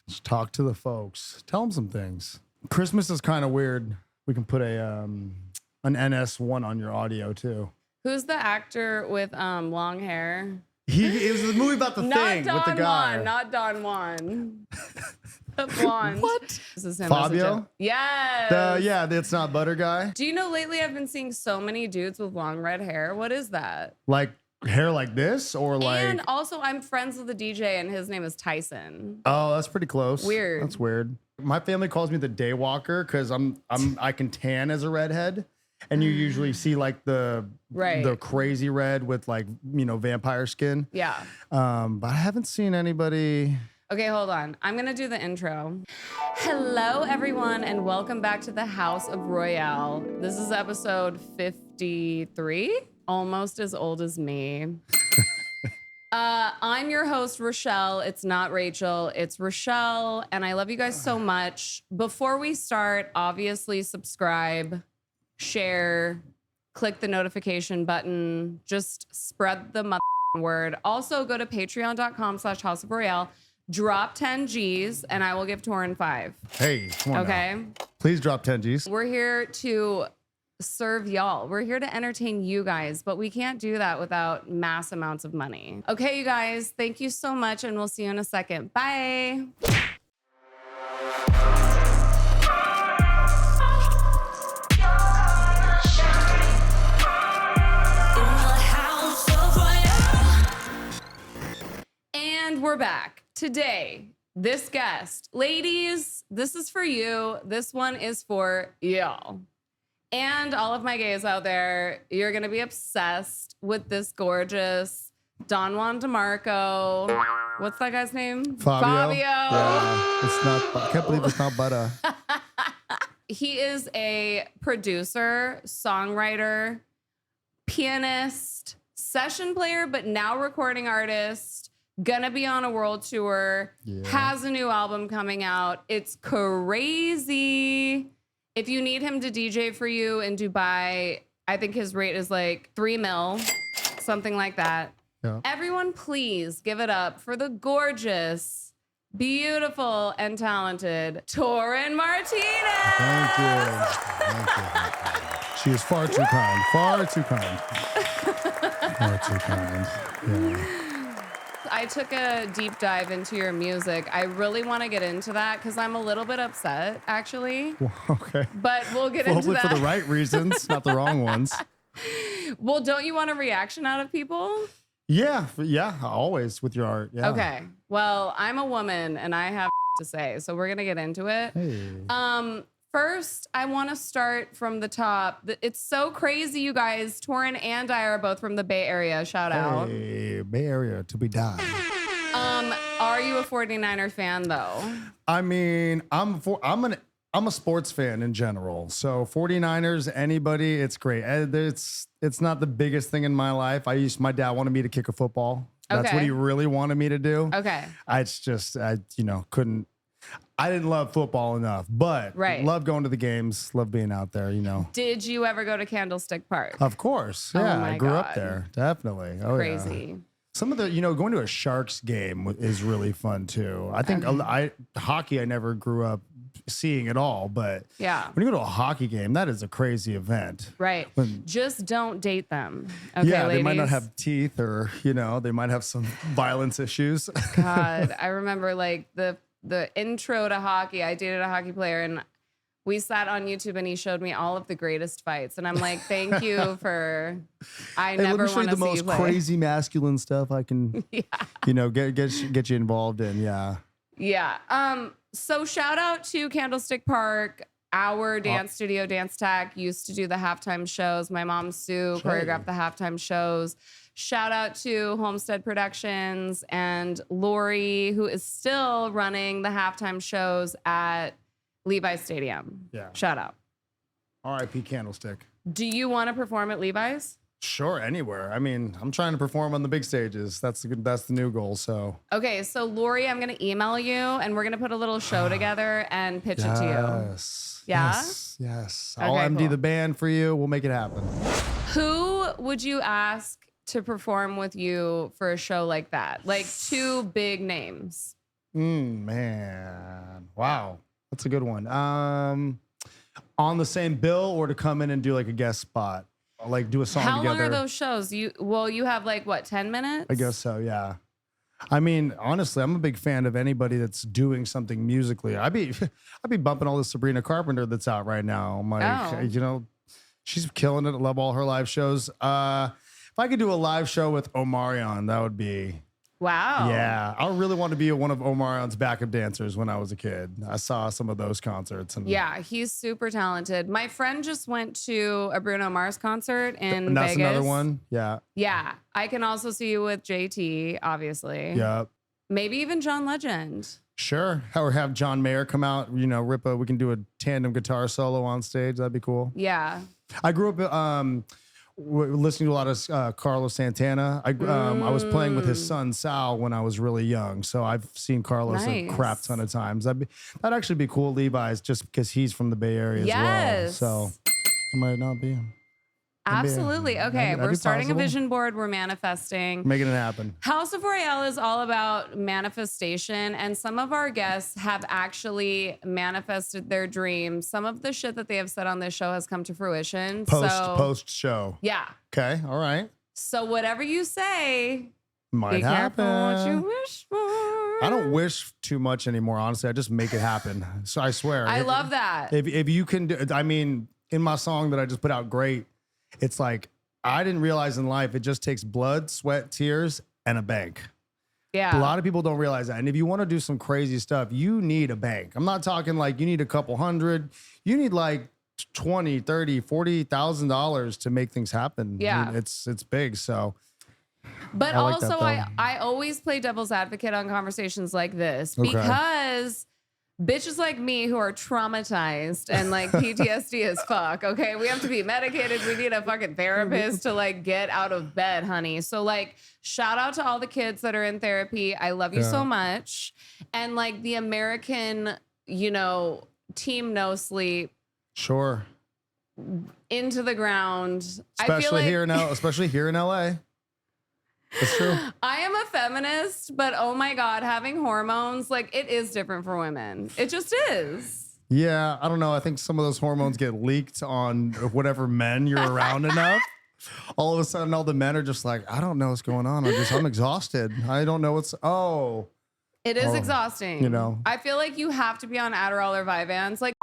Just talk to the folks. Tell them some things. Christmas is kind of weird. We can put an NS1 on your audio too. Who's the actor with long hair? It was the movie about the thing with the guy. Not Don Juan. The blonde. What? This is him. Fabio? Yes. Yeah, that's not butter guy. Do you know lately I've been seeing so many dudes with long red hair? What is that? Like hair like this or like? And also I'm friends with the DJ and his name is Tyson. Oh, that's pretty close. Weird. That's weird. My family calls me the day walker because I can tan as a redhead. And you usually see like the crazy red with like, vampire skin. Yeah. But I haven't seen anybody. Okay, hold on. I'm going to do the intro. Hello, everyone, and welcome back to the House of Royale. This is episode 53, almost as old as me. I'm your host, Rochelle. It's not Rachel, it's Rochelle, and I love you guys so much. Before we start, obviously subscribe, share, click the notification button, just spread the word. Also, go to patreon.com/House of Royale. Drop 10 G's and I will give Torin 5. Hey, come on. Okay. Now. Please drop 10 G's. We're here to serve y'all. We're here to entertain you guys, but we can't do that without mass amounts of money. Okay, you guys, thank you so much and we'll see you in a second. Bye. And we're back. Today, this guest, ladies, this is for you. This one is for y'all. And all of my gays out there, you're going to be obsessed with this gorgeous Don Juan DeMarco. What's that guy's name? Fabio. Yeah, it's not, I can't believe it's not butter. He is a producer, songwriter, pianist, session player, but now recording artist. Gonna be on a world tour, has a new album coming out. It's crazy. If you need him to DJ for you in Dubai, I think his rate is like $3 million, something like that. Yeah. Everyone, please give it up for the gorgeous, beautiful, and talented Torin Martinez. Thank you. She is far too kind. Far too kind. Far too kind. Yeah. I took a deep dive into your music. I really want to get into that because I'm a little bit upset, actually. Well, okay. But we'll get into that. Hopefully for the right reasons, not the wrong ones. Well, don't you want a reaction out of people? Yeah, always with your art. Yeah. Okay. Well, I'm a woman and I have to say, so we're going to get into it. Hey. First, I want to start from the top. It's so crazy, you guys. Torin and I are both from the Bay Area. Shout out. Hey, Bay Area to be done. Are you a 49er fan though? I mean, I'm a sports fan in general. So 49ers, anybody, it's great. It's not the biggest thing in my life. My dad wanted me to kick a football. That's what he really wanted me to do. Okay. I couldn't. I didn't love football enough, but love going to the games, love being out there, Did you ever go to Candlestick Park? Of course. Yeah, I grew up there. Definitely. Oh, crazy. Yeah. Some of the, going to a Sharks game is really fun too. I think hockey I never grew up seeing at all, but when you go to a hockey game, that is a crazy event. Right. Just don't date them. Okay, yeah, ladies? They might not have teeth or, they might have some violence issues. God, I remember like the intro to hockey. I dated a hockey player and we sat on YouTube and he showed me all of the greatest fights. And I'm like, thank you for, never want to see you play. Let me show you the most crazy masculine stuff I can, get you involved in. Yeah. Yeah. So shout out to Candlestick Park. Our dance studio, Dance Tech, used to do the halftime shows. My mom, Sue, choreographed the halftime shows. Shout out to Homestead Productions and Lori, who is still running the halftime shows at Levi's Stadium. Yeah. Shout out. R.I.P. Candlestick. Do you want to perform at Levi's? Sure, anywhere. I mean, I'm trying to perform on the big stages. That's the new goal. So okay, so Lori, I'm gonna email you, and we're gonna put a little show together and pitch it to you. Yes. Yeah. Yes. Okay, I'll MD cool. the band for you. We'll make it happen. Who would you ask to perform with you for a show like that? Like two big names. Man. Wow. That's a good one. On the same bill or to come in and do like a guest spot? Like do a song How together? long are those shows? You have like what, 10 minutes? I guess so, yeah. I mean, honestly, I'm a big fan of anybody that's doing something musically. I'd be bumping all this Sabrina Carpenter that's out right now. I'm like, you know, she's killing it. I love all her live shows. If I could do a live show with Omarion, that would be... Wow. Yeah. I really want to be one of Omarion's backup dancers when I was a kid. I saw some of those concerts. And yeah, he's super talented. My friend just went to a Bruno Mars concert in and that's Vegas. another one. Yeah. Yeah. I can also see you with JT, obviously. Yeah. Maybe even John Legend. Sure. Or have John Mayer come out, you know, we can do a tandem guitar solo on stage. That'd be cool. Yeah. I grew up listening to a lot of Carlos Santana. I was playing with his son Sal when I was really young, so I've seen Carlos a crap ton of times. That'd actually be cool, Levi's, just because he's from the Bay Area as well. So it might not be. Absolutely. Okay, we're starting possible. a vision board. We're manifesting. Making it happen. House of Royale is all about manifestation, and some of our guests have actually manifested their dreams. Some of the shit that they have said on this show has come to fruition. Post show. Yeah. Okay. All right. So whatever you say, might be happen. careful what you wish for. I don't wish too much anymore, honestly. I just make it happen. So I swear. I love that. If you can do, I mean, in my song that I just put out, Great, it's like, I didn't realize in life, it just takes blood, sweat, tears, and a bank. Yeah. A lot of people don't realize that. And if you want to do some crazy stuff, you need a bank. I'm not talking like you need a couple hundred. You need like 20, 30, $40,000 to make things happen. Yeah. I mean, it's big. So, but I like also that, I always play devil's advocate on conversations like this Okay. because bitches like me who are traumatized and like PTSD as fuck. Okay. We have to be medicated. We need a fucking therapist to like get out of bed, honey. So like, shout out to all the kids that are in therapy. I love you so much. And like the American, you know, team no sleep. sure. Into the ground. Especially here in LA. It's true. I am a feminist, but oh my God, having hormones, like it is different for women. It just is. Yeah, I don't know. I think some of those hormones get leaked on whatever men you're around enough. All of a sudden, all the men are just like, I don't know what's going on. I'm exhausted. I don't know It is exhausting. You know. I feel like you have to be on Adderall or Vyvanse. Like,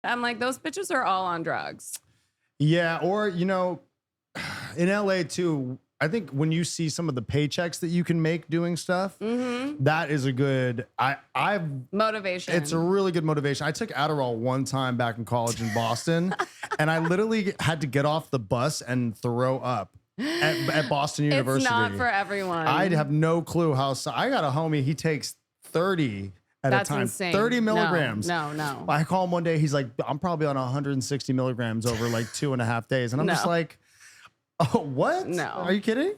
I'm like, those bitches are all on drugs. Yeah, or, you know, in LA too, I think when you see some of the paychecks that you can make doing stuff, that is a good, motivation. It's a really good motivation. I took Adderall one time back in college in Boston, and I literally had to get off the bus and throw up at Boston University. It's not for everyone. I have no clue how. I got a homie, he takes 30 at That's a time. insane. 30 milligrams. No. I call him one day, he's like, I'm probably on 160 milligrams over like 2.5 days. And I'm just like, oh, what? No. Are you kidding?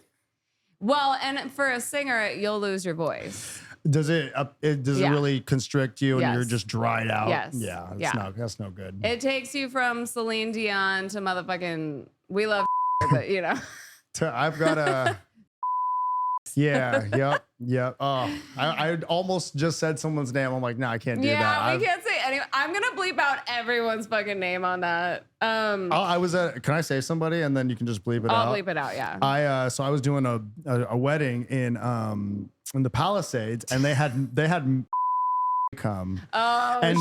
Well, and for a singer, you'll lose your voice. Does it really constrict you and you're just dried out? Yes. Yeah, that's no good. It takes you from Celine Dion to motherfucking We Love but you know. I've got a yep. Oh, I almost just said someone's name. I'm like, no, I can't do that. Yeah, we can't say any. I'm gonna bleep out everyone's fucking name on that. I was at. Can I say somebody and then you can just bleep it out? I'll bleep it out. Yeah. So I was doing a wedding in the Palisades, and they had come. Oh, and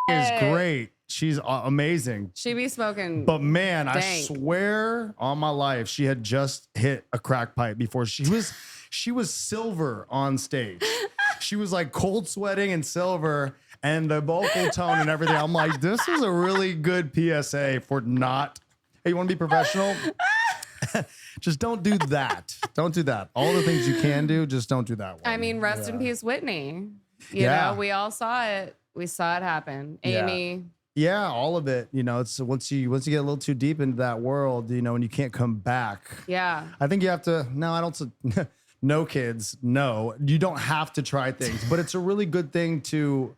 is great. She's amazing. She be smoking. But man, dank. I swear on my life, she had just hit a crack pipe before she was silver on stage. She was like cold sweating and silver, and the vocal tone and everything. I'm like, this is a really good PSA for not. Hey, you want to be professional? Just don't do that. Don't do that. All the things you can do, just don't do that one. I mean, rest in peace, Whitney. You know, we all saw it. We saw it happen. Amy. Yeah, all of it. You know, it's once you get a little too deep into that world, you know, and you can't come back. Yeah. I think you have to. No, I don't. No, kids. No, you don't have to try things, but it's a really good thing to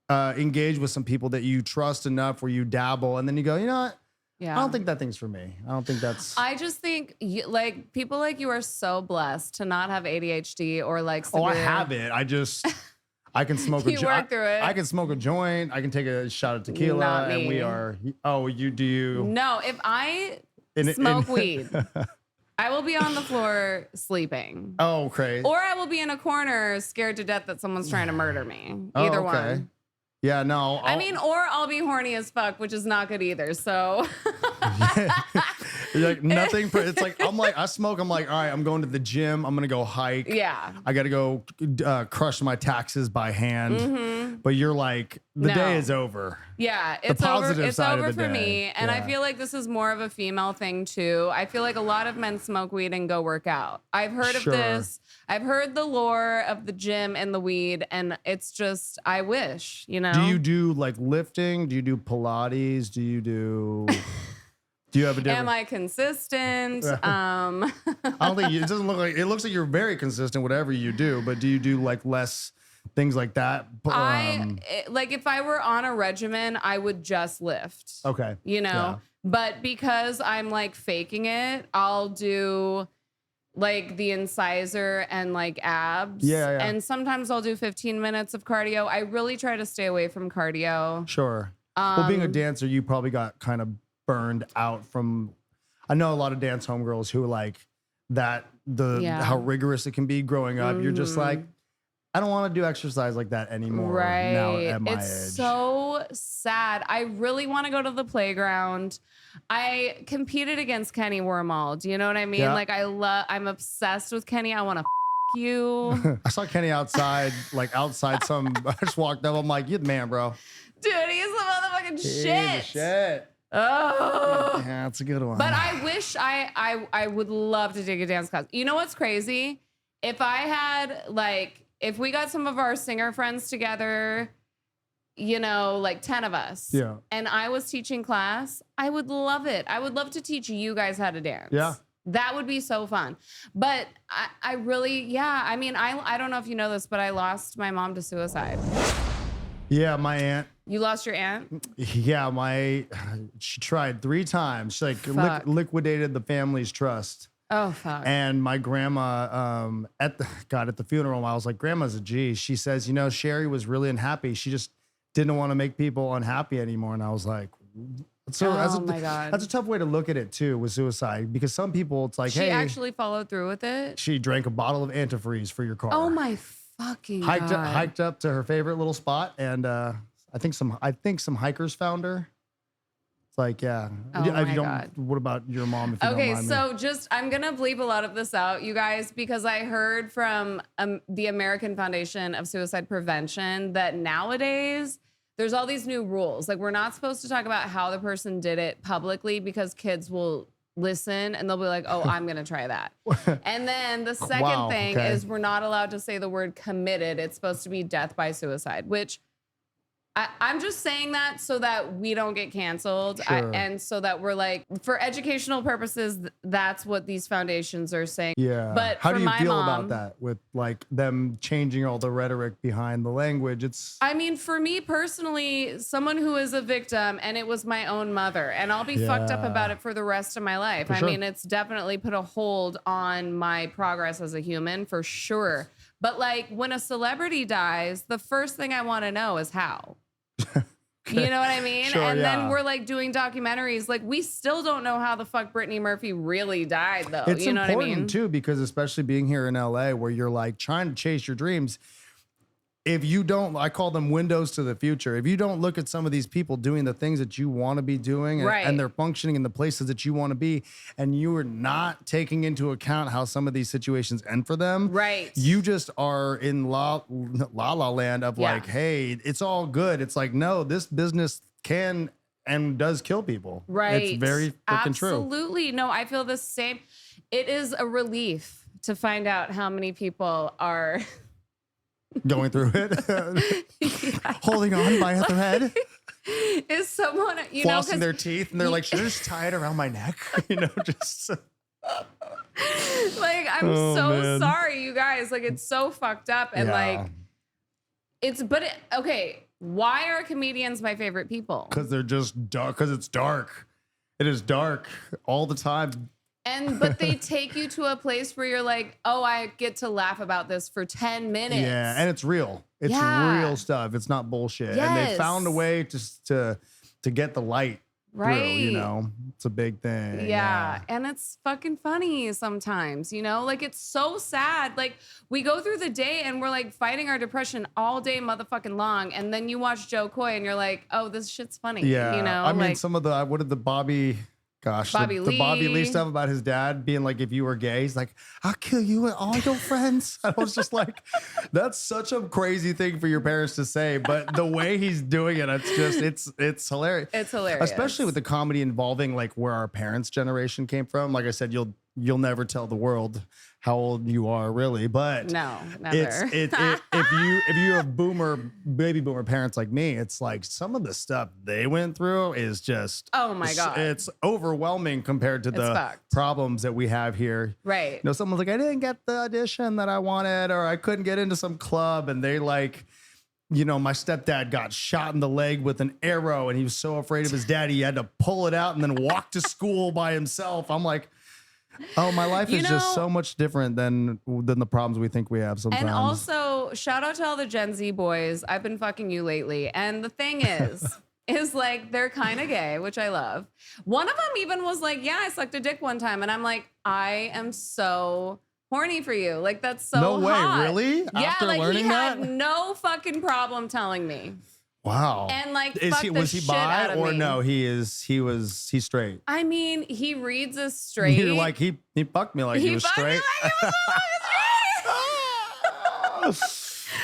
engage with some people that you trust enough where you dabble, and then you go, you know what? Yeah. I don't think that thing's for me. I don't think that's. I just think like people like you are so blessed to not have ADHD or like severe. Oh, I have it. I can smoke You work through it. I can smoke a joint. I can take a shot of tequila. Not And me. we are. Oh, you do. No, if I smoke weed, I will be on the floor sleeping. Oh, crazy. Or I will be in a corner scared to death that someone's trying to murder me. Either one. Yeah, no. I mean, or I'll be horny as fuck, which is not good either. So like nothing. It's like I smoke. I'm like, all right, I'm going to the gym. I'm gonna go hike. yeah. I got to go crush my taxes by hand. Mm-hmm. But you're like, the day is over. Yeah, it's positive over. It's side over of the for day. me, and I Yeah. feel like this is more of a female thing too. I feel like a lot of men smoke weed and go work out. I've heard Sure. of this. I've heard the lore of the gym and the weed, and it's just I wish, you know. Do you do like lifting? Do you do Pilates? Do you do? Do you have a different? Am I consistent? I don't think it doesn't look like it looks like you're very consistent whatever you do, but do you do like less things like that? Like if I were on a regimen, I would just lift. Okay. You know, Yeah. but because I'm like faking it, I'll do like the incisor and like abs. Yeah. And sometimes I'll do 15 minutes of cardio. I really try to stay away from cardio. Sure. Well, being a dancer, you probably got kind of burned out from. I know a lot of dance homegirls who like that. How rigorous it can be growing up. You're just like, I don't want to do exercise like that anymore. Right. Now at my it's age. so sad. I really want to go to the playground. I competed against Kenny Wormald. Do you know what I mean? Yeah. Like I'm obsessed with Kenny. I want to you. I saw Kenny outside some. I just walked up. I'm like, you're the man, bro. Dude, he's the motherfucking He's shit. the shit. Oh. Yeah, that's a good one. But I wish I would love to take a dance class. You know what's crazy? If I had if we got some of our singer friends together, you know, like 10 of us. Yeah. And I was teaching class, I would love it. I would love to teach you guys how to dance. Yeah. That would be so fun. But I really, I mean, I don't know if you know this, but I lost my mom to suicide. Yeah, my aunt. You lost your aunt? Yeah, she tried 3 times. She liquidated the family's trust. Oh, fuck. And my grandma, at the funeral, I was like, Grandma's a G. She says, you know, Sherry was really unhappy. She just didn't want to make people unhappy anymore. And I was like, my God. That's a tough way to look at it too, with suicide, because some people, it's like, she hey, actually followed through with it. she drank a bottle of antifreeze for your car. Oh my fucking God. Hiked up to her favorite little spot, and I think some hikers found her. It's like, yeah. Oh my God. What about your mom? If you don't Okay, mind so me? I'm gonna bleep a lot of this out, you guys, because I heard from the American Foundation of Suicide Prevention that nowadays there's all these new rules. Like, we're not supposed to talk about how the person did it publicly because kids will listen and they'll be like, oh, I'm gonna try that. And then the second thing is we're not allowed to say the word committed. It's supposed to be death by suicide, which I'm just saying that so that we don't get canceled. Sure. And so that we're like, for educational purposes, that's what these foundations are saying. Yeah. But how for do you my feel mom, about that with like them changing all the rhetoric behind the language? I mean, for me personally, someone who is a victim, and it was my own mother, and I'll be fucked up about it for the rest of my life. For sure. I mean, it's definitely put a hold on my progress as a human, for sure. But like, when a celebrity dies, the first thing I want to know is how. You know what I mean? Sure, and yeah. then we're like doing documentaries. Like, we still don't know how the fuck Brittany Murphy really died, though. It's you know important what I mean? too, because especially being here in LA, where you're like trying to chase your dreams. If you don't, I call them windows to the future. If you don't look at some of these people doing the things that you want to be doing, and they're functioning in the places that you want to be, and you are not taking into account how some of these situations end for them, Right. You just are in la land of like, hey, it's all good. It's like, no, this business can and does kill people. Right. It's very freaking true. Absolutely. No, I feel the same. It is a relief to find out how many people are Going through it, holding on by a thread, is someone, you flossing know, their teeth, and they're like, should I just tie it around my neck? You know, just like, I'm man. sorry, you guys. Like, it's so fucked up. And like, okay, why are comedians my favorite people? because they're just dark. Because it's dark. It is dark all the time. But they take you to a place where you're like, oh, I get to laugh about this for 10 minutes. Yeah, and it's real. It's real stuff. It's not bullshit. Yes. And they found a way to get the light right. through, you know. It's a big thing. Yeah. And it's fucking funny sometimes, you know? Like, it's so sad. Like, we go through the day and we're like fighting our depression all day motherfucking long. And then you watch Joe Coy and you're like, oh, this shit's funny. Yeah. You know? I mean, like, some of the, what did the Bobby Lee. Bobby Lee stuff about his dad being like, if you were gay, he's like, I'll kill you and all your friends. I was just like, that's such a crazy thing for your parents to say. But the way he's doing it, it's hilarious. It's hilarious. Especially with the comedy involving like where our parents' generation came from. Like I said, you'll never tell the world how old you are, really. But no, never. If you have baby boomer parents like me, it's like some of the stuff they went through is just, oh my God, it's overwhelming compared to the problems that we have here. Right. You know, someone's like, I didn't get the audition that I wanted, or I couldn't get into some club, and they like, you know, my stepdad got shot in the leg with an arrow, and he was so afraid of his dad, he had to pull it out and then walk to school by himself. I'm like, oh, my life is just so much different than the problems we think we have sometimes. And also, shout out to all the Gen Z boys. I've been fucking you lately. And the thing is like, they're kind of gay, which I love. One of them even was like, yeah, I sucked a dick one time. And I'm like, I am so horny for you. Like, that's so no way, hot. Really? Yeah, After like learning he had that? no fucking problem telling me. Wow. And like, was he bi or no? He's straight. I mean, he reads us straight. You're like, he fucked me like he was straight.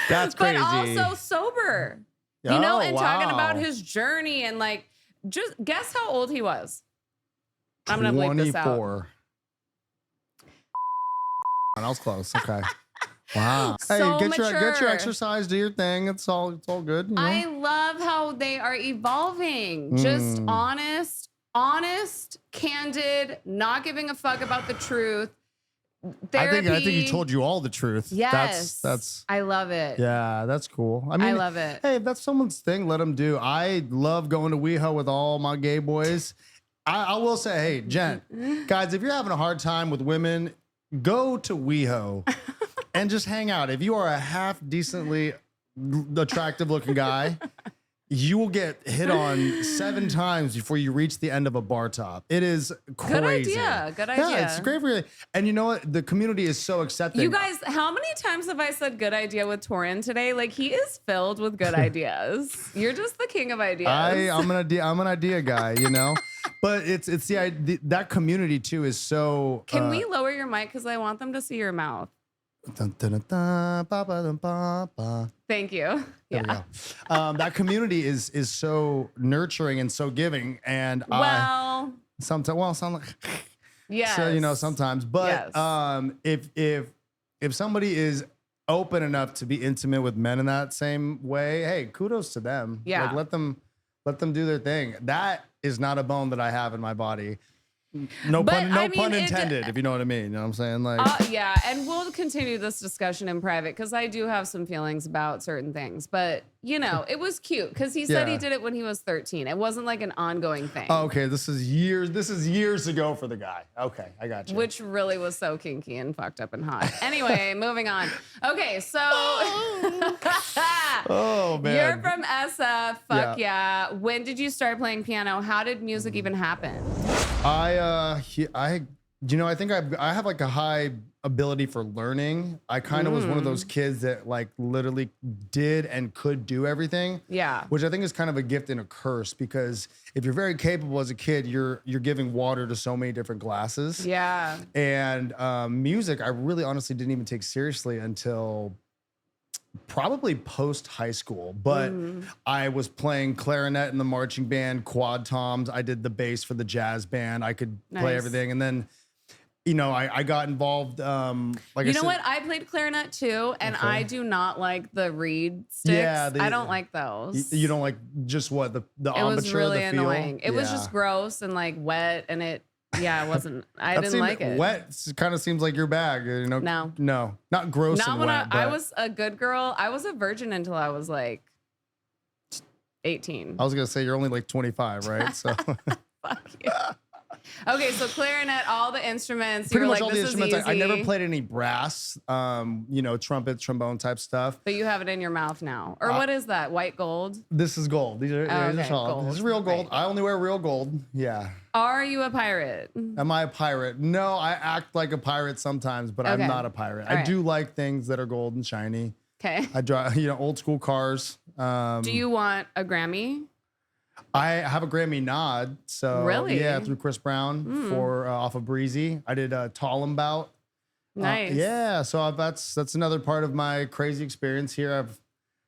That's crazy. But also sober. You know, and talking about his journey and like, just guess how old he was. I'm gonna bleep this out. 24. That was close. Okay. Wow. So hey, get mature. your exercise, do your thing. It's all good. You know? I love how they are evolving. Just honest, candid, not giving a fuck about the truth. Therapy. I think he told you all the truth. Yes. That's I love it. Yeah, that's cool. I mean, I love it. Hey, if that's someone's thing, let them do. I love going to WeHo with all my gay boys. I will say, hey, Jen, guys, if you're having a hard time with women, go to WeHo and just hang out. If you are a half decently attractive looking guy, you will get hit on 7 times before you reach the end of a bar top. It is crazy. Good idea. Yeah, it's great for you. And you know what? The community is so accepting. You guys, how many times have I said good idea with Torin today? Like, he is filled with good ideas. You're just the king of ideas. I'm an idea guy, you know? But it's the idea, that community too is so. Can we lower your mic because I want them to see your mouth? Thank you. Yeah. That community is so nurturing and so giving, and sometimes yes. So you know sometimes, but if somebody is open enough to be intimate with men in that same way, hey, kudos to them. Yeah. Like let them do their thing. That is not a bone that I have in my body. No pun intended, if you know what I mean. You know what I'm saying? Like, yeah, and we'll continue this discussion in private because I do have some feelings about certain things. But, you know, it was cute because he said he did it when he was 13. It wasn't like an ongoing thing. Oh, okay, this is years ago for the guy. Okay, I got you. Which really was so kinky and fucked up and hot. Anyway, moving on. Okay, so oh man, you're from SF. Fuck yeah. When did you start playing piano? How did music even happen? I think I have like a high ability for learning. I kind of was one of those kids that like literally did and could do everything. Yeah. Which I think is kind of a gift and a curse, because if you're very capable as a kid, you're giving water to so many different glasses. Yeah. And music, I really honestly didn't even take seriously until probably post high school, but I was playing clarinet in the marching band, quad toms. I did the bass for the jazz band. I could play everything. And then, you know, I got involved. Like you know what? I played clarinet too, and I do not like the reed sticks. Yeah, I don't like those. You don't like just what the embouchure, it was really the feel? Annoying. It was just gross and like wet, and it wasn't. I didn't like it. Wet kind of seems like your bag. You know? No, not gross. Not and when wet, I was a good girl. I was a virgin until I was like 18. I was gonna say you're only like 25, right? So fuck you. Okay, so clarinet, all the instruments. Pretty you were much like, all the this is instruments. I easy. never played any brass, trumpet, trombone type stuff. But you have it in your mouth now. Or what is that? White gold? This is gold. These are solid. gold. This is real gold. Right. I only wear real gold. Yeah. Are you a pirate? Am I a pirate? No, I act like a pirate sometimes, but I'm Okay. not a pirate. All I right. do like things that are gold and shiny. Okay. I drive, old school cars. Do you want a Grammy? I have a Grammy nod. So Really? yeah, through Chris Brown for off of Breezy. I did a Talumbout. Nice. Yeah, so that's another part of my crazy experience here. I've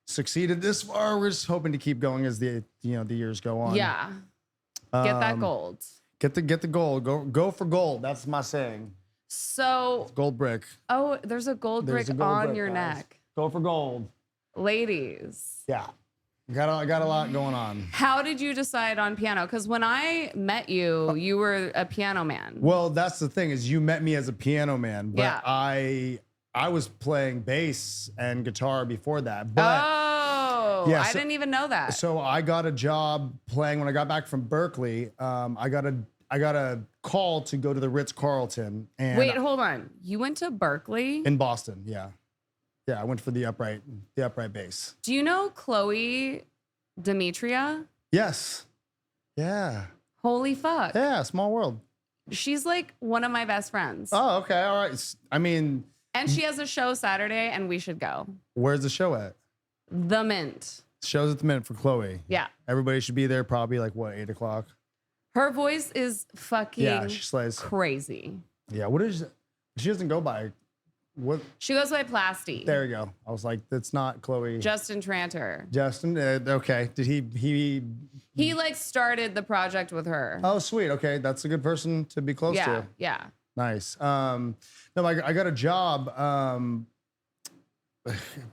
succeeded this far. We're just hoping to keep going as the years go on. Yeah. Get that gold. Get the gold. Go for gold. That's my saying. So, Gold brick. oh, there's a gold There's brick a gold on brick, your guys. neck. Go for gold. Ladies, Yeah. Got a lot going on. how did you decide on piano? Because when I met you, you were a piano man. Well, that's the thing is you met me as a piano man, but Yeah. I was playing bass and guitar before that. But Oh, Yeah, I so- didn't even know that. so I got a job playing when I got back from Berkeley. I got a call to go to the Ritz-Carlton and Wait, hold on. You went to Berkeley? in Boston. Yeah. Yeah, I went for the upright bass. Do you know Chloe Demetria? Yes. Yeah. Holy fuck. Yeah, small world. She's like one of my best friends. Oh, okay. All right. I mean, And she has a show Saturday, and we should go. where's the show at? The Mint. Show's at the Mint for Chloe. Yeah. Everybody should be there probably like, 8 o'clock? Her voice is fucking Yeah, she slays. crazy. Yeah, what is she doesn't go by what She goes by Plasty. there you go. I was like, that's not Chloe. Justin Tranter. Justin, okay. Did he He like started the project with her. Oh, sweet. Okay, that's a good person to be close yeah, to. yeah. Nice. No, I got a job.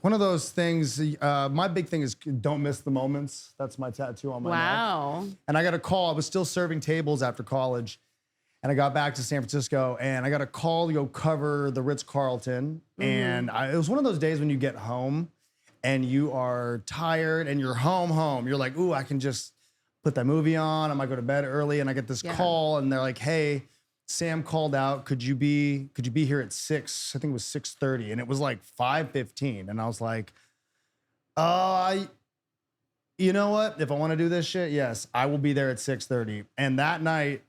One of those things, my big thing is don't miss the moments. That's my tattoo on my neck. Wow. And I got a call. I was still serving tables after college. And I got back to San Francisco and I got a call to go cover the Ritz-Carlton. And it was one of those days when you get home and you are tired and you're home. You're like, ooh, I can just put that movie on. I might go to bed early. And I get this call and they're like, hey, Sam called out. Could you be here at 6? I think it was 6:30. And it was like 5:15. And I was like, you know what? If I want to do this shit, yes, I will be there at 6:30. And that night,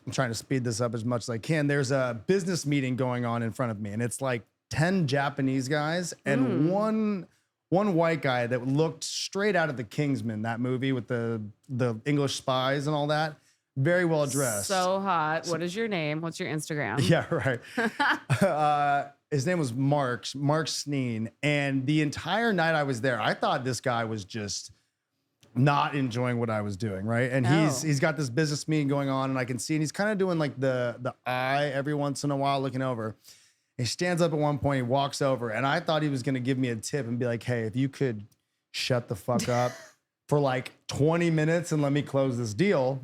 I'm trying to speed this up as much as I can. There's a business meeting going on in front of me, and it's like 10 Japanese guys and one white guy that looked straight out of the Kingsman, that movie with the English spies and all that. Very well dressed. So hot. What is your name? What's your Instagram? Yeah, right. His name was Mark Sneen. And the entire night I was there, I thought this guy was just not enjoying what I was doing, right? And he's got this business meeting going on, and I can see, and he's kind of doing like the eye every once in a while, looking over. He stands up at one point, he walks over, and I thought he was gonna give me a tip and be like, hey, if you could shut the fuck up for like 20 minutes and let me close this deal,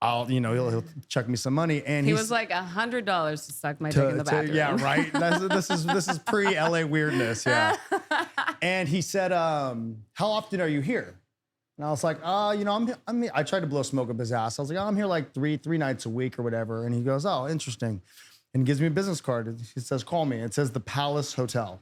he'll chuck me some money. And He was like $100 to suck my dick in the bathroom. yeah, right. This is pre LA weirdness. Yeah. And he said, how often are you here? And I was like, I tried to blow smoke up his ass. I was like, I'm here like three nights a week or whatever. And he goes, oh, interesting. And he gives me a business card. He says, call me. It says the Palace Hotel.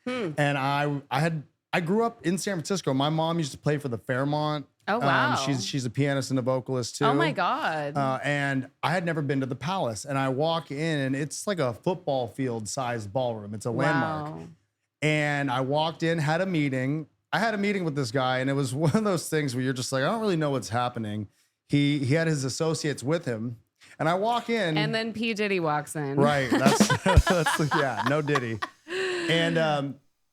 And I grew up in San Francisco. My mom used to play for the Fairmont. Oh, wow. She's a pianist and a vocalist too. Oh my God. And I had never been to the Palace. And I walk in and it's like a football field sized ballroom. It's a landmark. Wow. And I walked in, had a meeting. I had a meeting with this guy, and it was one of those things where you're just like, I don't really know what's happening. He had his associates with him, and I walk in. And then P. Diddy walks in. Right. That's no Diddy. And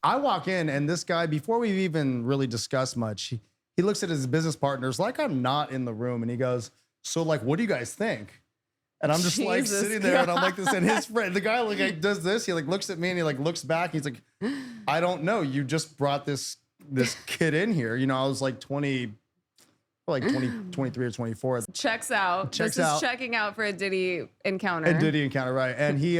I walk in, and this guy, before we've even really discussed much, he looks at his business partners like I'm not in the room, and he goes, so like, what do you guys think? And I'm just like Jesus sitting there, and I'm like this, and his friend, the guy like does this, he like looks at me, and he like looks back, he's like, I don't know, you just brought this kid in here. I was like 23 or 24. Checks out. Checks this out. is checking out for a Diddy encounter. A Diddy encounter, right? And he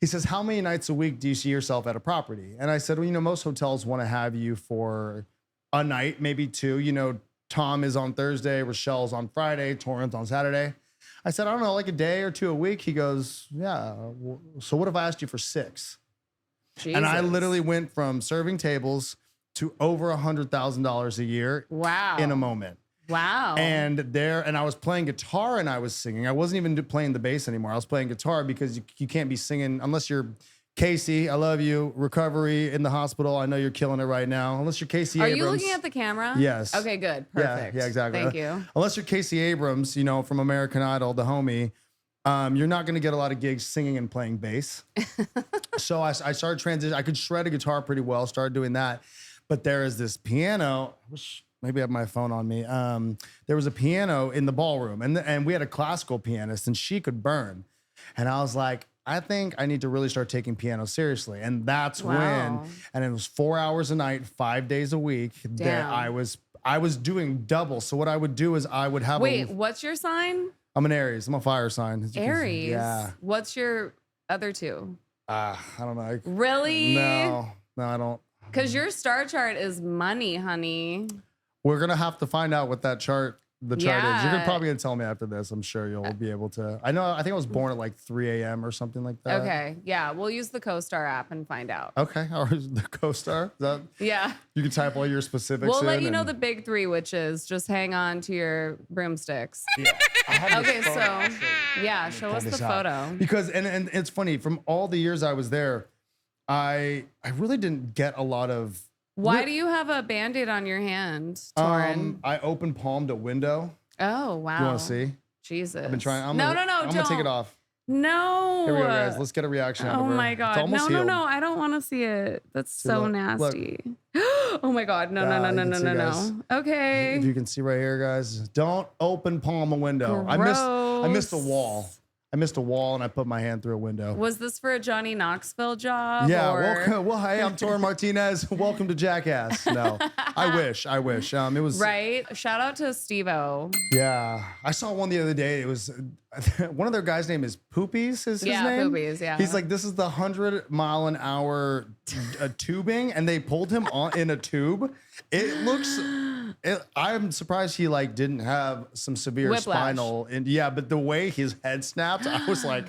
says, how many nights a week do you see yourself at a property? And I said, well, most hotels want to have you for a night, maybe 2. Tom is on Thursday, Rochelle's on Friday, Torin's on Saturday. I said, I don't know, like a day or two a week. He goes, yeah. So what if I asked you for 6? Jesus. And I literally went from serving tables to over $100,000 a year. Wow. In a moment. Wow. And I was playing guitar and I was singing. I wasn't even playing the bass anymore. I was playing guitar because you can't be singing unless you're Casey. I love you. Recovery in the hospital. I know you're killing it right now. Unless you're Casey Abrams. Are you looking at the camera? Yes. Okay, good. Perfect. Yeah, exactly. Thank you. Unless you're Casey Abrams, you know, from American Idol, the homie, you're not going to get a lot of gigs singing and playing bass. So I started transitioning. I could shred a guitar pretty well. Started doing that. But there is this piano. I wish maybe I have my phone on me. There was a piano in the ballroom, and we had a classical pianist, and she could burn. And I was like, I think I need to really start taking piano seriously. And that's when, and it was 4 hours a night, 5 days a week. That I was doing double. So what I would do is I would have. Wait, what's your sign? I'm an Aries. I'm a fire sign. Aries. Yeah. What's your other two? I don't know. Really? No, I don't. Because your star chart is money, honey. We're gonna have to find out what the chart is. You're probably gonna tell me after this. I'm sure you'll be able to. I think I was born at like 3 a.m. or something like that. Okay, yeah, we'll use the CoStar app and find out. Okay, or the CoStar? Yeah. You can type all your specifics. We'll let you know the big 3, which is just hang on to your broomsticks. Yeah. Okay, so yeah, show us the photo. Because and it's funny, from all the years I was there, I really didn't get a lot of. Why do you have a Band-Aid on your hand, Torin? I open palmed a window. Oh, wow. You want to see? Jesus. I've been trying. No, I'm don't. gonna take it off. No. Here we go, guys. Let's get a reaction out of her. Oh my God. No. I don't want to see it. That's so nasty. Oh my God. No. Okay. If you can see right here, guys, don't open palm a window. Gross. I missed a wall. I missed a wall and I put my hand through a window. Was this for a Johnny Knoxville job? Yeah. Well, hey, I'm Torin Martinez. Welcome to Jackass. No, I wish. It was right. Shout out to Steve-O. Yeah, I saw one the other day. It was one of their guys' name is Poopies. Is his name? Poopies. Yeah. He's like, this is the 100-mile-an-hour tubing, and they pulled him in a tube. It looks. I'm surprised he like didn't have some severe Whiplash. spinal. And yeah, but the way his head snapped, I was like,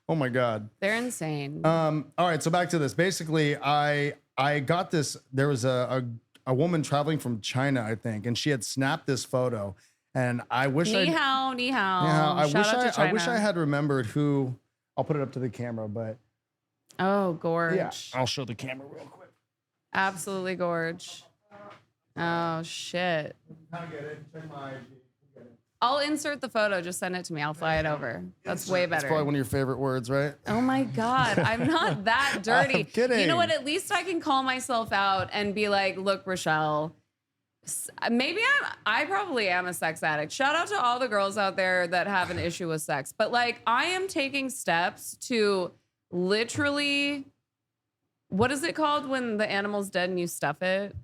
oh my God. They're insane. All right, so back to this. Basically, I got this. There was a woman traveling from China, I think, and she had snapped this photo. And I wish Ni hao. I wish I had remembered who. I'll put it up to the camera, but oh, gorge. Yeah, I'll show the camera real quick. Absolutely gorge. Oh shit. I get it. Check my IG. I'll insert the photo. Just send it to me. I'll fly it over. That's way better. It's probably one of your favorite words, right? Oh my God. I'm not that dirty. I'm kidding. You know what? At least I can call myself out and be like, look, Rochelle, maybe I probably am a sex addict. Shout out to all the girls out there that have an issue with sex. But like, I am taking steps to literally, what is it called when the animal's dead and you stuff it?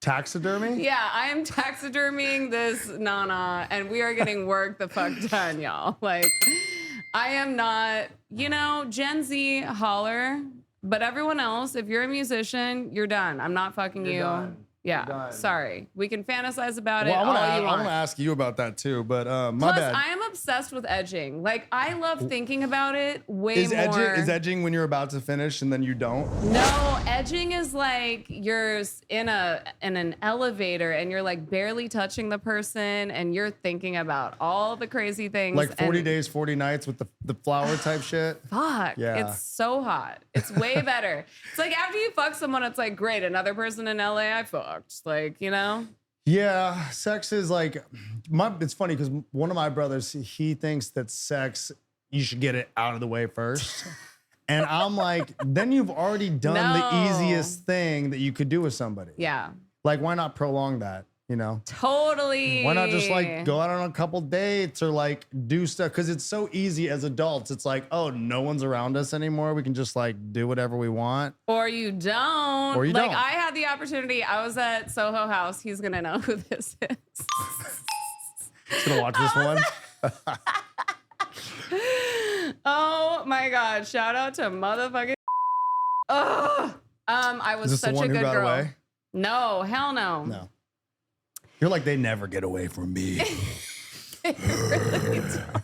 Taxidermy? Yeah, I am taxidermying this Nana, and we are getting work the fuck done, y'all. Like, I am not, Gen Z holler, but everyone else, if you're a musician, you're done. I'm not fucking you. Done. Yeah, sorry. We can fantasize about it I all you want. want to ask you about that too, but my Plus, bad. I am obsessed with edging. Like, I love thinking about it way more. Is edging when you're about to finish and then you don't? No, edging is like you're in an elevator and you're like barely touching the person and you're thinking about all the crazy things. Like 40 days, 40 nights with the flower type shit. Fuck. Yeah. It's so hot. It's way better. It's like after you fuck someone, it's like, great, another person in LA I fucked. Like, Yeah, sex is like, it's funny because one of my brothers, he thinks that sex, you should get it out of the way first. And I'm like, then you've already done the easiest thing that you could do with somebody. Yeah. Like, why not prolong that? Totally. Why not just like go out on a couple dates or like do stuff? Because it's so easy as adults. It's like, oh, no one's around us anymore. We can just like do whatever we want. Or you don't. Or you don't. I had the opportunity. I was at Soho House. He's going to know who this is. He's going to watch this one. Oh my God. Shout out to motherfucking. Oh. I was such a good girl. Away? No, hell no. No. You're like, they never get away from me. They really don't.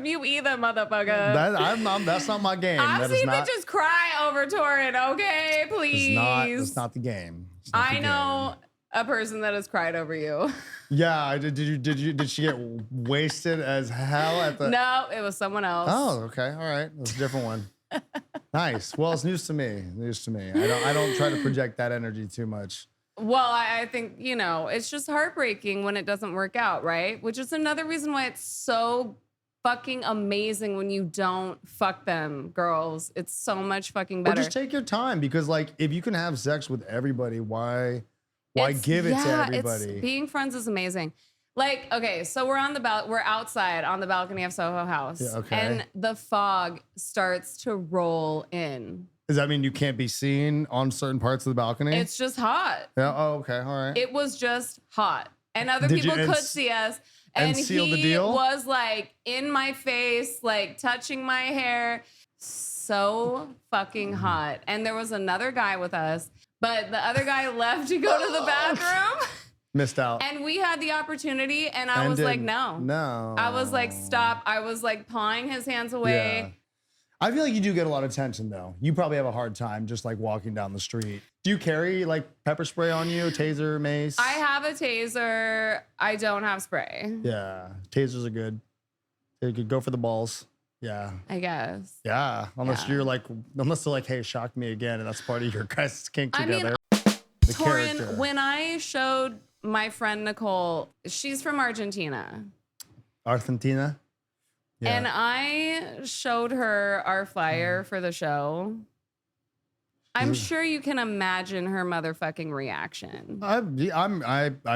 from you either, motherfucker. That's not my game. I've seen bitches cry over Torin. Okay, please. That's not the game. I know a person that has cried over you. Yeah, did she get wasted as hell at the? No, it was someone else. Oh, okay, all right, that's a different one. Nice. Well, it's news to me. I don't try to project that energy too much. Well, I think, it's just heartbreaking when it doesn't work out, right? Which is another reason why it's so fucking amazing when you don't fuck them, girls. It's so much fucking better. Or just take your time, because like if you can have sex with everybody, why give it to everybody? Being friends is amazing. Like, okay, so we're outside on the balcony of Soho House. Yeah, okay. And the fog starts to roll in. Does that mean you can't be seen on certain parts of the balcony? It's just hot. Yeah. Oh, okay. All right. It was just hot. And other people could see us. And seal the he deal? was like in my face, like touching my hair. So fucking hot. And there was another guy with us, but the other guy left to go to the bathroom. Missed out. And we had the opportunity, and I was like, no. No. I was like, stop. I was like pawing his hands away. Yeah. I feel like you do get a lot of attention, though. You probably have a hard time just like walking down the street. Do you carry like pepper spray on you, taser, mace? I have a taser. I don't have spray. Yeah, tasers are good. They could go for the balls. Yeah. I guess. Yeah, unless they're like, hey, shock me again, and that's part of your guys' kink together. Torin, when I showed my friend Nicole, she's from Argentina. Argentina? Yeah. And I showed her our flyer for the show. I'm sure you can imagine her motherfucking reaction. I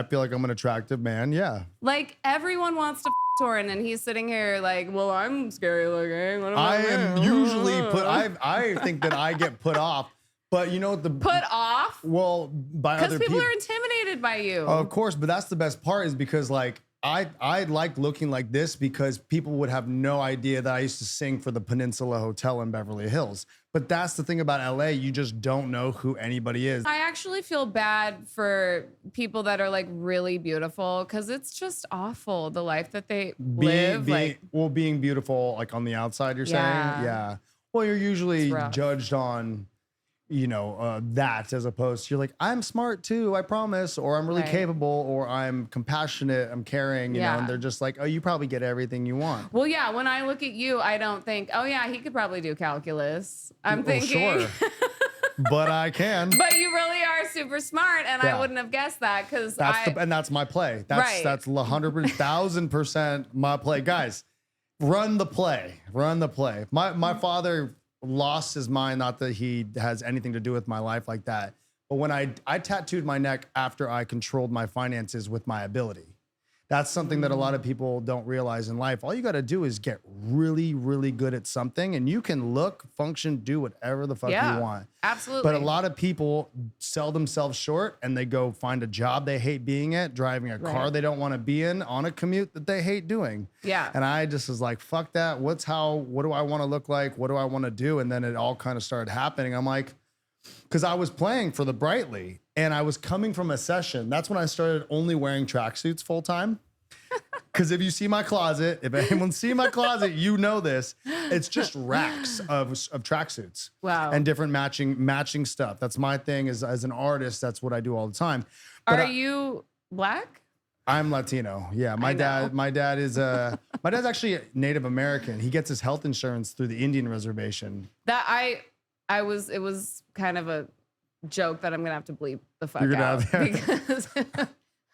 feel like I'm an attractive man. Yeah. Like everyone wants to Torin, and he's sitting here like, well, I'm scary looking. What I about am me? usually I think that I get put off. But you know what put off? Well, by other people. Because people are intimidated by you. Of course, but that's the best part, is because like I like looking like this, because people would have no idea that I used to sing for the Peninsula Hotel in Beverly Hills. But that's the thing about LA, you just don't know who anybody is. I actually feel bad for people that are like really beautiful, because it's just awful, the life that they live. Being beautiful like on the outside, you're saying? Yeah. Well, you're usually judged on that, as opposed to you're like, I'm smart too, I promise, or I'm really capable, or I'm compassionate, I'm caring, you know, and they're just like, oh, you probably get everything you want. Well, yeah, when I look at you, I don't think, oh yeah, he could probably do calculus. I'm thinking. Sure. But I can. But you really are super smart, and I wouldn't have guessed that, because and that's my play. That's 100,000% my play. Guys, run the play. My father lost his mind, not that he has anything to do with my life like that, but when I tattooed my neck after I controlled my finances with my ability. That's something that a lot of people don't realize in life. All you got to do is get really, really good at something, and you can look, function, do whatever the fuck you want. Absolutely. But a lot of people sell themselves short, and they go find a job they hate being at, driving a car they don't want to be in, on a commute that they hate doing. Yeah. And I just was like, fuck that. What do I want to look like? What do I want to do? And then it all kind of started happening. I'm like, because I was playing for the Brightly, and I was coming from a session. That's when I started only wearing tracksuits full time. Because if you see my closet, if anyone see my closet, you know this. It's just racks of tracksuits. Wow. And different matching stuff. That's my thing. As an artist, that's what I do all the time. But are you black? I'm Latino. Yeah, my dad is my dad's actually Native American. He gets his health insurance through the Indian reservation. It was kind of a joke that I'm gonna have to bleep the fuck out because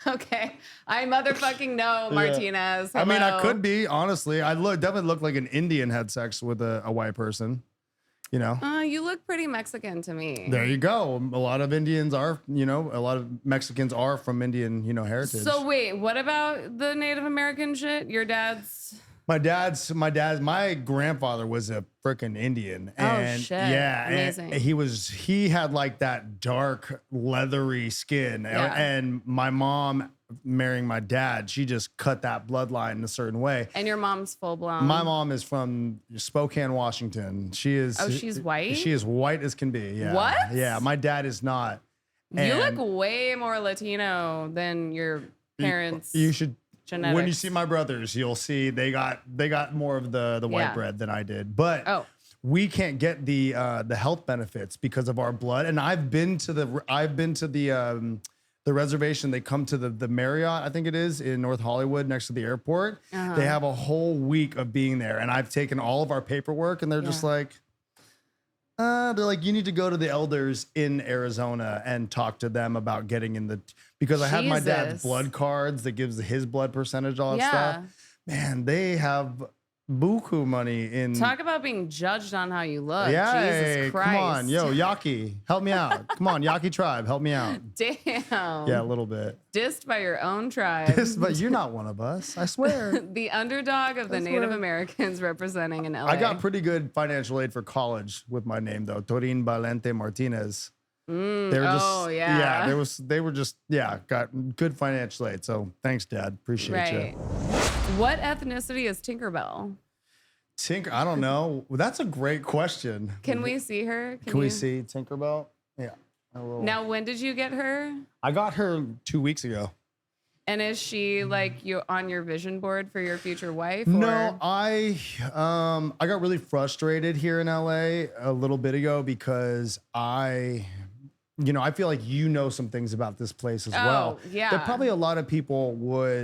okay, I motherfucking know Martinez. Hello. I mean, I could be, honestly. I definitely look like an Indian had sex with a white person. You know? You look pretty Mexican to me. There you go. A lot of Indians are, a lot of Mexicans are from Indian, heritage. So wait, what about the Native American shit? Your dad's... My grandfather was a freaking Indian. And shit. Yeah. Amazing. And he had like that dark, leathery skin. Yeah. And my mom marrying my dad, she just cut that bloodline in a certain way. And your mom's full blown. My mom is from Spokane, Washington. She is. Oh, she's white? She is white as can be. Yeah. What? Yeah. My dad is not. You look way more Latino than your parents. You should. Genetics. when you see my brothers, you'll see they got more of the white bread than I did. But we can't get the health benefits because of our blood. And I've been to the reservation. They come to the Marriott, I think it is, in North Hollywood next to the airport. They have a whole week of being there. And I've taken all of our paperwork and they're just like, they're like, you need to go to the elders in Arizona and talk to them about getting in because I had my dad's blood cards that gives his blood percentage, all that stuff. Man, they have buku money in. Talk about being judged on how you look. Yeah, Jesus Christ. come on. Yo, Yaki, help me out. Come on, Yaki tribe, help me out. Damn. Yeah, a little bit. Dissed by your own tribe. But you're not one of us, I swear. The underdog of the Native Americans representing in LA. I got pretty good financial aid for college with my name, though. Torin Martinez. They were just, they were just got good financial aid. So thanks, Dad. Appreciate you. What ethnicity is Tinkerbell? I don't know. Well, that's a great question. Can we see her? Can we see Tinkerbell? Yeah. Now, when did you get her? I got her 2 weeks ago. And is she like you on your vision board for your future wife? No, I got really frustrated here in LA a little bit ago because I feel like some things about this place as well. Yeah. There probably a lot of people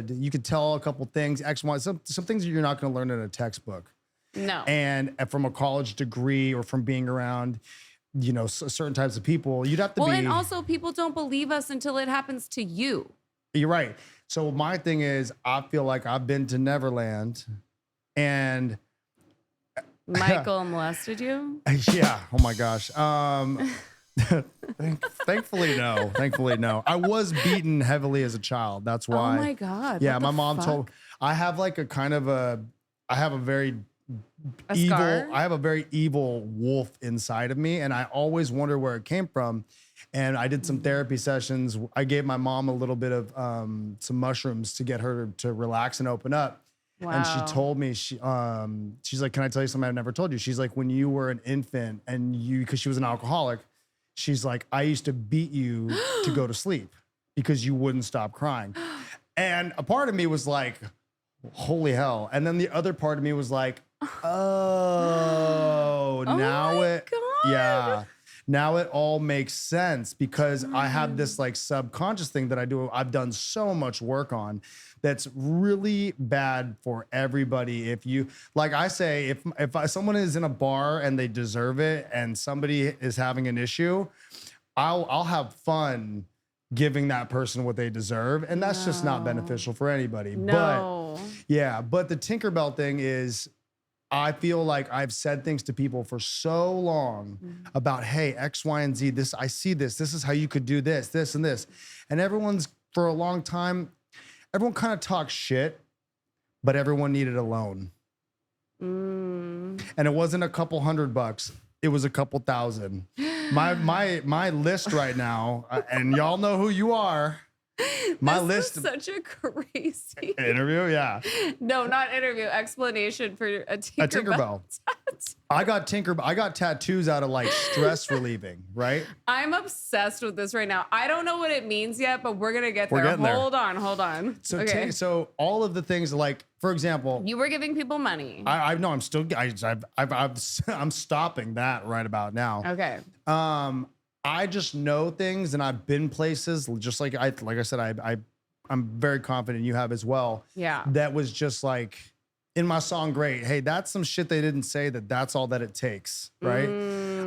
you could tell a couple things, X, Y, some things that you're not going to learn in a textbook. No. And from a college degree or from being around, certain types of people, you'd have to be. Well, and also people don't believe us until it happens to you. You're right. So my thing is, I feel like I've been to Neverland and Michael molested you? Yeah. Oh my gosh. Thankfully, no. Thankfully, no. I was beaten heavily as a child. That's why. Oh my God. Yeah, my mom told. I have like I have a very evil wolf inside of me, and I always wonder where it came from. And I did some therapy sessions. I gave my mom a little bit of some mushrooms to get her to relax and open up. Wow. And she told me, she's like, can I tell you something I've never told you? She's like, when you were an infant and because she was an alcoholic, she's like, I used to beat you to go to sleep because you wouldn't stop crying. And a part of me was like, holy hell. And then the other part of me was like, now it all makes sense because I have this like subconscious thing that I've done so much work on that's really bad for everybody. If you, like I say, if someone is in a bar and they deserve it and somebody is having an issue, I'll have fun giving that person what they deserve. And that's just not beneficial for anybody. No. But the Tinkerbell thing is, I feel like I've said things to people for so long about, hey, X, Y, and Z, I see this is how you could do this, this, and this. And for a long time, everyone kind of talks shit, but everyone needed a loan. And it wasn't a couple $100, it was a couple thousand. My list right now, and y'all know who you are. My list is such a crazy interview. Yeah. No, not interview. Explanation for a Tinkerbell. I got tattoos out of like stress relieving, right? I'm obsessed with this right now. I don't know what it means yet, but we're gonna get there. Hold on. So, okay. So all of the things, like for example, you were giving people money. I know. I'm still. I'm stopping that right about now. Okay. I just know things, and I've been places. Just like I said, I'm very confident you have as well. Yeah. That was just like in my song, great. Hey, that's some shit they didn't say. That's all that it takes, right?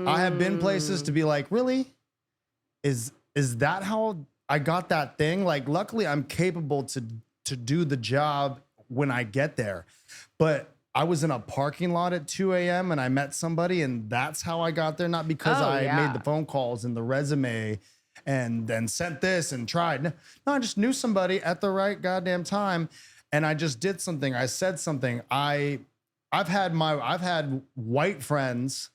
I have been places to be like, really, is that how I got that thing? Like, luckily, I'm capable to do the job when I get there, but I was in a parking lot at 2 a.m. and I met somebody, and that's how I got there. Not because I made the phone calls and the resume and then sent this and tried. No, I just knew somebody at the right goddamn time, and I just did something. I said something. I've had white friends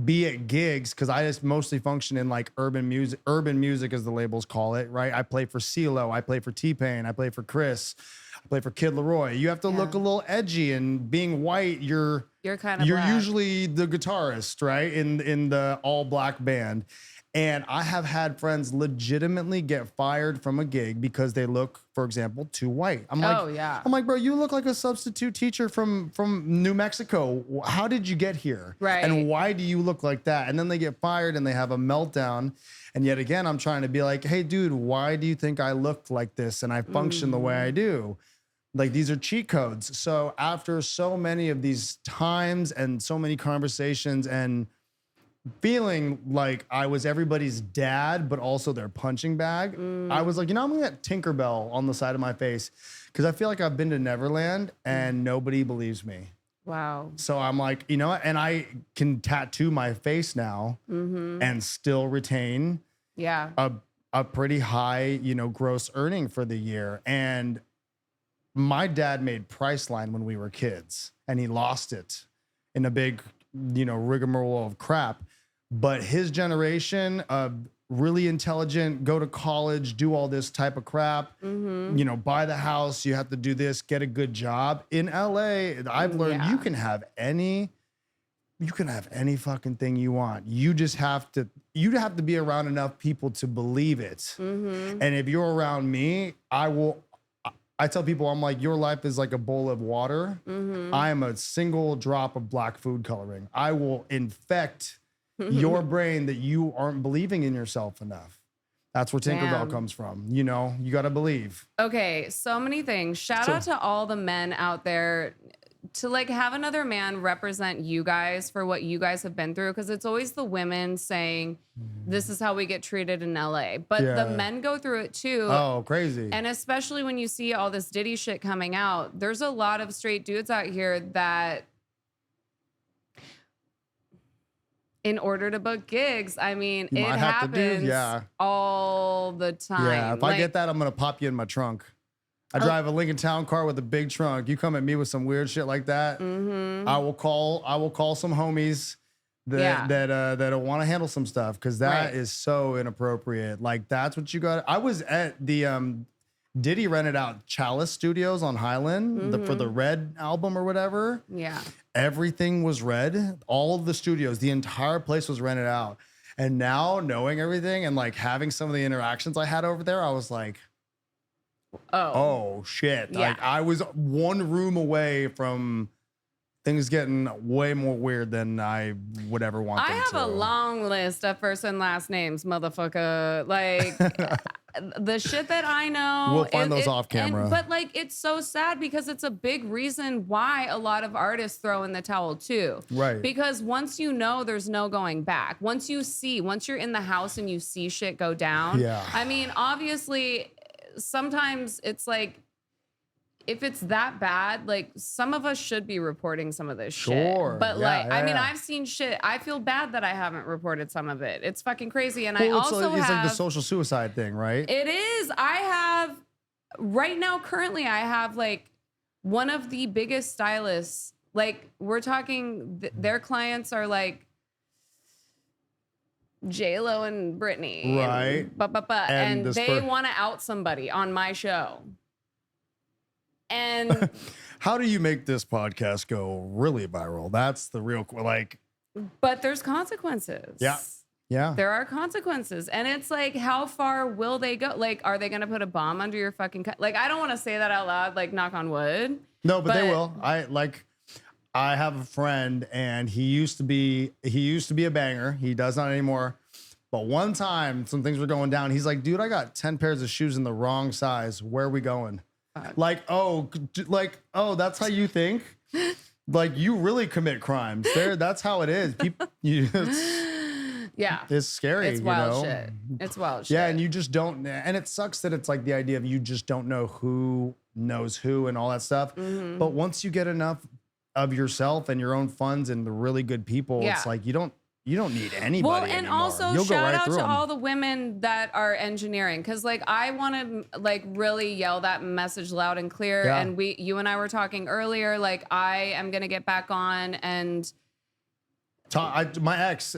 be at gigs because I just mostly function in like urban music as the labels call it, right? I play for CeeLo, I play for T-Pain, I play for Chris. Play for Kid Leroy. You have to look a little edgy, and being white, you're kind of usually the guitarist, right? In the all black band. And I have had friends legitimately get fired from a gig because they look, for example, too white. I'm like, bro, you look like a substitute teacher from New Mexico. How did you get here? Right. And why do you look like that? And then they get fired and they have a meltdown. And yet again, I'm trying to be like, hey, dude, why do you think I look like this and I function the way I do? Like, these are cheat codes. So after so many of these times and so many conversations and feeling like I was everybody's dad, but also their punching bag, I was like, I'm gonna get Tinkerbell on the side of my face because I feel like I've been to Neverland and nobody believes me. Wow. So I'm like, you know what? And I can tattoo my face now and still retain a pretty high, gross earning for the year. And my dad made Priceline when we were kids and he lost it in a big, rigmarole of crap. But his generation of really intelligent, go to college, do all this type of crap, buy the house, you have to do this, get a good job. In LA, I've learned you can have any fucking thing you want. You just have to be around enough people to believe it. And if you're around me, I tell people, I'm like, your life is like a bowl of water. I am a single drop of black food coloring. I will infect your brain that you aren't believing in yourself enough. That's where Tinkerbell comes from. You got to believe. Okay, so many things. Shout out to all the men out there to like have another man represent you guys for what you guys have been through, because it's always the women saying this is how we get treated in LA, but the men go through it too. Oh, crazy. And especially when you see all this Diddy shit coming out, there's a lot of straight dudes out here that in order to book gigs, I mean, it happens all the time. Yeah, if I get that, I'm gonna pop you in my trunk. I drive a Lincoln Town car with a big trunk. You come at me with some weird shit like that, I will call some homies that want to handle some stuff, because that is so inappropriate. Like, that's what you got. I was at the Diddy rented out Chalice Studios on Highland for the Red album or whatever. Yeah. Everything was red. All of the studios, the entire place was rented out. And now, knowing everything and like having some of the interactions I had over there, I was like, oh shit. Yeah. Like, I was one room away from things getting way more weird than I would ever want them to. I have a long list of first and last names, motherfucker. Like, the shit that I know. We'll find those off camera. But like, it's so sad because it's a big reason why a lot of artists throw in the towel too. Right. Because once you know, there's no going back. Once you're in the house and you see shit go down. Yeah. I mean, obviously, sometimes it's like, if it's that bad, like, some of us should be reporting some of this shit. But I mean, I've seen shit. I feel bad that I haven't reported some of it. It's fucking crazy. And I also it's like the social suicide thing, right? It is. I have right now, currently, I have like one of the biggest stylists. Like, we're talking, their clients are like J-Lo and Britney. Right. And they want to out somebody on my show. And how do you make this podcast go really viral? That's the real, like. But there's consequences. Yeah. Yeah. There are consequences. And it's like, how far will they go? Like, are they going to put a bomb under your fucking like, I don't want to say that out loud, like, knock on wood. No, but they will. I have a friend, and he used to be a banger. He does not anymore. But one time, some things were going down. He's like, dude, I got 10 pairs of shoes in the wrong size. Where are we going? Like, that's how you think? Like, you really commit crimes. That's how it is. People, it's scary. It's wild shit. It's wild shit. Yeah, and you just don't. And it sucks that it's like the idea of you just don't know who knows who and all that stuff. But once you get enough of yourself and your own funds and the really good people, it's like you don't need anybody. Well, and anymore. Also You'll shout out to them. all the women that are engineering, because like, I want to like really yell that message loud and clear. Yeah. And you and I were talking earlier. Like, I am gonna get back on and my ex.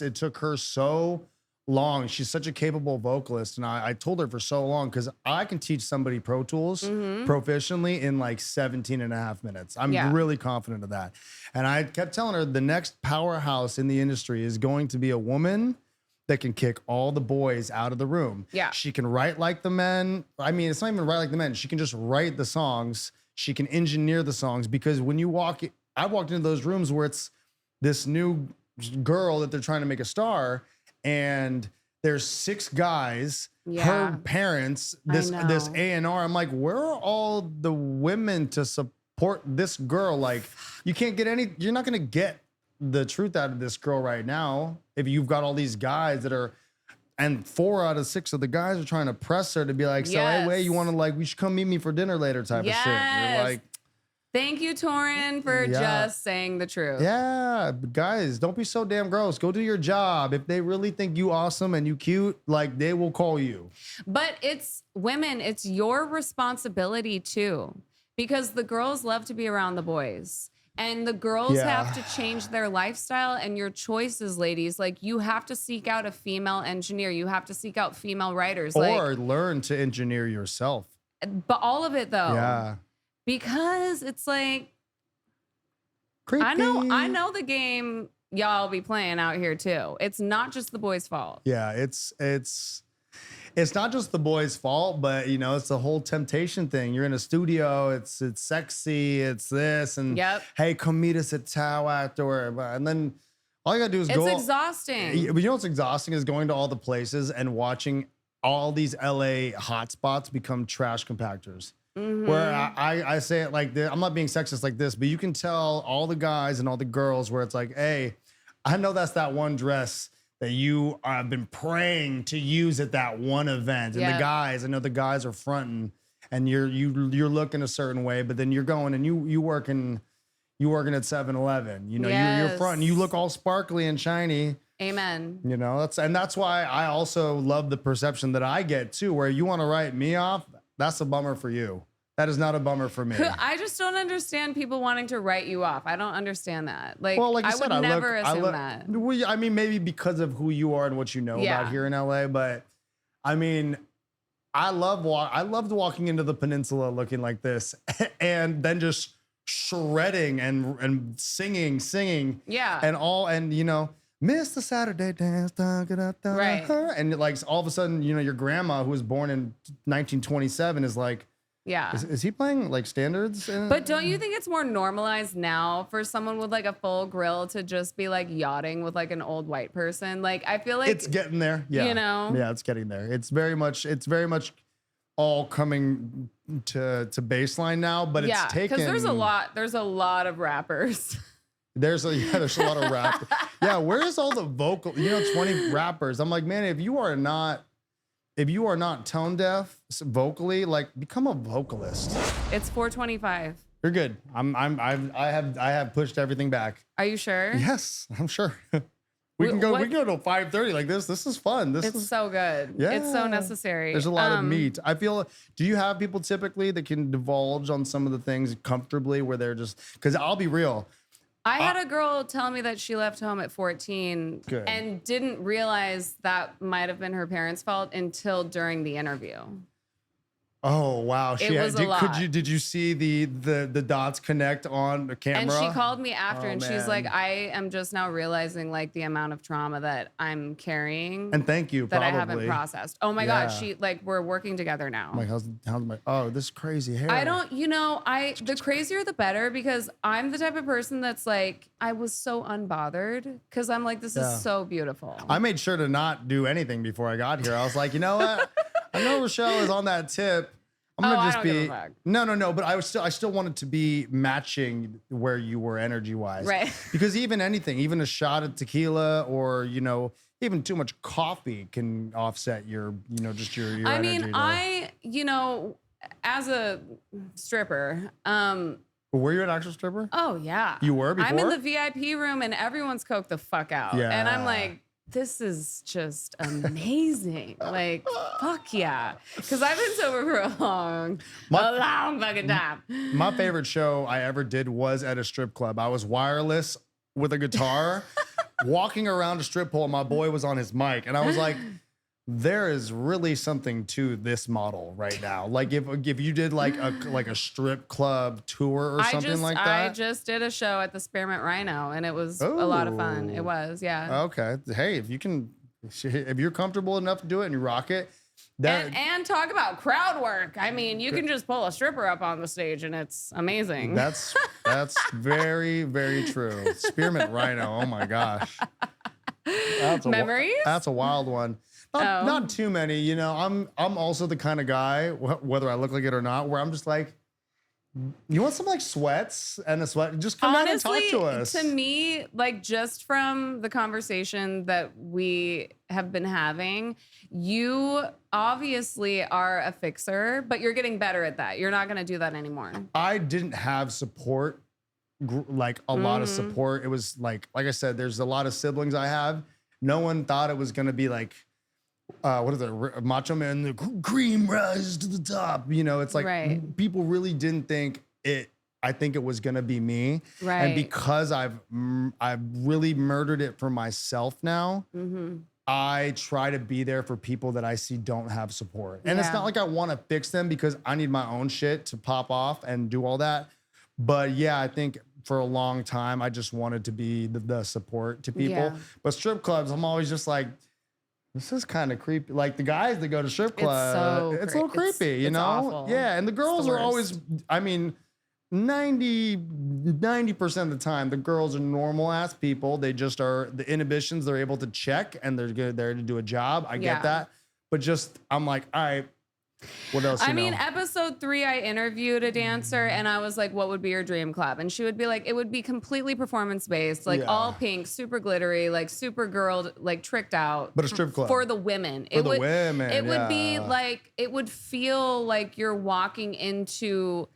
It took her so long. She's such a capable vocalist, and I told her for so long, because I can teach somebody Pro Tools proficiently in like 17 and a half minutes. I'm really confident of that. And I kept telling her the next powerhouse in the industry is going to be a woman that can kick all the boys out of the room. Yeah. She can write like the men. I mean, it's not even write like the men. She can just write the songs. She can engineer the songs, because when you I walked into those rooms where it's this new girl that they're trying to make a star, and there's 6 guys, her parents, this A&R. I'm like, where are all the women to support this girl? Like, you can't get you're not gonna get the truth out of this girl right now if you've got all these guys that are, and 4 out of 6 of the guys are trying to press her to be like, so hey, wait, you want to, like, we should come meet me for dinner later type of shit. You're like, thank you, Torin, for just saying the truth. Yeah, guys, don't be so damn gross. Go do your job. If they really think you awesome and you cute, like, they will call you. But it's women, it's your responsibility too, because the girls love to be around the boys. And the girls have to change their lifestyle and your choices, ladies. Like, you have to seek out a female engineer. You have to seek out female writers. Or learn to engineer yourself. But all of it, though. Yeah. Because it's like, creepy. I know the game y'all be playing out here too. It's not just the boys' fault. Yeah, it's not just the boys' fault, but you know, it's the whole temptation thing. You're in a studio, it's sexy, it's this, and hey, come meet us at Tao after, and then all you gotta do is go. It's exhausting. But you know what's exhausting is going to all the places and watching all these LA hotspots become trash compactors. Where I say it like this, I'm not being sexist like this, but you can tell all the guys and all the girls where it's like, hey, I know that's that one dress that you have been praying to use at that one event. And the guys, I know the guys are fronting and you're looking a certain way, but then you're going and you working at 7-Eleven. You know, you're fronting, you look all sparkly and shiny. Amen. You know, that's why I also love the perception that I get too, where you want to write me off. That's a bummer for you. That is not a bummer for me. I just don't understand people wanting to write you off. I don't understand that. Like, well, like I would never assume that. Well, I mean, maybe because of who you are and what you know about here in LA, but I mean, I loved walking into the peninsula looking like this and then just shredding and singing. Yeah. And you know, miss the Saturday dance. Right. And like all of a sudden, you know, your grandma who was born in 1927 is like, yeah. Is he playing like standards? But don't you think it's more normalized now for someone with like a full grill to just be like yachting with like an old white person? Like, I feel like it's getting there. Yeah. You know? Yeah, it's getting there. It's very much all coming to baseline now, but it's taken. Because there's a lot of rappers. There's a lot of rap. Yeah, where's all the vocal? You know, 20 rappers. I'm like, man, if you are not tone deaf vocally, like, become a vocalist. It's 4:25. You're good. I have pushed everything back. Are you sure? Yes, I'm sure. We can go till 5:30 like this. This is fun. It's so good. Yeah. It's so necessary. There's a lot of meat. I feel, do you have people typically that can divulge on some of the things comfortably where they're just, because I'll be real. I had a girl tell me that she left home at 14 and didn't realize that might have been her parents' fault until during the interview. Oh wow! It was a lot. Did you see the dots connect on the camera? And she called me after, and she's like, "I am just now realizing like the amount of trauma that I'm carrying." And thank you. That I haven't processed. Oh my god! She we're working together now. I'm like, how's my? Oh, this crazy hair. I don't. You know, the crazier the better, because I'm the type of person that's like, I was so unbothered because I'm like, this is so beautiful. I made sure to not do anything before I got here. I was like, you know what? I know Rochelle is on that tip. I'm gonna just be no, but I still wanted to be matching where you were energy wise, right? Because even a shot of tequila or even too much coffee can offset your just your I energy. mean, as a stripper, were you an actual stripper? Oh yeah, you were before. I'm in the VIP room and everyone's coked the fuck out, and I'm like, this is just amazing. Like, fuck yeah. Because I've been sober for a long fucking time. My favorite show I ever did was at a strip club. I was wireless with a guitar, walking around a strip pole. My boy was on his mic. And I was like, there is really something to this model right now. Like if you did like a strip club tour or something like that. I just did a show at the Spearmint Rhino and it was a lot of fun. It was, yeah. Okay. Hey, if you can If you're comfortable enough to do it and you rock it, that and talk about crowd work. I mean, you can just pull a stripper up on the stage and it's amazing. That's very, very true. Spearmint Rhino. Oh my gosh. Memories? That's a wild one. Not too many. You know, I'm also the kind of guy, whether I look like it or not, where I'm just like, you want some like sweats and a sweat? Just come out and talk to us. To me, like just from the conversation that we have been having, you obviously are a fixer, but you're getting better at that. You're not going to do that anymore. I didn't have support, like a lot of support. It was like I said, there's a lot of siblings I have. No one thought it was going to be like, what is it? Macho Man, the cream rise to the top. You know, it's like people really didn't think it. I think it was gonna be me, right? And because I've really murdered it for myself now. I try to be there for people that I see don't have support, and it's not like I want to fix them because I need my own shit to pop off and do all that. But yeah, I think for a long time I just wanted to be the support to people. Yeah. But strip clubs, I'm always just like, this is kind of creepy. Like the guys that go to strip club, it's a little creepy, you know? Awful. Yeah, and the girls are always, I mean, 90% of the time, the girls are normal ass people. They just are the inhibitions they're able to check and they're good there to do a job. I get that. But just, I'm like, all right, what else? I mean, episode 3, I interviewed a dancer and I was like, what would be your dream club? And she would be like, it would be completely performance based, like all pink, super glittery, like super girl, like tricked out. But a strip club. For the women. It would be like, it would feel like you're walking into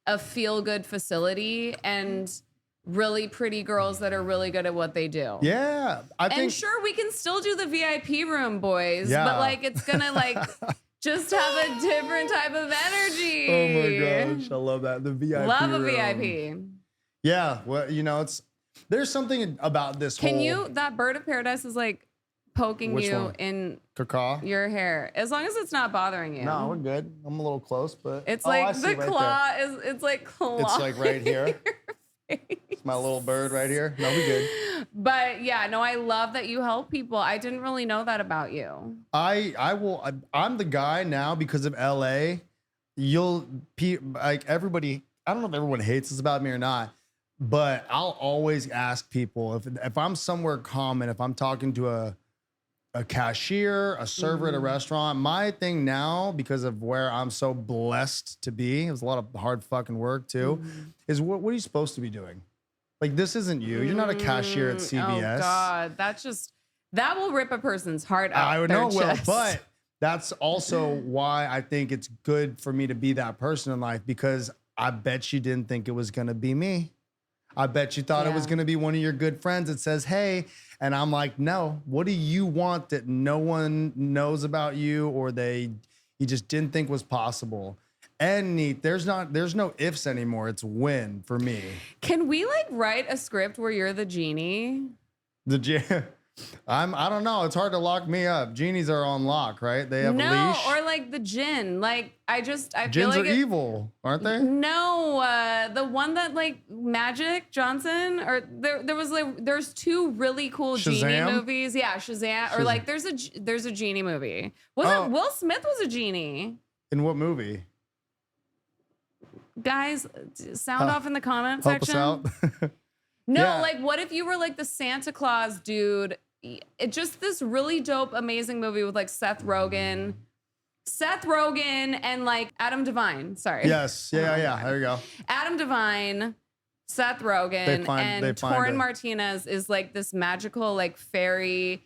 a feel good facility and really pretty girls that are really good at what they do. Yeah. And sure, we can still do the VIP room, boys, but like, it's gonna like... just have a different type of energy. Oh my gosh, I love that. The VIP. Love a room. VIP. Yeah, well, you know, there's something about this that bird of paradise is like poking you in your hair. As long as it's not bothering you. No, we're good. I'm a little close, but it's like the claw it's like claw. It's like right here. It's my little bird right here. No, we good. But yeah, no, I love that you help people. I didn't really know that about you. I'm the guy now because of LA. Like everybody, I don't know if everyone hates this about me or not, but I'll always ask people if I'm somewhere common, if I'm talking to a cashier, a server at a restaurant, my thing now, because of where I'm so blessed to be, it was a lot of hard fucking work too, is what are you supposed to be doing? Like, this isn't you. You're not a cashier at CVS. Oh God, that will rip a person's heart out. I know it will, but that's also why I think it's good for me to be that person in life, because I bet you didn't think it was going to be me. I bet you thought it was going to be one of your good friends that says, hey, and I'm like, no, what do you want that no one knows about you or you just didn't think was possible? And neat, there's no ifs anymore. It's when for me. Can we like write a script where you're the genie? I don't know. It's hard to lock me up. Genies are on lock, right? They have a leash. Or like the djinn. Like I Jinns feel like are evil, aren't they? No, the one that like Magic Johnson, or there's 2 really cool genie movies. Yeah, Shazam. Or like there's a genie movie. It Will Smith was a genie? In what movie? Guys, sound off in the comment section. Help us out. No, like what if you were like the Santa Claus dude? Just this really dope, amazing movie with like Seth Rogen and like Adam Devine. Sorry. Yes. Yeah. There you go. Adam Devine, Seth Rogen, and Torin Martinez is like this magical like fairy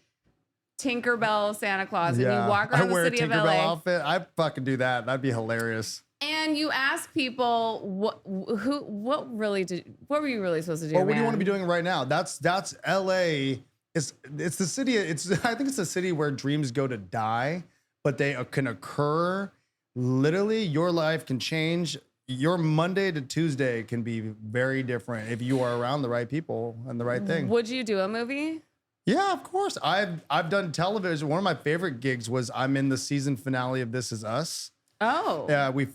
Tinkerbell Santa Claus, and you walk around the city of LA. Tinkerbell outfit. I fucking do that. That'd be hilarious. And you ask people what were you really supposed to do? Or what do you want to be doing right now? That's LA. It's the city. I think it's the city where dreams go to die, but they can occur. Literally, your life can change. Your Monday to Tuesday can be very different if you are around the right people and the right thing. Would you do a movie? Yeah, of course. I've done television. One of my favorite gigs was I'm in the season finale of This Is Us. Oh. Yeah, we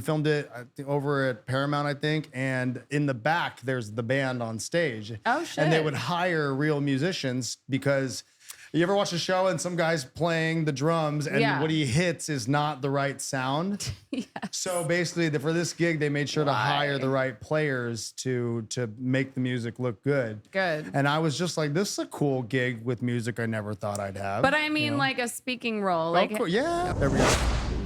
filmed it over at Paramount, I think, and in the back there's the band on stage. Oh shit! And they would hire real musicians because You ever watch a show and some guy's playing the drums and what he hits is not the right sound? Yes. So basically, for this gig, they made sure to hire the right players to make the music look good. Good. And I was just like, this is a cool gig with music I never thought I'd have. But I mean, like a speaking role. Like, yeah. There we go.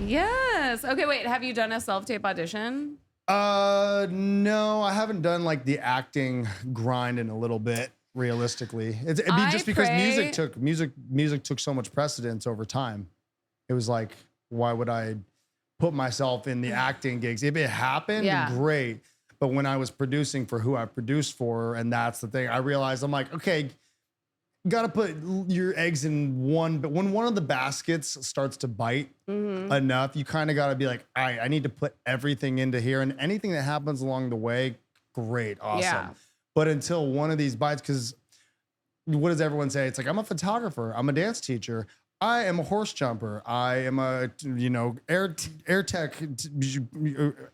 Yes. Okay, wait. Have you done a self-tape audition? No, I haven't done like the acting grind in a little bit. Realistically, it'd be just because music took so much precedence over time. It was like, why would I put myself in the acting gigs? If it happened, great. But when I was producing for who I produced for, and that's the thing, I realized I'm like, okay, got to put your eggs in one. But when one of the baskets starts to bite enough, you kind of got to be like, all right, I need to put everything into here, and anything that happens along the way, great, awesome. Yeah. But until one of these bites, because what does everyone say? It's like, I'm a photographer, I'm a dance teacher, I am a horse jumper, I am a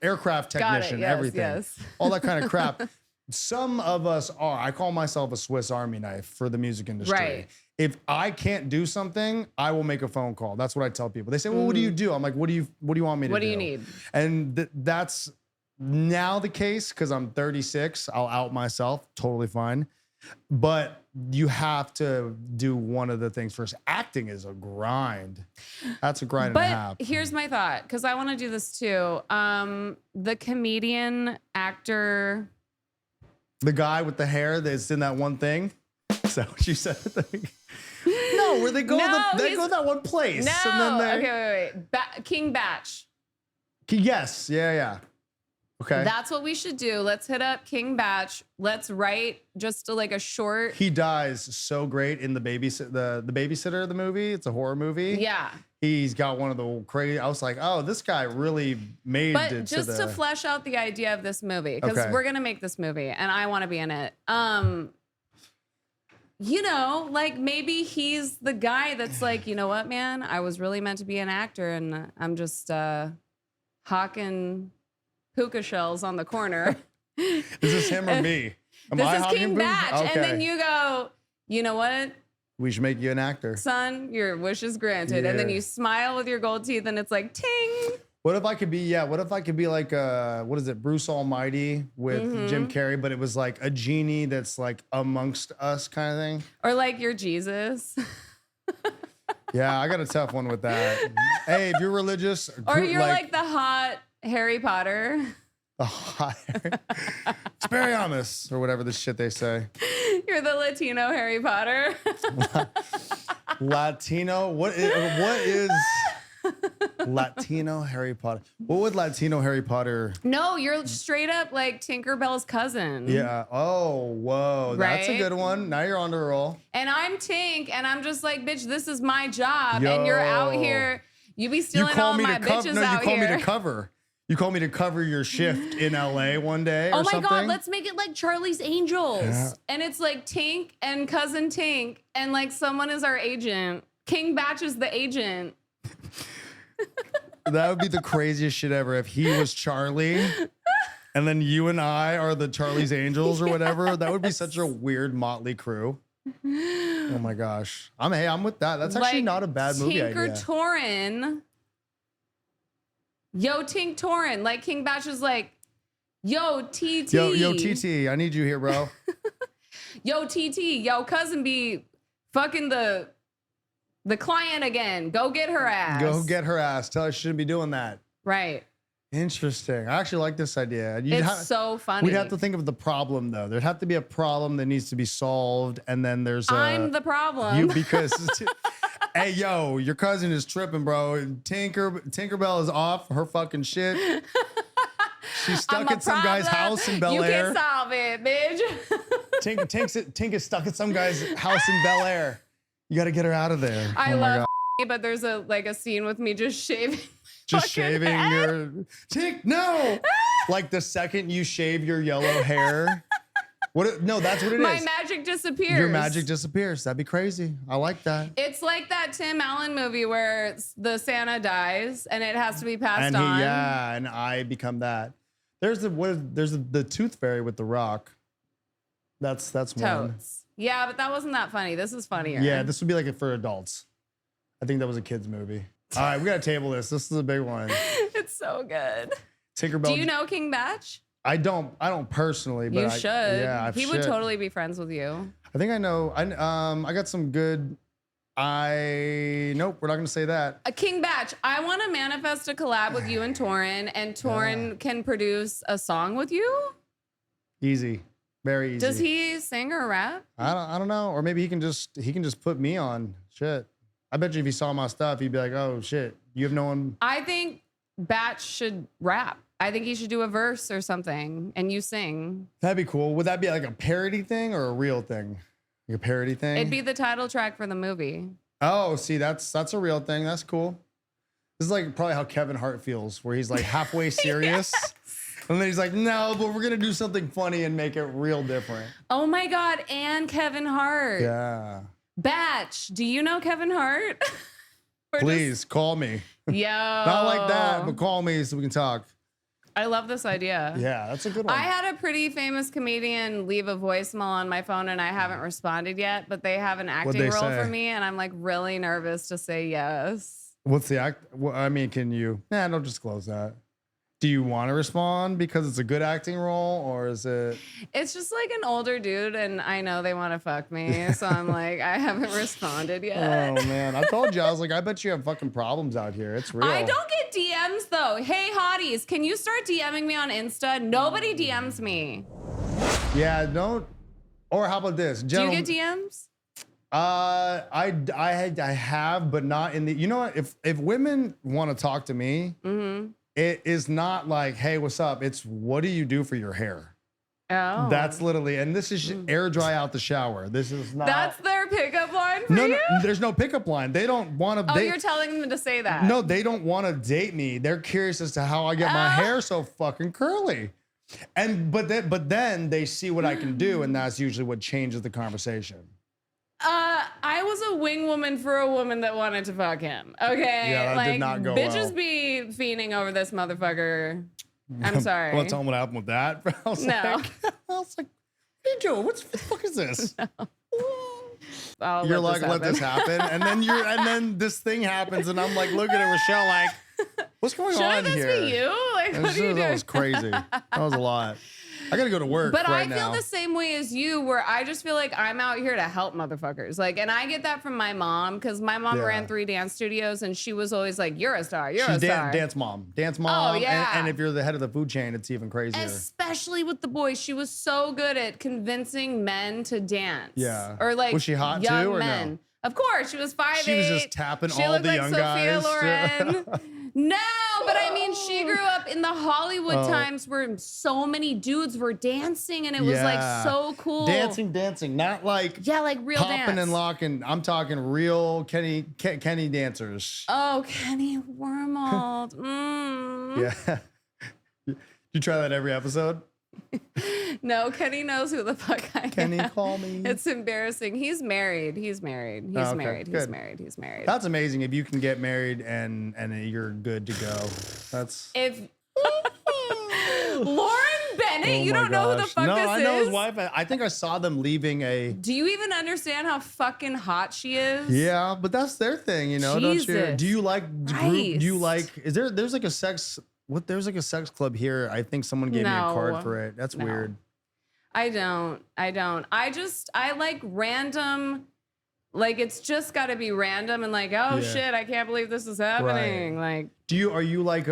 aircraft technician, everything, all that kind of crap. Some of us are. I call myself a Swiss Army knife for the music industry. Right. If I can't do something, I will make a phone call. That's what I tell people. They say, "Well, what do you do?" I'm like, "What do you want me to do? What do you need?" And that's now the case because I'm 36. I'll out myself, totally fine. But you have to do one of the things first. Acting is a grind. That's a grind and a half. But here's my thought, because I want to do this too. The comedian, actor, the guy with the hair that's in that one thing. Is that what you said? No, where they go that one place. No. And then Okay, wait. King Batch. Yes. Yeah. Okay. That's what we should do. Let's hit up King Batch. Let's write just like a short. He dies so great in the babysitter of the movie. It's a horror movie. Yeah. He's got one of the crazy. I was like, oh, this guy really made it. But just to flesh out the idea of this movie, because we're gonna make this movie, and I want to be in it. You know, like maybe he's the guy that's like, you know what, man, I was really meant to be an actor, and I'm just hawking puka shells on the corner. Is this him or me? This is King Batch. Okay. And then you go, you know what? We should make you an actor. Son, your wish is granted. Yeah. And then you smile with your gold teeth and it's like, ting. What if I could be like, what is it, Bruce Almighty with Jim Carrey, but it was like a genie that's like amongst us kind of thing? Or like you're Jesus. Yeah, I got a tough one with that. Hey, if you're religious. Or you're like the hot Harry Potter. The hot Harry. Expelliarmus, or whatever the shit they say. You're the Latino Harry Potter. Latino? What is Latino Harry Potter? What would Latino Harry Potter? No, you're straight up like Tinkerbell's cousin. Yeah. Oh, whoa. Right? That's a good one. Now you're on the roll. And I'm Tink, and I'm just like, bitch, this is my job. Yo. And you're out here. You be stealing all my bitches out here. You call me to cover. You call me to cover your shift in LA one day or something? Oh my God, let's make it like Charlie's Angels. Yeah. And it's like Tink and cousin Tink, and like someone is our agent. King Batch is the agent. That would be the craziest shit ever if he was Charlie and then you and I are the Charlie's Angels or whatever. That would be such a weird motley crew. Oh my gosh. I'm with that. That's actually not a bad movie idea. Torin. Yo, Tink Torin. Like King Batch is like, yo, TT. Yo, TT. I need you here, bro. Yo, TT. Yo, cousin be fucking the client again. Go get her ass. Go get her ass. Tell her she shouldn't be doing that. Right. Interesting. I actually like this idea. It's so funny. We'd have to think of the problem, though. There'd have to be a problem that needs to be solved, and then there's I'm the problem. Hey, yo, your cousin is tripping, bro. Tinkerbell is off her fucking shit. She's stuck at some guy's house in Bel Air. You can't solve it, bitch. Tink is stuck at some guy's house in Bel Air. You got to get her out of there. I love but there's a scene with me just shaving. Just shaving your Tink. No, like the second you shave your yellow hair. No, that's what it is. My magic disappears. Your magic disappears. That'd be crazy. I like that. It's like that Tim Allen movie where the Santa dies and it has to be passed on. Yeah, and I become that. There's the Tooth Fairy with the Rock. That's one. Totes. Yeah, but that wasn't that funny. This is funnier. Yeah, this would be like for adults. I think that was a kid's movie. All right, we got to table this. This is a big one. It's so good. Tinkerbell. Do you know King Batch? I don't personally, but you should. Yeah, he would totally be friends with you. I think I know. I got some good. Nope, we're not gonna say that. King Batch, I want to manifest a collab with you and Torin, and Torin can produce a song with you. Easy, very easy. Does he sing or rap? I don't know, or maybe he can just put me on. Shit, I bet you if he saw my stuff, he'd be like, oh shit, you have no one. I think Batch should rap. I think he should do a verse or something, and you sing. That'd be cool. Would that be like a parody thing or a real thing? Like a parody thing? It'd be the title track for the movie. Oh, see, that's a real thing. That's cool. This is like probably how Kevin Hart feels, where he's like halfway serious. Yes. And then he's like, no, but we're going to do something funny and make it real different. Oh my God. And Kevin Hart. Yeah. Batch, do you know Kevin Hart? Please call me. Yo. Not like that, but call me so we can talk. I love this idea. Yeah, that's a good one. I had a pretty famous comedian leave a voicemail on my phone and I haven't responded yet, but they have an acting role for me and I'm like really nervous to say yes. What's the act? Well, I mean, can you? Nah, don't disclose that. Do you want to respond because it's a good acting role or is it? It's just like an older dude and I know they want to fuck me. So I'm like, I haven't responded yet. Oh man, I told you, I was like, I bet you have fucking problems out here. It's real. I don't get DMs though. Hey hotties, can you start DMing me on Insta? Nobody DMs me. Yeah, don't. Or how about this? Do you get DMs? I have, but not in the, you know what? If women want to talk to me, it is not like, hey, what's up? It's what do you do for your hair? Oh. That's literally, and this is air dry out the shower. This is not. That's their pickup line for you? No, there's no pickup line. They don't want to. Oh, you're telling them to say that. No, they don't want to date me. They're curious as to how I get my hair so fucking curly. But then they see what I can do, and that's usually what changes the conversation. I was a wing woman for a woman that wanted to fuck him. Okay, yeah, that did not go bitches well. Be fiending over this mother. I'm sorry. I want to tell them what happened with that. I was like, what are you doing? What the fuck is this? No. You're like, let this happen, and then this thing happens, and I'm like, looking at Rochelle like, what's going on here? Should this be you? Like, what are you doing? That was crazy. That was a lot. I gotta go to work. But right I feel now. the same way as you, where I just feel like I'm out here to help motherfuckers. Like, and I get that from my mom because my mom ran 3 dance studios, and she was always like, "You're a star. You're a star." Dance mom. Oh yeah. And if you're the head of the food chain, it's even crazier. Especially with the boys, she was so good at convincing men to dance. Yeah. Or like, was she hot young too, or men. No? Of course, she was 5'8". She was just tapping she all looked the like young Sophia guys. Loren. No, but I mean, she grew up in the Hollywood times where so many dudes were dancing, and it was like so cool. Dancing, not like like real popping dance. and locking. I'm talking real Kenny dancers. Oh, Kenny Wormold. Yeah. You try that every episode? No, Kenny knows who the fuck I am. Kenny, call me. It's embarrassing. He's married. He's married. He's okay, married. good. He's married. He's married. That's amazing if you can get married and you're good to go. That's if Lauren Bennett, you don't know who the fuck this is? No, I know his wife. I think I saw them leaving a. Do you even understand how fucking hot she is? Yeah, but that's their thing, you know. Jesus. Don't you? Do you like group? Do you Christ. like? There's like a sex? What? There's like a sex club here. I think someone gave me a card for it. That's weird. I don't. I like random. Like, it's just got to be random and like, oh shit, I can't believe this is happening. Like, are you like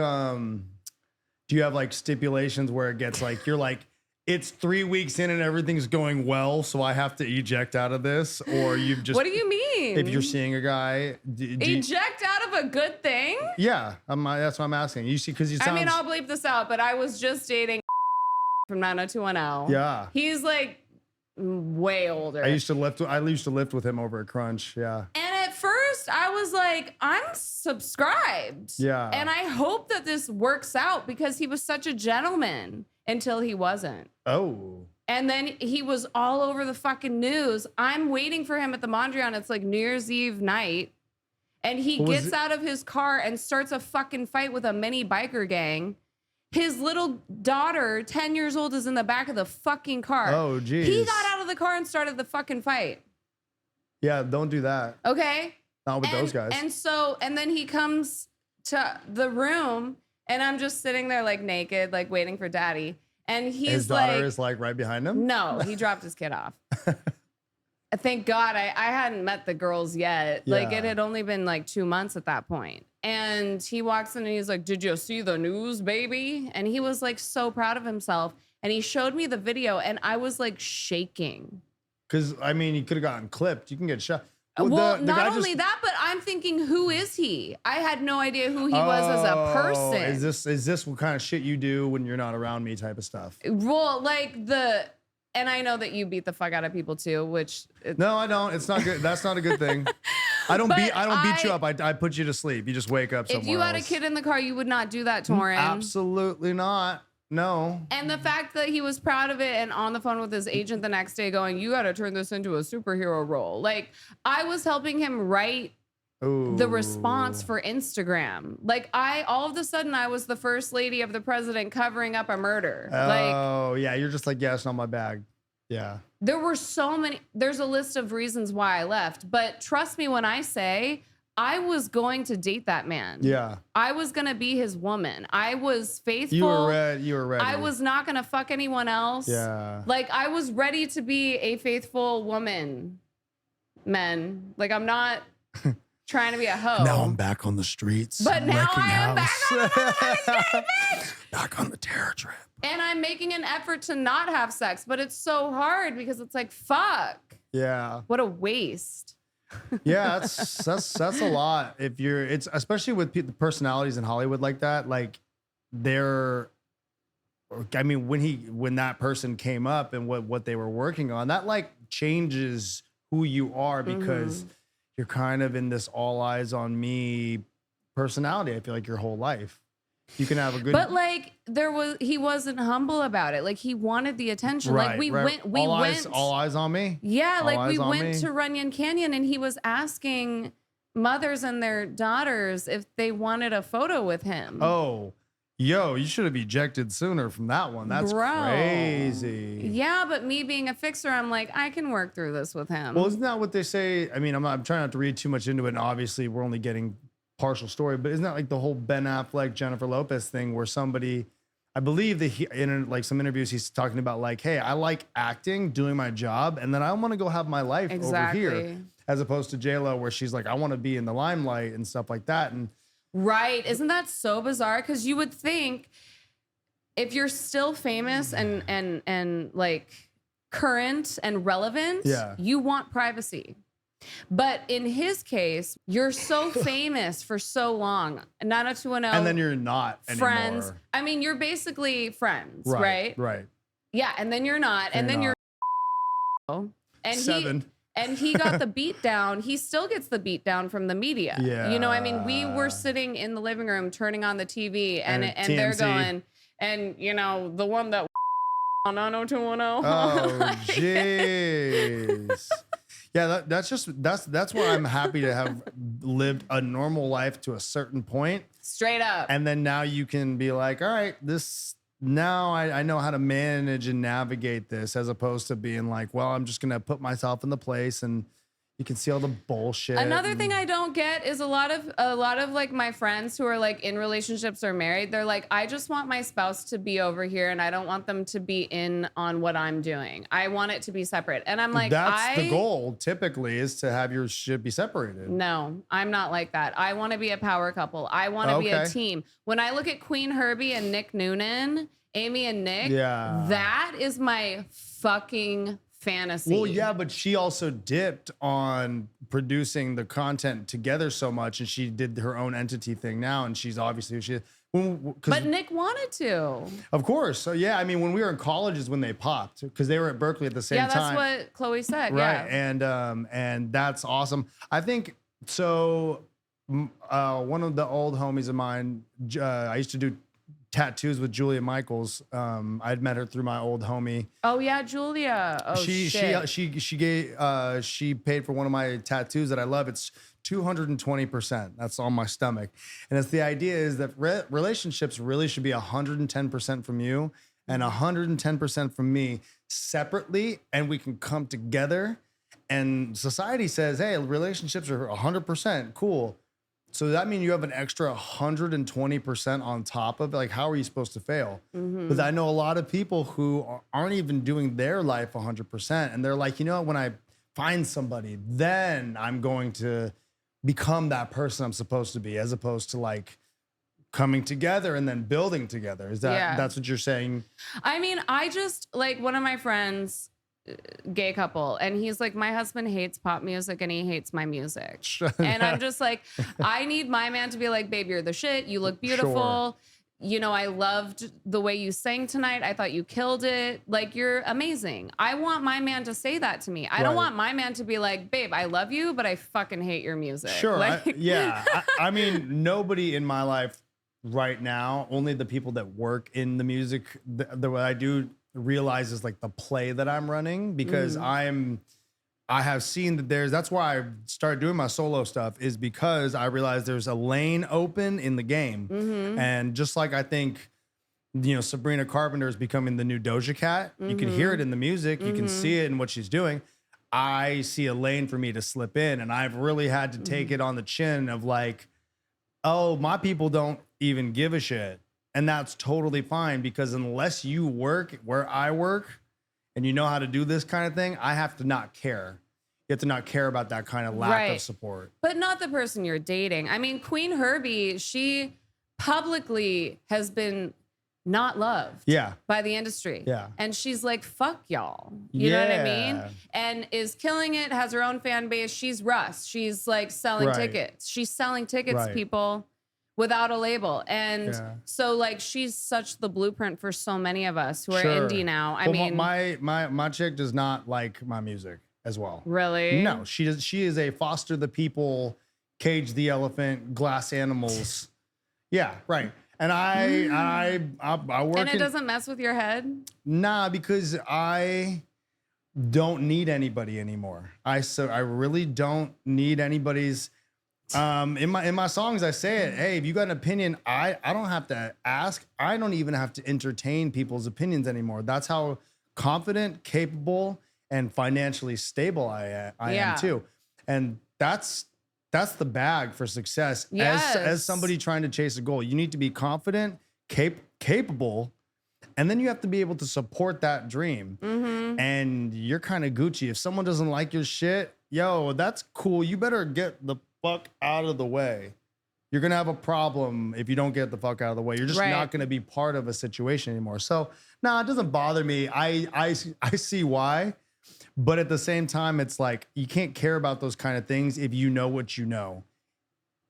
do you have like stipulations where it gets like you're like it's 3 weeks in and everything's going well, so I have to eject out of this, or you've just what do you mean? If you're seeing a guy, eject out of a good thing? Yeah, that's what I'm asking. You see, because you sound. I mean, I'll bleep this out, but I was just dating from 90210. Yeah, he's like way older. I used to lift with him over at Crunch. Yeah. And at first I was like, I'm subscribed. Yeah. And I hope that this works out because he was such a gentleman until he wasn't. Oh. And then he was all over the fucking news. I'm waiting for him at the Mondrian. It's like New Year's Eve night. And he gets out of his car and starts a fucking fight with a mini biker gang. His little daughter, 10 years old, is in the back of the fucking car. Oh, geez. He got out of of the car and started the fucking fight. Yeah, don't do that. Okay. Not with those guys. And then he comes to the room and I'm just sitting there like naked, like waiting for daddy. And he's his daughter is like right behind him? No, he dropped his kid off. Thank God I hadn't met the girls yet. Yeah. Like it had only been like 2 months at that point. And he walks in and he's like, did you see the news, baby? And he was like so proud of himself. And he showed me the video and I was like shaking. Because, I mean, he could have gotten clipped. You can get shot. Well, not only that, but I'm thinking, who is he? I had no idea who he was as a person. Is this what kind of shit you do when you're not around me type of stuff? Well, like and I know that you beat the fuck out of people too, which no, I don't. It's not good. That's not a good thing. I don't beat you up. I put you to sleep. You just wake up somewhere If you had a kid in the car, you would not do that, Torin. Absolutely not. No. And the fact that he was proud of it and on the phone with his agent the next day going, you got to turn this into a superhero role. Like, I was helping him write the response for Instagram. Like, all of a sudden, I was the first lady of the president covering up a murder. Oh, yeah. You're just like, yeah, it's not my bag. Yeah. There were so many. There's a list of reasons why I left. But trust me when I say, I was going to date that man. Yeah. I was going to be his woman. I was faithful. You were ready. I was not going to fuck anyone else. Yeah. Like, I was ready to be a faithful woman, men. Like, I'm not trying to be a hoe. Now I'm back on the streets. But now I am back on the streets. Back on the terror trip. And I'm making an effort to not have sex. But it's so hard because it's like, fuck. Yeah. What a waste. Yeah, that's a lot. It's especially with the personalities in Hollywood like that. Like when that person came up and what they were working on, that like changes who you are because you're kind of in this all eyes on me personality. I feel like your whole life. You can have a good, but like he wasn't humble about it. Like he wanted the attention. Right, like we right. went, all eyes on me. Yeah, all like we went me. to Runyon Canyon and he was asking mothers and their daughters if they wanted a photo with him. Oh, yo, you should have ejected sooner from that one. That's crazy. Yeah, but me being a fixer, I'm like, I can work through this with him. Well, isn't that what they say? I mean, I'm trying not to read too much into it, and obviously we're only getting partial story, but isn't that like the whole Ben Affleck, Jennifer Lopez thing where somebody, I believe that in like some interviews, he's talking about like, hey, I like acting, doing my job, and then I want to go have my life over here, as opposed to J-Lo where she's like, I want to be in the limelight and stuff like that. And right. Isn't that so bizarre? Because you would think if you're still famous and like current and relevant, you want privacy. But in his case, you're so famous for so long, 90210. And then you're not friends. anymore. I mean, you're basically friends, right? Right. Yeah, and then you're not, and then you're and Seven. He got the beat down. He still gets the beat down from the media. Yeah. You know, I mean, we were sitting in the living room turning on the TV, and they're going, and you know, the one that on 90210. Oh, jeez. Yeah, that's why I'm happy to have lived a normal life to a certain point. Straight up. And then now you can be like, all right, now I know how to manage and navigate this, as opposed to being like, well, I'm just gonna put myself in the place and you can see all the bullshit. Another thing I don't get is a lot of like my friends who are like in relationships or married. They're like, I just want my spouse to be over here and I don't want them to be in on what I'm doing. I want it to be separate. And I'm like, that's the goal typically, is to have your shit be separated. No, I'm not like that. I want to be a power couple. I want to be a team. When I look at Queen Herbie and Nick Noonan, Amy and Nick, that is my fucking fantasy. Well, yeah, but she also dipped on producing the content together so much, and she did her own entity thing now, and she's obviously but Nick wanted to. Of course. So yeah, I mean, when we were in college is when they popped, because they were at Berkeley at the same time. Yeah, that's what Chloe said. Right. Yeah. And that's awesome. I think so. One of the old homies of mine, I used to do tattoos with Julia Michaels. I'd met her through my old homie. Oh yeah, Julia. Oh shit. She paid for one of my tattoos that I love. It's 220%. That's on my stomach. And it's the idea is that relationships really should be 110% from you and 110% from me separately, and we can come together. And society says, hey, relationships are 100% cool. So that means you have an extra 120% on top of it. Like, how are you supposed to fail? Because I know a lot of people who aren't even doing their life 100%. And they're like, you know, when I find somebody, then I'm going to become that person I'm supposed to be, as opposed to like coming together and then building together. Is that, that's what you're saying? I mean, I just like one of my friends, gay couple, and he's like, my husband hates pop music and he hates my music. And I'm just like, I need my man to be like, babe, you're the shit. You look beautiful. You know, I loved the way you sang tonight. I thought you killed it. Like, you're amazing. I want my man to say that to me. I don't want my man to be like, babe, I love you, but I fucking hate your music. Sure. Like, I mean, nobody in my life right now, only the people that work in the music, the way I do, realizes like the play that I'm running, because I have seen that that's why I started doing my solo stuff, is because I realized there's a lane open in the game. And just like I think, you know, Sabrina Carpenter is becoming the new Doja Cat. You can hear it in the music. You can see it in what she's doing. I see a lane for me to slip in, and I've really had to take it on the chin of like, oh, my people don't even give a shit. And that's totally fine, because unless you work where I work and you know how to do this kind of thing, I have to not care. You have to not care about that kind of lack of support. But not the person you're dating. I mean, Queen Herbie, she publicly has been not loved by the industry. And she's like, fuck y'all. You know what I mean? And is killing it, has her own fan base. She's Russ. She's like selling tickets. She's selling tickets, people, without a label. And so like, she's such the blueprint for so many of us who are indie now. I mean, my chick does not like my music as well. Really? No, she does. She is a foster the people, cage the elephant, glass animals. And I work. And it doesn't mess with your head? Nah, because I don't need anybody anymore. I really don't need anybody's. In my songs, I say it. Hey, if you got an opinion, I don't have to ask. I don't even have to entertain people's opinions anymore. That's how confident, capable, and financially stable I am too. And that's the bag for success. As somebody trying to chase a goal, you need to be confident, capable, and then you have to be able to support that dream. And you're kind of Gucci. If someone doesn't like your shit, yo, that's cool. You better get the fuck out of the way. You're gonna have a problem if you don't get the fuck out of the way. You're just not gonna be part of a situation anymore. So no, it doesn't bother me. I see why, but at the same time, it's like you can't care about those kind of things if you know what you know.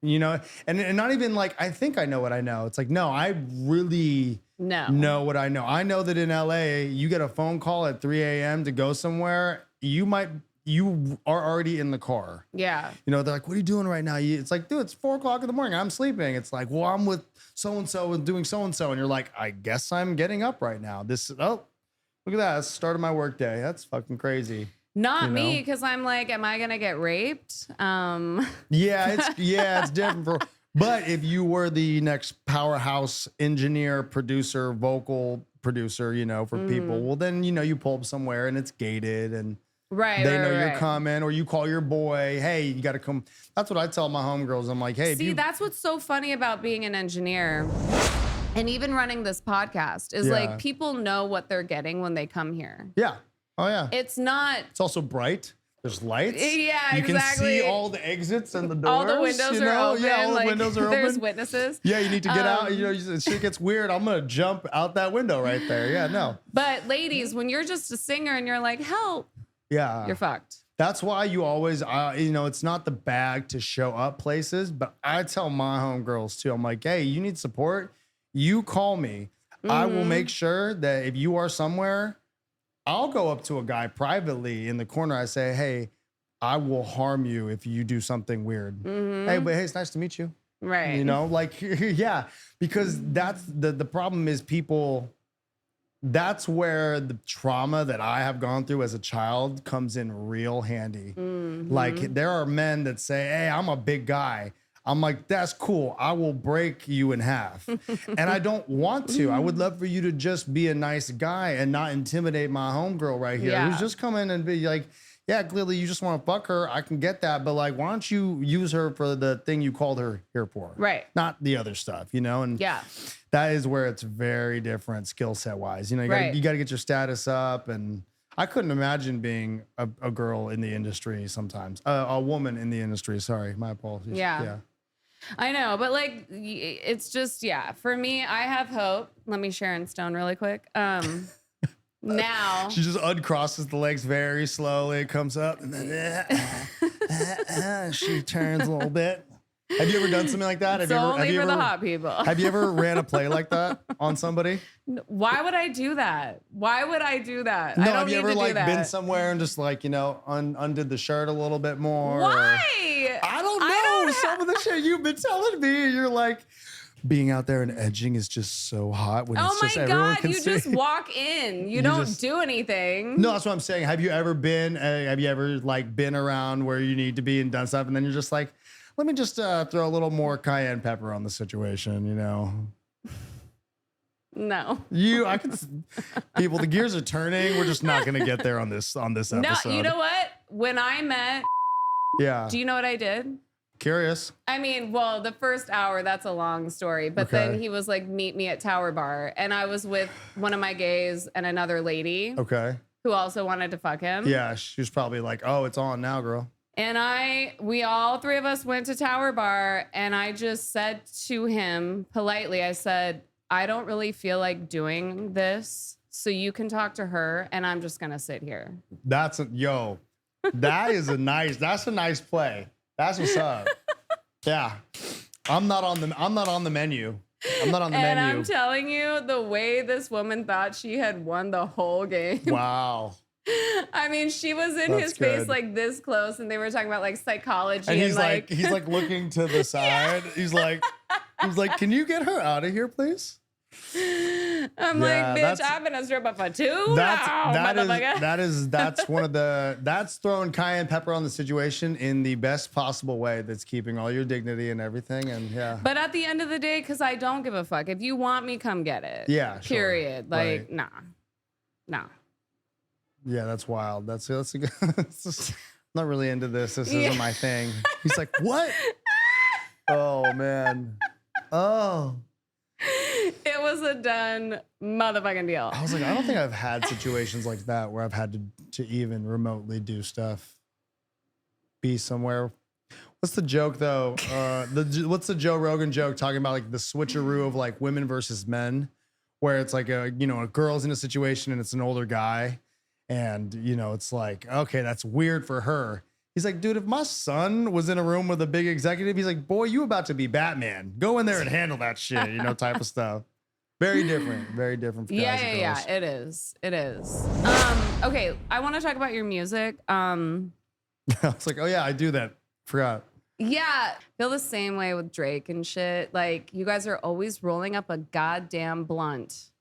You know, and not even like I think I know what I know. It's like, no, I really know what I know. I know that in LA, you get a phone call at 3 a.m. to go somewhere, you are already in the car. Yeah. You know, they're like, what are you doing right now? It's like, dude, it's 4 o'clock in the morning. I'm sleeping. It's like, well, I'm with so-and-so and doing so-and-so. And you're like, I guess I'm getting up right now. Look at that. That's the start of my work day. That's fucking crazy. Not me, because I'm like, am I going to get raped? It's different. But if you were the next powerhouse engineer, producer, vocal producer, you know, for people, well, then, you know, you pull up somewhere and it's gated and they know you're coming, or you call your boy, hey, you got to come. That's what I tell my homegirls. I'm like, hey, that's what's so funny about being an engineer and even running this podcast is like people know what they're getting when they come here. Yeah. Oh, yeah. It's also bright. There's lights. Yeah, you can see all the exits and the doors. All the windows are open. Yeah, all the windows are open. There's witnesses. Yeah, you need to get out. You know, shit gets weird. I'm going to jump out that window right there. Yeah, no. But ladies, when you're just a singer and you're like, help. Yeah. You're fucked. That's why you always, you know, it's not the bag to show up places, but I tell my homegirls too. I'm like, hey, you need support? You call me. I will make sure that if you are somewhere, I'll go up to a guy privately in the corner. I say, hey, I will harm you if you do something weird. Hey, it's nice to meet you. Right. You know, like, yeah, because that's the problem is people. That's where the trauma that I have gone through as a child comes in real handy. Like there are men that say, hey, I'm a big guy. I'm like, that's cool. I will break you in half. And I don't want to. I would love for you to just be a nice guy and not intimidate my homegirl right here. Who's just come in and be like, yeah, clearly you just want to fuck her. I can get that. But like, why don't you use her for the thing you called her here for? Right. Not the other stuff, you know? And that is where it's very different skill set wise. You know, you got to get your status up. And I couldn't imagine being a girl in the industry sometimes. A woman in the industry. Sorry, my apologies. Yeah. I know, but like, it's just, for me, I have hope. Let me Sharon Stone really quick. Now. She just uncrosses the legs very slowly. It comes up and then she turns a little bit. Have you ever done something like that? It's only for the hot people. Have you ever ran a play like that on somebody? Why would I do that? Why would I do that? No, I don't have you need ever to like do that. been somewhere and just like, you know, undid the shirt a little bit more? Why? I don't know. Some of the shit you've been telling me, you're like, being out there and edging is just so hot when it's just everyone can see. Just walk in. You don't do anything. No, that's what I'm saying. Have you ever been like been around where you need to be and done stuff and then you're just like, let me just throw a little more cayenne pepper on the situation, you know? No. I could people, the gears are turning. We're just not gonna get there on this episode. No, you know what? When I met, do you know what I did? Curious. I mean, well, the first hour, that's a long story. But then he was like, meet me at Tower Bar. And I was with one of my gays and another lady. Okay. Who also wanted to fuck him. Yeah, she was probably like, oh, it's on now, girl. And we all three of us went to Tower Bar. And I just said to him politely, I said, I don't really feel like doing this. So you can talk to her and I'm just going to sit here. That's a nice play. That's what's up. Yeah. I'm not on the menu. I'm not on the menu. And I'm telling you, the way this woman thought she had won the whole game. Wow. I mean, she was in his face like this close, and they were talking about like psychology. And he's like looking to the side. He's like, can you get her out of here, please? I'm like, bitch, I'm gonna strip up for two. That's throwing cayenne pepper on the situation in the best possible way. That's keeping all your dignity and everything. And But at the end of the day, because I don't give a fuck. If you want me, come get it. Yeah. Period. Sure. Like, nah. Yeah, that's wild. That's a good. I'm not really into this. This isn't my thing. He's like, what? Oh man. Oh. It was a done motherfucking deal. I was like, I don't think I've had situations like that where I've had to even remotely do stuff. Be somewhere. What's the joke though? What's the Joe Rogan joke talking about like the switcheroo of like women versus men, where it's like a girl's in a situation and it's an older guy, and it's like, okay, that's weird for her. He's like, dude, if my son was in a room with a big executive, he's like, boy, you about to be Batman. Go in there and handle that shit, type of stuff. Very different for guys and girls. Yeah, it is. Okay, I want to talk about your music. I was like, oh yeah, I do that. Forgot. Yeah, feel the same way with Drake and shit. Like, you guys are always rolling up a goddamn blunt.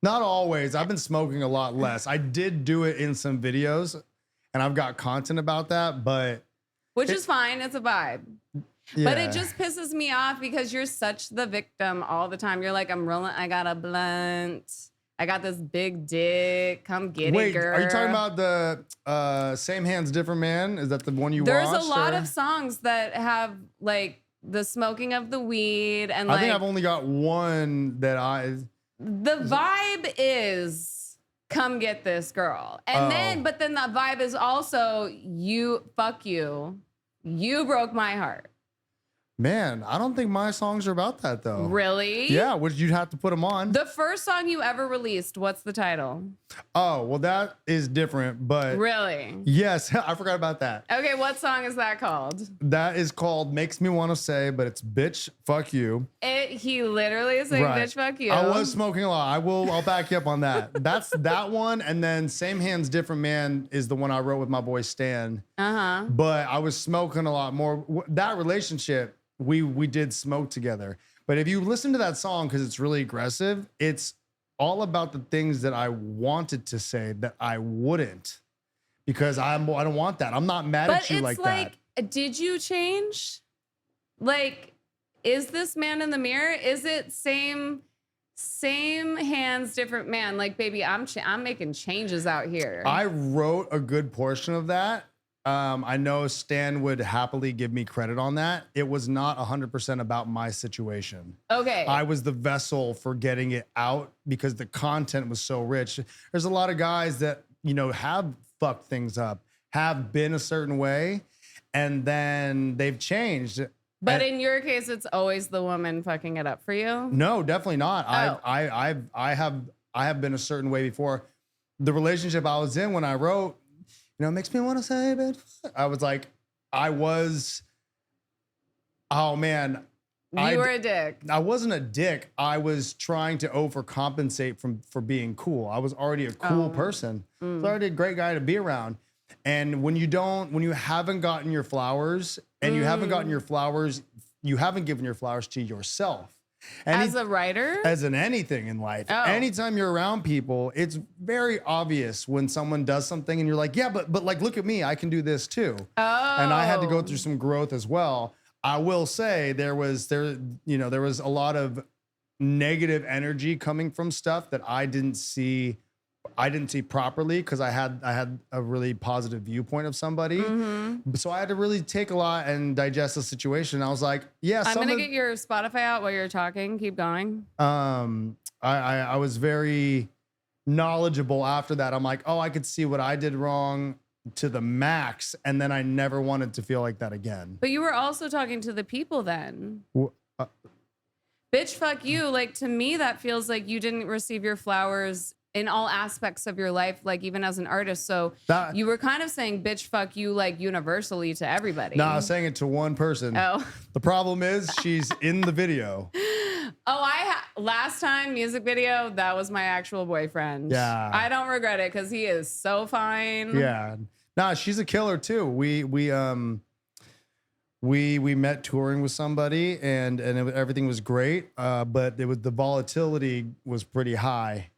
Not always. I've been smoking a lot less. I did do it in some videos. And I've got content about that, but... Which is fine. It's a vibe. Yeah. But it just pisses me off because you're such the victim all the time. You're like, I'm rolling. I got a blunt. I got this big dick. Come get it, girl. Are you talking about the Same Hands, Different Man? Is that the one you watched? There's a lot of songs that have like the smoking of the weed. And I think I've only got one that The vibe is... come get this girl. And but then the vibe is also fuck you. You broke my heart. Man, I don't think my songs are about that though. Really? Yeah, you'd have to put them on. The first song you ever released, what's the title? Oh, well that is different, but... Really? Yes, I forgot about that. Okay, what song is that called? That is called Makes Me Wanna Say, but it's Bitch, Fuck You. He literally is saying Bitch, Fuck You. I was smoking a lot. I'll back you up on that. That's that one, and then Same Hands, Different Man is the one I wrote with my boy Stan. Uh-huh. But I was smoking a lot more. That relationship... We did smoke together. But if you listen to that song, because it's really aggressive, it's all about the things that I wanted to say that I wouldn't, because I don't want that. I'm not mad at you like that. Did you change? Like, is this man in the mirror? Is it same hands, different man? Like, baby, I'm making changes out here. I wrote a good portion of that. I know Stan would happily give me credit on that. It was not 100% about my situation. Okay. I was the vessel for getting it out because the content was so rich. There's a lot of guys that, you know, have fucked things up, have been a certain way, and then they've changed. But in your case, it's always the woman fucking it up for you? No, definitely not. Oh. I have been a certain way before. The relationship I was in when I wrote, you know, it makes me want to say, but I was like, oh man. You were a dick. I wasn't a dick. I was trying to overcompensate for being cool. I was already a cool person. I was already a great guy to be around. And when you haven't gotten your flowers and you haven't given your flowers to yourself. As a writer? As in anything in life. Oh. Anytime you're around people, it's very obvious when someone does something and you're like, yeah, but like, look at me, I can do this too. Oh. And I had to go through some growth as well. I will say there was a lot of negative energy coming from stuff that I didn't see properly because I had a really positive viewpoint of somebody. So I had to really take a lot and digest the situation. I was like, yeah, I'm going to get your Spotify out while you're talking. Keep going. I was very knowledgeable after that. I'm like, oh, I could see what I did wrong to the max. And then I never wanted to feel like that again. But you were also talking to the people then. Bitch, fuck you. Like, to me, that feels like you didn't receive your flowers in all aspects of your life, like even as an artist. So you were kind of saying bitch, fuck you, like universally to everybody. No, I was saying it to one person. Oh. The problem is she's in the video. Last time music video, that was my actual boyfriend. Yeah. I don't regret it because he is so fine. Yeah. Nah, she's a killer too. We met touring with somebody and everything was great. But the volatility was pretty high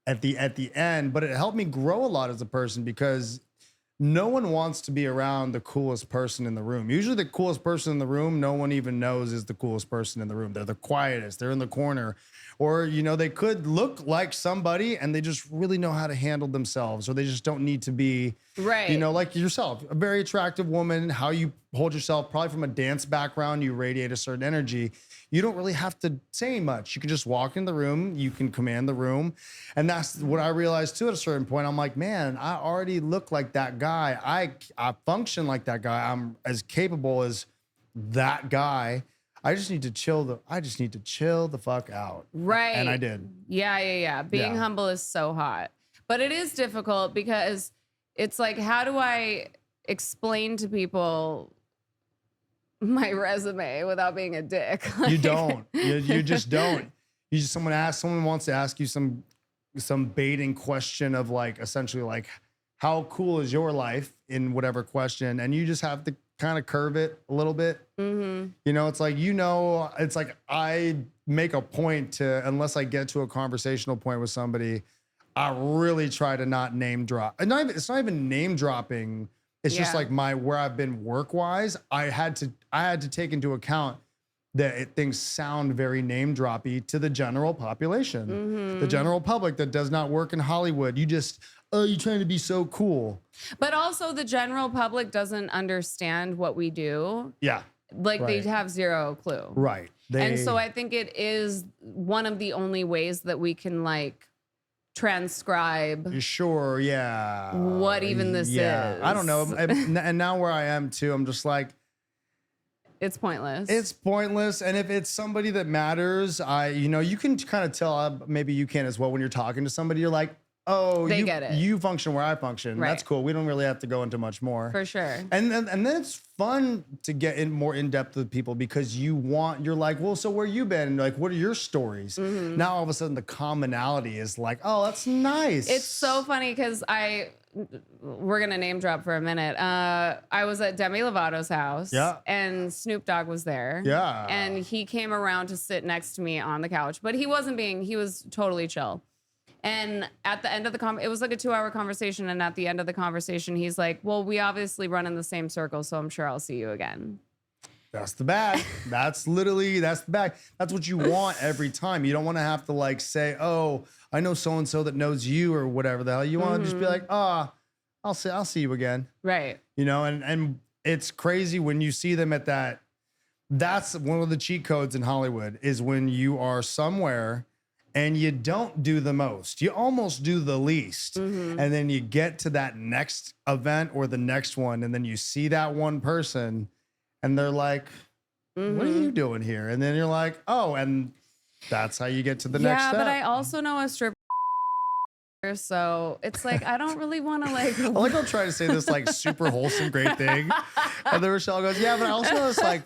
at the end, but it helped me grow a lot as a person because no one wants to be around the coolest person in the room. Usually the coolest person in the room, no one even knows is the coolest person in the room. They're the quietest, they're in the corner, or, you know, they could look like somebody and they just really know how to handle themselves, or they just don't need to be, right. You know, like yourself, a very attractive woman, how you hold yourself, probably from a dance background, you radiate a certain energy. You don't really have to say much. You can just walk in the room. You can command the room. And that's what I realized too at a certain point. I'm like, man, I already look like that guy. I function like that guy. I'm as capable as that guy. I just need to chill the fuck out. Right. And I did. Yeah. Being humble is so hot. But it is difficult because it's like, how do I explain to people my resume without being a dick? You don't. You just don't. Someone wants to ask you some baiting question of like essentially like, how cool is your life in whatever question, and you just have to kind of curve it a little bit. You know, it's like, it's like I make a point to, unless I get to a conversational point with somebody, I really try to not name drop. And it's not even name dropping. It's just like where I've been work wise. I had to take into account that things sound very name droppy to the general population, the general public that does not work in Hollywood. You're trying to be so cool. But also the general public doesn't understand what we do. Yeah. Like they have zero clue. Right. And so I think it is one of the only ways that we can like transcribe. Sure. Yeah. What even this is. I don't know. And now where I am too, I'm just like, it's pointless. It's pointless. And if it's somebody that matters, you can kind of tell, maybe you can as well, when you're talking to somebody, you're like, oh, they get it. You function where I function. Right. That's cool. We don't really have to go into much more. For sure. And then it's fun to get more in depth with people because you're like, well, so where you been? Like, what are your stories? Now all of a sudden the commonality is like, oh, that's nice. It's so funny because we're gonna name drop for a minute. I was at Demi Lovato's house, and Snoop Dogg was there, and he came around to sit next to me on the couch, but he was totally chill. And at the end of it was like a 2-hour conversation, and at the end of the conversation, he's like, "Well, we obviously run in the same circle, so I'm sure I'll see you again." That's the bag. That's the bag. That's what you want every time. You don't want to have to like say, oh, I know so-and-so that knows you or whatever the hell. You want to just be like, I'll see you again. Right. You know, and it's crazy when you see them at that. That's one of the cheat codes in Hollywood is when you are somewhere and you don't do the most. You almost do the least. And then you get to that next event or the next one, and then you see that one person and they're like, what are you doing here? And then you're like, oh, and that's how you get to the next step. Yeah, but I also know a stripper, so it's like, I don't really want to like. I like I'll try to say this like super wholesome, great thing. And then Rochelle goes, yeah, but I also know it's like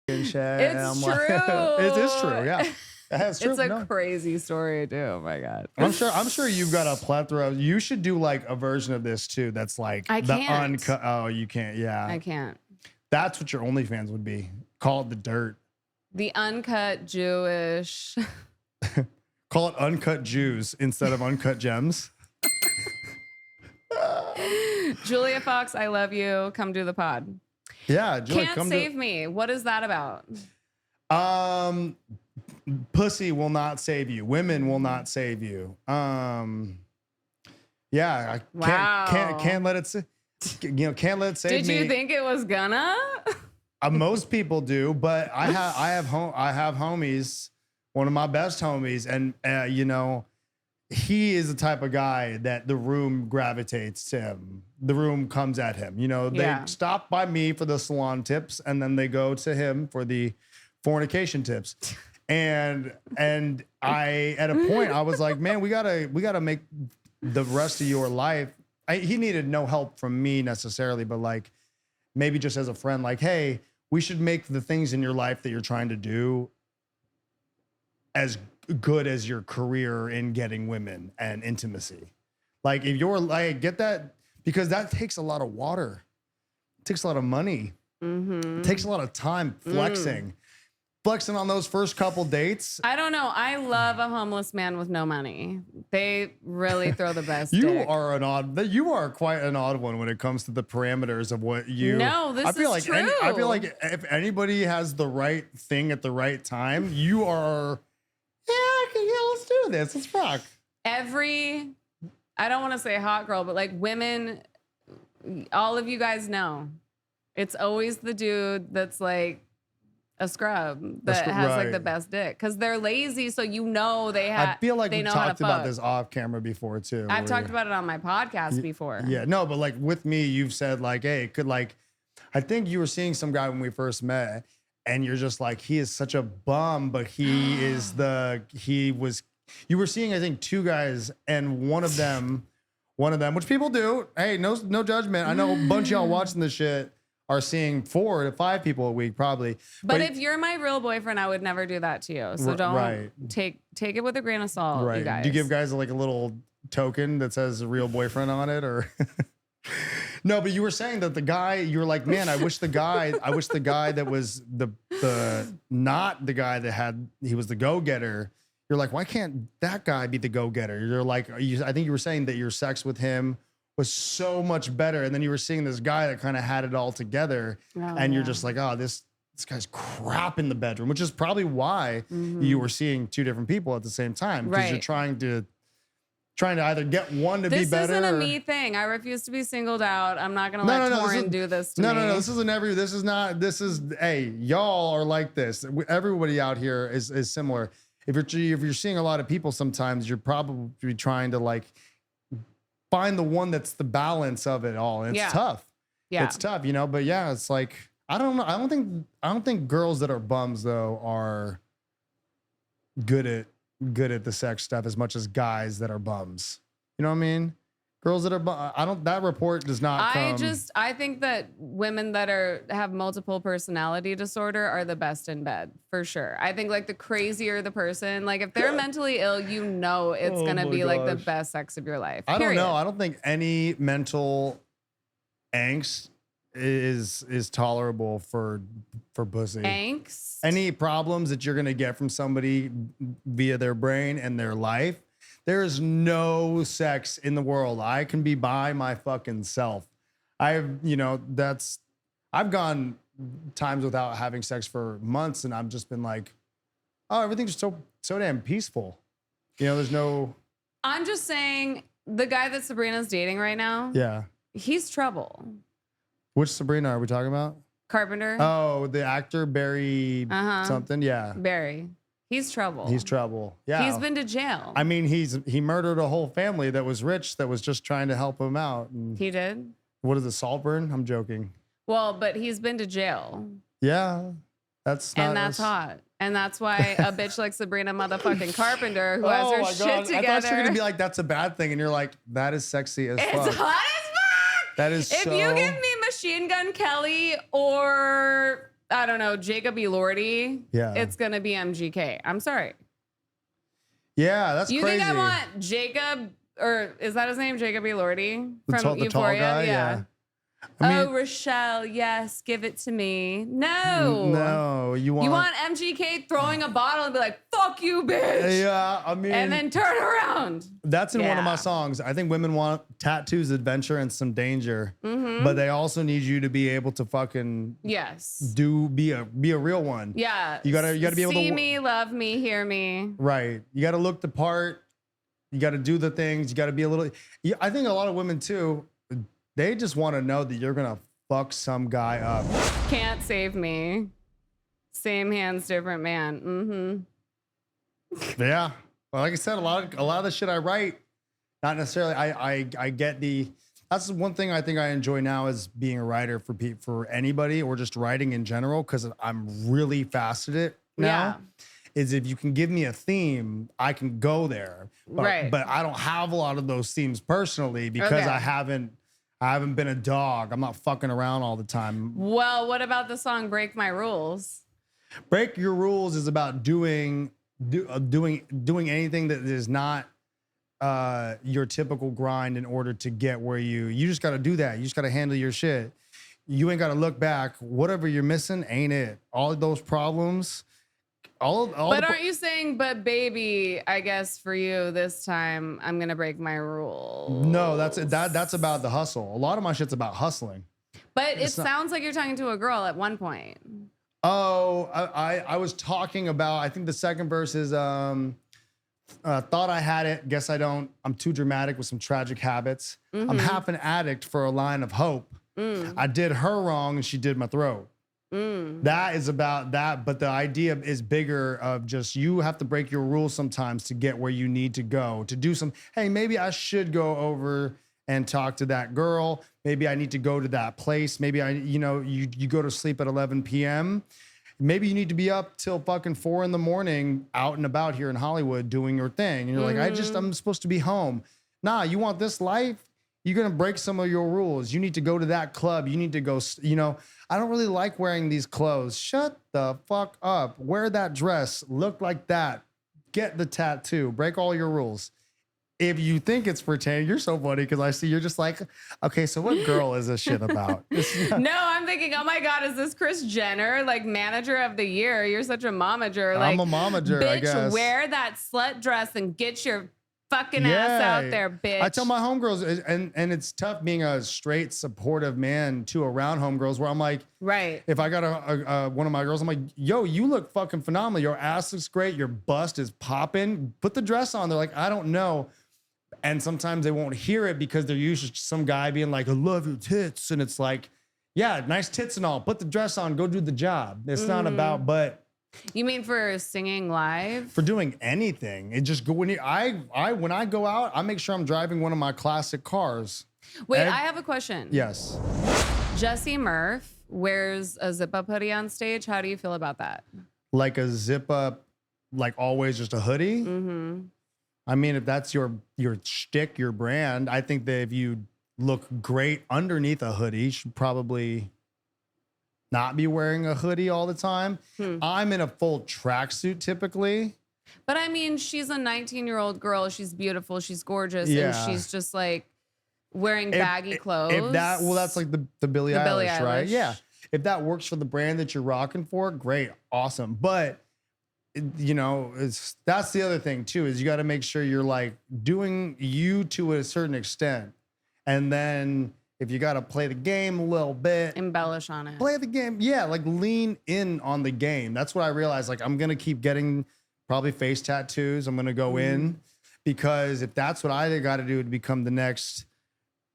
and shit. It's true. Like, it is true, yeah. It's true. It's a crazy story too. Oh my God. I'm sure you've got a plethora. You should do like a version of this too. That's like I can't. uncut. Oh, you can't. Yeah. I can't. That's what your OnlyFans would be. Call it the dirt. The uncut Jewish. Call it uncut Jews instead of uncut gems. Julia Fox, I love you. Come do the pod. Yeah, Julia, Can't save me. What is that about? Pussy will not save you. Women will not save you. Yeah, can't let it. Can't let it save me. Did you think it was gonna? Most people do, but I have homies. One of my best homies, and he is the type of guy that the room gravitates to him. The room comes at him. They stop by me for the salon tips, and then they go to him for the fornication tips. And I, at a point, I was like, man, we gotta make the rest of your life. He needed no help from me necessarily, but like maybe just as a friend, like, hey, we should make the things in your life that you're trying to do as good as your career in getting women and intimacy. Like if you're like, get that, because that takes a lot of water. It takes a lot of money. It takes a lot of time flexing on those first couple dates. I don't know. I love a homeless man with no money. They really throw the best. You dick. You are quite an odd one when it comes to the parameters of what you. No, this I feel is like true. I feel like if anybody has the right thing at the right time, you are. Yeah, let's do this. Let's rock. I don't want to say hot girl, but like women, all of you guys know, it's always the dude that's like a scrub that has like the best dick because they're lazy. So they have. I feel like we talked about this off camera before too. I've talked about it on my podcast before. Yeah, no, but like with me, you've said like, hey, it could like, I think you were seeing some guy when we first met. And you're just like, he is such a bum, but you were seeing, I think, two guys, and one of them, which people do. Hey, no judgment. I know a bunch of y'all watching this shit are seeing 4 to 5 people a week, probably. But if you're my real boyfriend, I would never do that to you. So don't take it with a grain of salt, you guys. Do you give guys like a little token that says real boyfriend on it, or? No, but you were saying that the guy, you were like, man, I wish the guy that was not the guy that he was the go-getter. You're like, why can't that guy be the go-getter? You're like, I think you were saying that your sex with him was so much better. And then you were seeing this guy that kind of had it all together. And you're just like, oh, this guy's crap in the bedroom, which is probably why you were seeing 2 different people at the same time. Because you're trying to either get one to be better. This isn't a me thing. I refuse to be singled out. I'm not going to let Torin do this to me. No. This is, hey, y'all are like this. Everybody out here is similar. If you're seeing a lot of people, sometimes you're probably trying to like find the one that's the balance of it all. And it's tough. Yeah. It's tough, but yeah, it's like, I don't know. I don't think girls that are bums though are good at the sex stuff as much as guys that are bums. You know what I mean? Girls that are that report does not come. I think that women that have multiple personality disorder are the best in bed for sure. I think like the crazier the person, like if they're mentally ill, it's going to be like the best sex of your life. I don't know. I don't think any mental angst is tolerable for pussy. Angst? Any problems that you're going to get from somebody via their brain and their life, there is no sex in the world. I can be by my fucking self. I've gone times without having sex for months, and I've just been like, oh, everything's so damn peaceful. You know, there's no. I'm just saying, the guy that Sabrina's dating right now, Yeah. he's trouble. Which Sabrina are we talking about? Carpenter. Oh, the actor Barry something. Yeah. Barry. He's trouble. He's trouble. Yeah. He's been to jail. I mean, he murdered a whole family that was rich that was just trying to help him out. And He did? what is it, Saltburn? I'm joking. Well, but he's been to jail. Yeah. That's hot. And that's why a bitch like Sabrina motherfucking Carpenter, who has her shit together. I thought you were gonna be like, that's a bad thing, and you're like, that is sexy as fuck. It's hot as fuck. That is if you give me Machine Gun Kelly or I don't know, Jacob Elordi, it's gonna be MGK. I'm sorry. Yeah, that's crazy. You think I want Jacob, or is that his name, Jacob Elordi from the tall guy? Yeah. I mean, Rochelle, yes, give it to me. No, you want MGK throwing a bottle and be like, "Fuck you, bitch." Yeah, I mean, and then turn around. That's in one of my songs. I think women want tattoos, adventure, and some danger, but they also need you to be able to fucking be a real one. Yeah, you gotta be able to see me, love me, hear me. Right, you gotta look the part. You gotta do the things. You gotta be a little. I think a lot of women too. They just want to know that you're gonna fuck some guy up. Can't save me. Same hands, different man. Yeah. Well, like I said, a lot of the shit I write, not necessarily. I get the. That's one thing I think I enjoy now is being a writer for anybody or just writing in general, because I'm really fast at it now. Yeah. Is if you can give me a theme, I can go there. But I don't have a lot of those themes personally because I haven't been a dog. I'm not fucking around all the time. Well, what about the song "Break My Rules"? Break Your Rules is about doing anything that is not your typical grind in order to get where you just got to do that. You just got to handle your shit. You ain't got to look back. Whatever you're missing ain't it. All of those problems. But aren't you saying, but baby, I guess for you this time, I'm going to break my rules? No, that's about the hustle. A lot of my shit's about hustling. But it sounds like you're talking to a girl at one point. Oh, I was talking about, I think the second verse is, thought I had it, guess I don't. I'm too dramatic with some tragic habits. I'm half an addict for a line of hope. I did her wrong and she did my throat. That is about that, but the idea is bigger of just you have to break your rules sometimes to get where you need to go to do some. Hey, maybe I should go over and talk to that girl. Maybe I need to go to that place. Maybe you go to sleep at 11 p.m. Maybe you need to be up till fucking 4 a.m. out and about here in Hollywood doing your thing. And you're like, I'm supposed to be home. Nah, you want this life? You're going to break some of your rules. You need to go to that club. You need to go, I don't really like wearing these clothes. Shut the fuck up. Wear that dress. Look like that. Get the tattoo. Break all your rules. If you think it's pertaining, you're so funny because I see you're just like, okay, so what girl is this shit about? No, I'm thinking, oh my God, is this Kris Jenner? Like manager of the year. You're such a momager. Like, I'm a momager, bitch, I guess. Wear that slut dress and get your fucking ass out there, bitch. I tell my homegirls, and it's tough being a straight supportive man to around homegirls where I'm like, if I got one of my girls, I'm like, yo, you look fucking phenomenal. Your ass looks great. Your bust is popping. Put the dress on. They're like, I don't know. And sometimes they won't hear it because they're used to some guy being like, I love your tits. And it's like, yeah, nice tits and all. Put the dress on. Go do the job. It's not about, but. You mean for singing live? For doing anything. It just go when I go out, I make sure I'm driving one of my classic cars. Wait, I have a question. Yes. Jesse Murph wears a zip-up hoodie on stage. How do you feel about that? Like a zip-up, like always just a hoodie? I mean, if that's your shtick, your brand, I think that if you look great underneath a hoodie, you should probably not be wearing a hoodie all the time. I'm in a full tracksuit typically. But I mean, she's a 19-year-old girl. She's beautiful. She's gorgeous. And she's just like wearing baggy clothes. That's like the Billie Eilish, right? Yeah. If that works for the brand that you're rocking for, great, awesome. But that's the other thing too, is you got to make sure you're like doing you to a certain extent. And then if you got to play the game a little bit, embellish on it. Play the game. Yeah, like lean in on the game. That's what I realized. Like I'm going to keep getting probably face tattoos. I'm going to go in because if that's what I got to do to become the next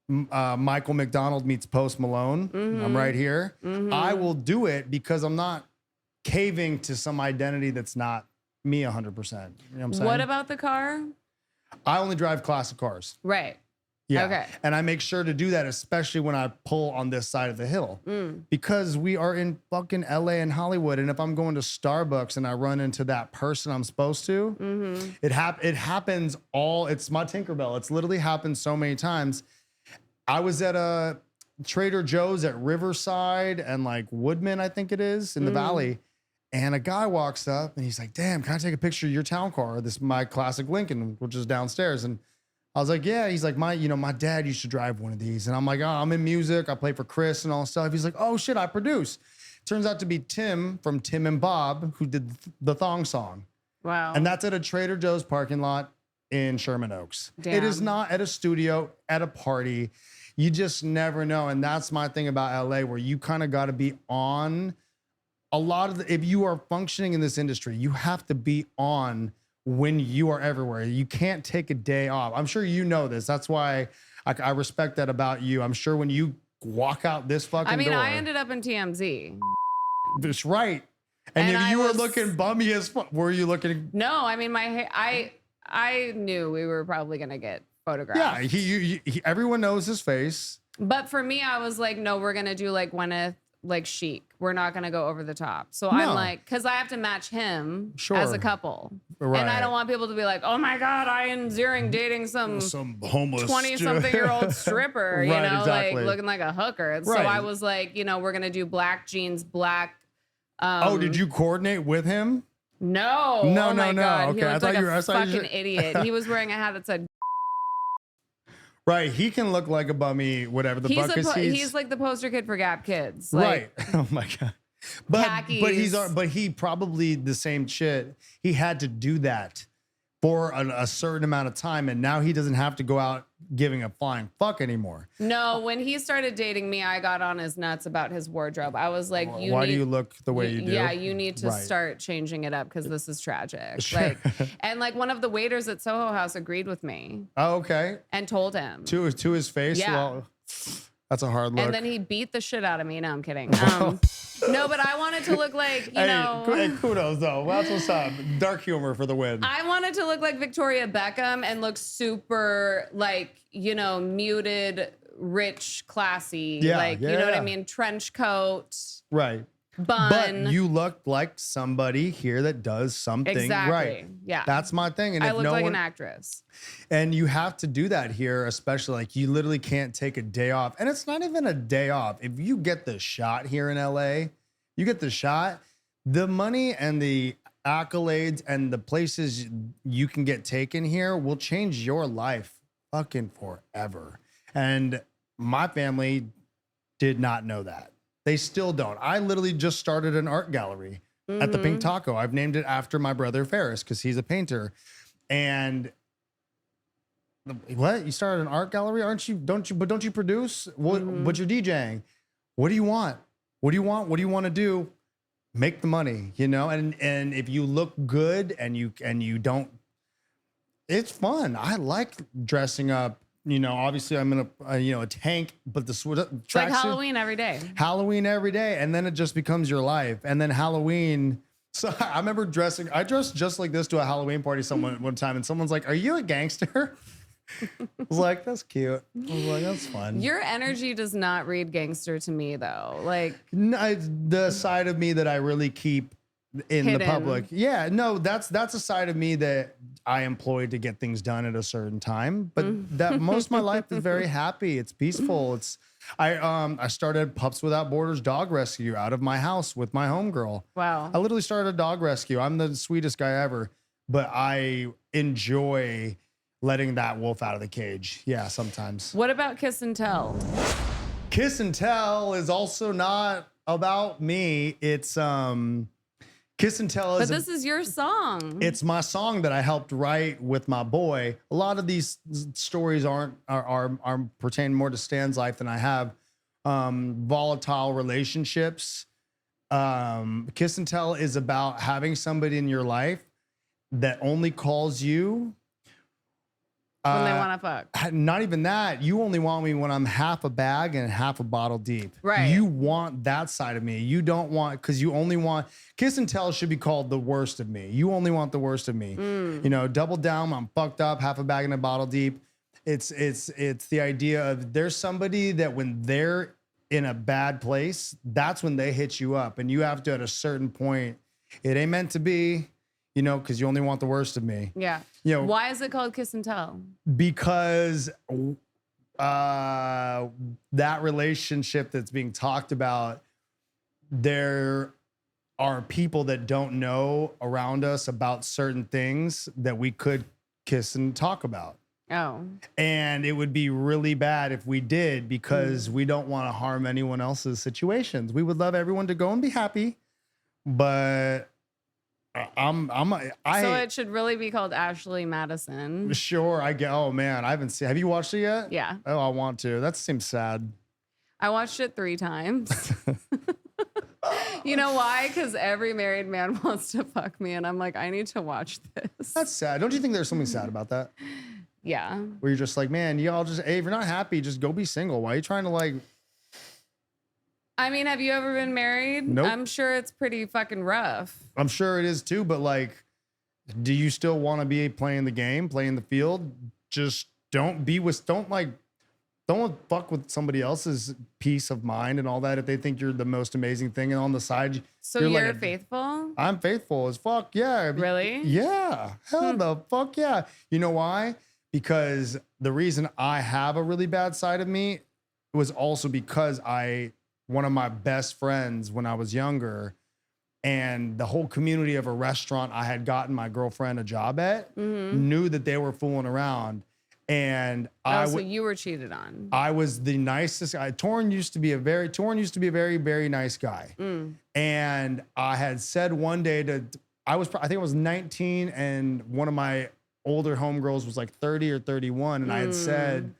Michael McDonald meets Post Malone, I'm right here. I will do it because I'm not caving to some identity that's not me 100%. You know what I'm saying? What about the car? I only drive classic cars. Right. Yeah. Okay. And I make sure to do that, especially when I pull on this side of the hill, because we are in fucking LA and Hollywood. And if I'm going to Starbucks and I run into that person I'm supposed to, it happens it's my Tinkerbell. It's literally happened so many times. I was at a Trader Joe's at Riverside and like Woodman, I think it is, in the Valley. And a guy walks up and he's like, damn, can I take a picture of your town car? This is my classic Lincoln, which is downstairs. And I was like, yeah. He's like, my dad used to drive one of these. And I'm like, oh, I'm in music. I play for Chris and all stuff. He's like, oh shit, I produce. Turns out to be Tim from Tim and Bob, who did the thong song. Wow. And that's at a Trader Joe's parking lot in Sherman Oaks. Damn. It is not at a studio, at a party. You just never know. And that's my thing about LA, where you kind of got to be on a lot of if you are functioning in this industry, you have to be on when you are everywhere. You can't take a day off. I'm sure you know this. That's why I respect that about you. I'm sure when you walk out this fucking door. I ended up in TMZ. That's right. And if you were looking bummy as fuck, were you looking? No, I mean, I knew we were probably going to get photographed. Yeah, everyone knows his face. But for me, I was like, no, we're going to do like Gwyneth, like chic. We're not going to go over the top. So I'm like, because I have to match him as a couple. Right. And I don't want people to be like, oh my God, I am Ziering dating some homeless 20-something-year-old stripper, you know, exactly. like looking like a hooker. And so I was like, we're going to do black jeans, black. Did you coordinate with him? No. No, oh my God. Okay. He looked like a fucking idiot. He was wearing a hat that said. Right, he can look like a bummy, whatever the bucket he's like the poster kid for Gap Kids. Like, right. Oh my God. But he probably the same shit. He had to do that for a certain amount of time, and now he doesn't have to go out giving a flying fuck anymore. No, when he started dating me, I got on his nuts about his wardrobe. I was like, why do you look the way you do? Yeah, you need to start changing it up because this is tragic. Like, and like one of the waiters at Soho House agreed with me. Oh, okay. And told him. To his face? Yeah. Well, that's a hard look. And then he beat the shit out of me. No, I'm kidding. No, but I wanted to look like, you know. Hey, kudos though. Well, that's what's up. Dark humor for the win. I wanted to look like Victoria Beckham and look super like, muted, rich, classy. You know what I mean? Trench coat. Right. Bun. But you look like somebody here that does something right. Yeah. That's my thing. And I look like an actress. And you have to do that here, especially like you literally can't take a day off. And it's not even a day off. If you get the shot here in LA, you get the shot, the money and the accolades and the places you can get taken here will change your life fucking forever. And my family did not know that. They still don't. I literally just started an art gallery at the Pink Taco. I've named it after my brother Ferris because he's a painter. And what? You started an art gallery? Don't you produce? But you're DJing. What do you want? What do you want? What do you want to do? Make the money, And if you look good and you don't, it's fun. I like dressing up. Obviously I'm in a tank, but the it's like Halloween every day. Halloween every day, and then it just becomes your life. And then Halloween. So I remember I dressed just like this to a Halloween party one time, and someone's like, "Are you a gangster?" I was like, "That's cute." I was like, "That's fun." Your energy does not read gangster to me, though. Like the side of me that I really keep in hidden. The public. Yeah, no, that's a side of me that I employ to get things done at a certain time. But that most of my life is very happy. It's peaceful. I started Pups Without Borders dog rescue out of my house with my homegirl. Wow. I literally started a dog rescue. I'm the sweetest guy ever, but I enjoy letting that wolf out of the cage. Yeah, sometimes. What about Kiss and Tell? Kiss and Tell is also not about me. It's Kiss and Tell But is this is your song. it's my song that I helped write with my boy. A lot of these stories are pertain more to Stan's life than I have. Volatile relationships. Kiss and Tell is about having somebody in your life that only calls you when they want to fuck. Not even that. You only want me when I'm half a bag and half a bottle deep. Right. You want that side of me. You don't want, because you only want, Kiss and Tell should be called the worst of me. You only want the worst of me. You know, double down. I'm fucked up, half a bag and a bottle deep. It's the idea of there's somebody that when they're in a bad place, that's when they hit you up. And you have to, at a certain point, it ain't meant to be, you know, because you only want the worst of me. Yeah. You know, why is it called Kiss and Tell? Because that relationship that's being talked about, there are people that don't know around us about certain things that we could kiss and talk about. Oh. And it would be really bad if we did, because we don't want to harm anyone else's situations. We would love everyone to go and be happy, but so it should really be called Ashley Madison. Sure, I get. Oh man, I haven't seen. Have you watched it yet? Yeah. Oh, I want to. That seems sad. I watched it 3 times. You know why? Because every married man wants to fuck me, and I'm like, I need to watch this. That's sad. Don't you think there's something sad about that? Yeah. Where you're just like, man, y'all just, hey, if you're not happy, just go be single. Why are you trying to like? I mean, have you ever been married? Nope. I'm sure it's pretty fucking rough. I'm sure it is too, but like, do you still want to be playing the game, playing the field? Just don't fuck with somebody else's peace of mind and all that if they think you're the most amazing thing. And on the side, so you're faithful? I'm faithful as fuck. Yeah. Really? Yeah. Hell the fuck yeah. You know why? Because the reason I have a really bad side of me was also because one of my best friends when I was younger, and the whole community of a restaurant I had gotten my girlfriend a job at knew that they were fooling around. And so you were cheated on. I was the nicest guy. Torin used to be a very, very nice guy. And I had said one day I think I was 19 and one of my older homegirls was like 30 or 31. And I had said,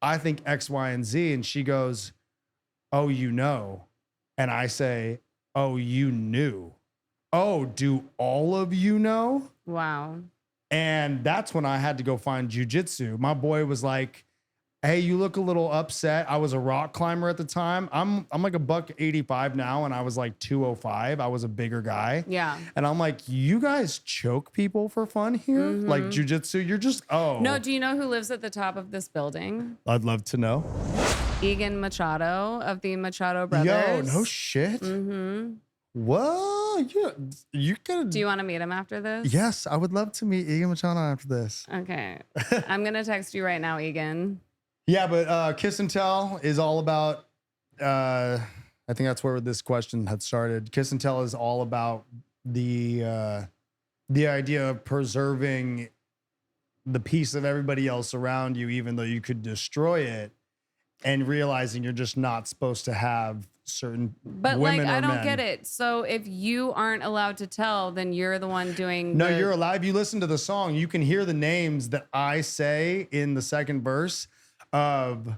I think X, Y, and Z. And she goes, oh, you know. And I say, oh, you knew. Oh, do all of you know? Wow. And that's when I had to go find jujitsu. My boy was like, hey, you look a little upset. I was a rock climber at the time. I'm like $185 now, and I was like 205. I was a bigger guy. Yeah. And I'm like, you guys choke people for fun here? Like jujitsu, you're just, oh. No, do you know who lives at the top of this building? I'd love to know. Egan Machado of the Machado Brothers. Yo, no shit. Whoa, you could. Do you want to meet him after this? Yes, I would love to meet Egan Machado after this. Okay. I'm going to text you right now, Egan. Yeah, but Kiss and Tell is all about, I think that's where this question had started. Kiss and Tell is all about the idea of preserving the peace of everybody else around you, even though you could destroy it, and realizing you're just not supposed to have certain but women like I don't men. get it. So if you aren't allowed to tell, then you're the one doing No, you're allowed. If you listen to the song, you can hear the names that I say in the second verse of,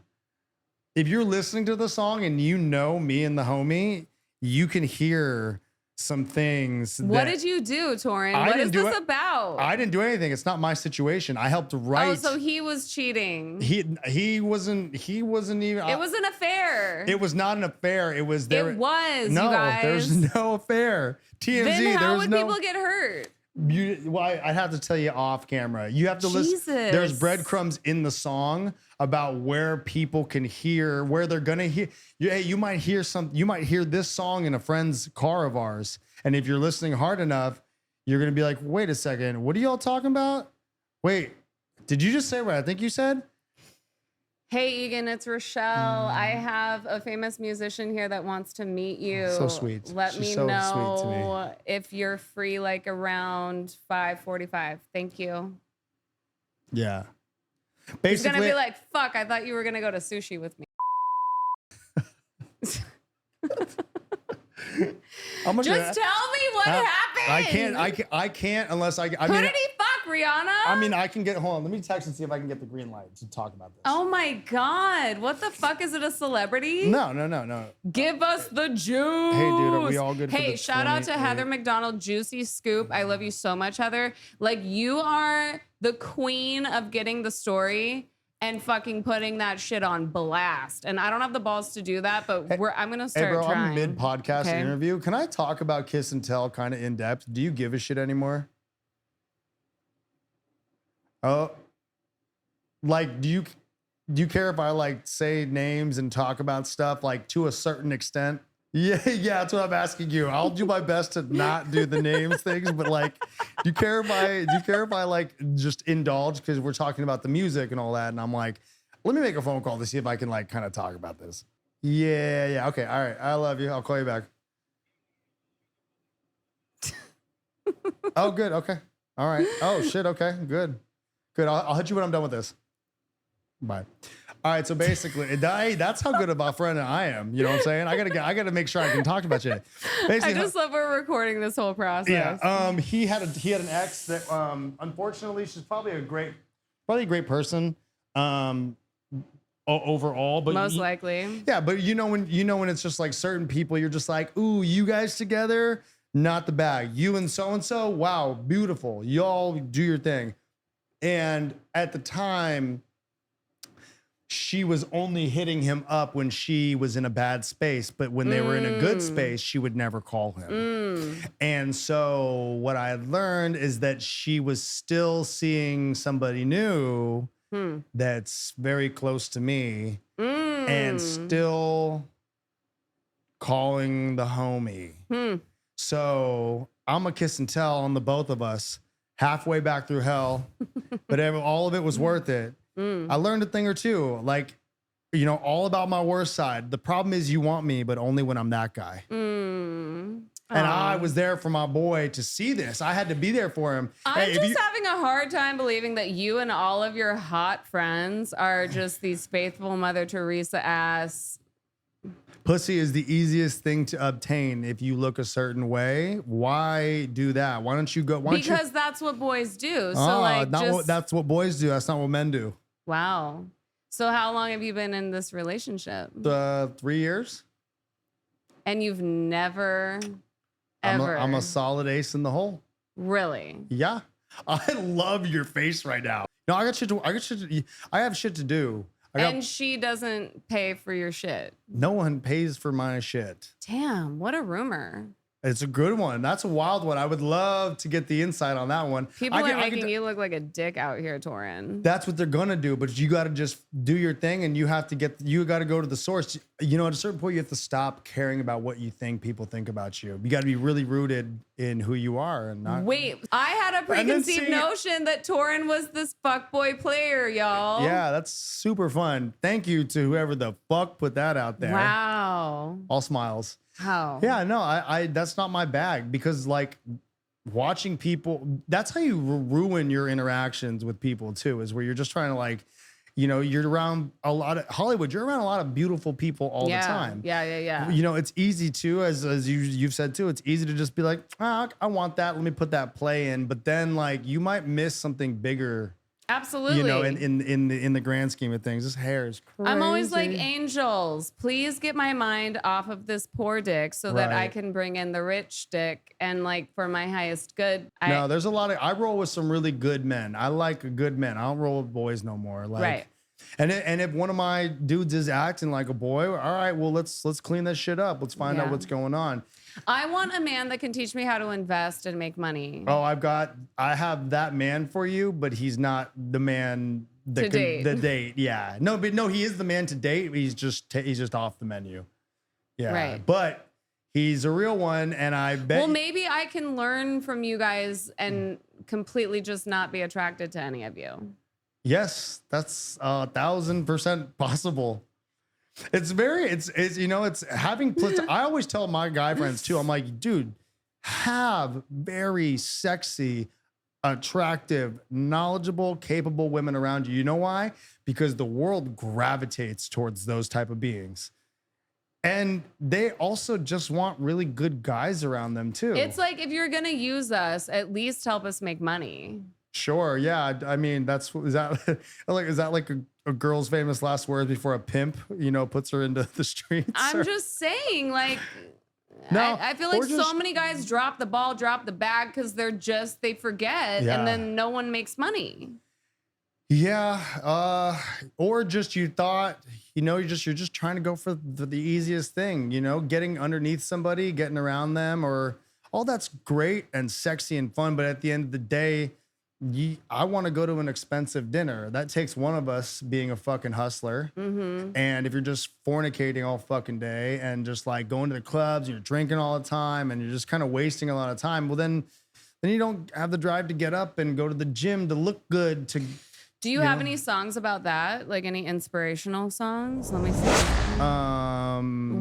if you're listening to the song and you know me and the homie, you can hear some things. What did you do, Torin? What is this about? I didn't do anything. It's not my situation. I helped write. Oh, so he was cheating. He wasn't even. It was an affair. It was not an affair. It was there. It was. No, you guys. there's no affair. TMZ. Then how would no, people get hurt? I have to tell you off camera. You have to listen. There's breadcrumbs in the song about where people can hear, where they're gonna hear. You might hear You might hear this song in a friend's car of ours, and if you're listening hard enough, you're gonna be like, "Wait a second, what are y'all talking about? Wait, did you just say what I think you said?" Hey, Egan, it's Rochelle. I have a famous musician here that wants to meet you. So sweet. Let me so know sweet to me. if you're free, like around 5:45. Thank you. Yeah. Basically, he's gonna be like, "Fuck! I thought you were gonna go to sushi with me." Just tell me what happened. I can't unless I Who mean, did he fuck, Rihanna? I mean, I can get, hold on, let me text and see if I can get the green light to talk about this. Oh my God. What the fuck? Is it a celebrity? No. Give us the juice. Hey, dude, are we all good for Hey, the shout out to 28? Heather McDonald, Juicy Scoop. I love you so much, Heather. Like, you are the queen of getting the story and fucking putting that shit on blast. And I don't have the balls to do that, but I'm going to start Hey, bro, trying. I'm mid-podcast Okay. interview. Can I talk about Kiss and Tell kind of in depth? Do you give a shit anymore? Oh, like, do you care if I like say names and talk about stuff like to a certain extent? Yeah, that's what I'm asking you. I'll do my best to not do the names things, but like, do you care if I like just indulge because we're talking about the music and all that? And I'm like, let me make a phone call to see if I can like kind of talk about this. Yeah. Okay. All right. I love you. I'll call you back. Oh, good. Okay. All right. Oh shit. Okay. Good. I'll hit you when I'm done with this. Bye. All right, so basically, that's how good of a friend I am. You know what I'm saying? I gotta make sure I can talk about shit. Basically, I just love we're recording this whole process. yeah. He had an ex that unfortunately she's probably a great person. Overall, but most likely. Yeah, but you know when it's just like certain people, you're just like, ooh, you guys together, not the bag. You and so, wow, beautiful. Y'all do your thing. And at the time, she was only hitting him up when she was in a bad space, but when they were in a good space, she would never call him. And so what I had learned is that she was still seeing somebody new that's very close to me and still calling the homie. So I'm a kiss and tell on the both of us halfway back through hell, but all of it was worth it. I learned a thing or two, like, you know, all about my worst side. The problem is you want me, but only when I'm that guy. And I was there for my boy to see this. I had to be there for him. I'm just having a hard time believing that you and all of your hot friends are just these faithful Mother Teresa ass. Pussy is the easiest thing to obtain if you look a certain way. Why do that? Why don't you go? Because that's what boys do. So that's what boys do. That's not what men do. Wow. So how long have you been in this relationship? 3 years. And you've never, ever. I'm a solid ace in the hole. Really? Yeah. I love your face right now. No, I have shit to do. And she doesn't pay for your shit. No one pays for my shit. Damn, what a rumor. It's a good one. That's a wild one. I would love to get the insight on that one. People are making you look like a dick out here, Torin. That's what they're gonna do, but you got to just do your thing, and you got to go to the source. You know, at a certain point, you have to stop caring about what you think people think about you. You got to be really rooted in who you are, and not. Wait, I had a preconceived notion that Torin was this fuckboy player, y'all. Yeah, that's super fun. Thank you to whoever the fuck put that out there. Wow. All smiles. How? Yeah, no, I that's not my bag, because like watching people, that's how you ruin your interactions with people too, is where you're just trying to like, you know, you're around a lot of Hollywood, you're around a lot of beautiful people all the time. Yeah. You know, it's easy to, as you've said too, it's easy to just be like, I want that, let me put that play in, but then like you might miss something bigger. Absolutely. You know, in the grand scheme of things, this hair is crazy. I'm always like, angels, please get my mind off of this poor dick so that I can bring in the rich dick and like for my highest good. No, there's a lot of, I roll with some really good men. I like good men. I don't roll with boys no more. Like, right. And if one of my dudes is acting like a boy, all right, well, let's clean this shit up. Let's find out what's going on. I want a man that can teach me how to invest and make money. Oh, I have that man for you, but he's not the man that the date. Yeah. No, but no, he is the man to date. He's just off the menu. Yeah. Right. But he's a real one, and I bet. Well, maybe I can learn from you guys and completely just not be attracted to any of you. Yes, that's 1,000% possible. It's you know, it's having, I always tell my guy friends too, I'm like, dude, have very sexy, attractive, knowledgeable, capable women around you. You know why? Because the world gravitates towards those type of beings. And they also just want really good guys around them too. It's like, if you're gonna use us, at least help us make money. Sure. Yeah. I mean, is that like a girl's famous last words before a pimp, puts her into the streets? I'm just saying, like, no, I feel like so many guys drop the ball, drop the bag because they forget, and then no one makes money. Yeah. Or just you thought, you're just trying to go for the easiest thing, getting underneath somebody, getting around them, or all that's great and sexy and fun. But at the end of the day, I want to go to an expensive dinner. That takes one of us being a fucking hustler. Mm-hmm. And if you're just fornicating all fucking day and just like going to the clubs and you're drinking all the time and you're just kind of wasting a lot of time, well, then you don't have the drive to get up and go to the gym to look good. Do you have any songs about that? Like any inspirational songs? Let me see.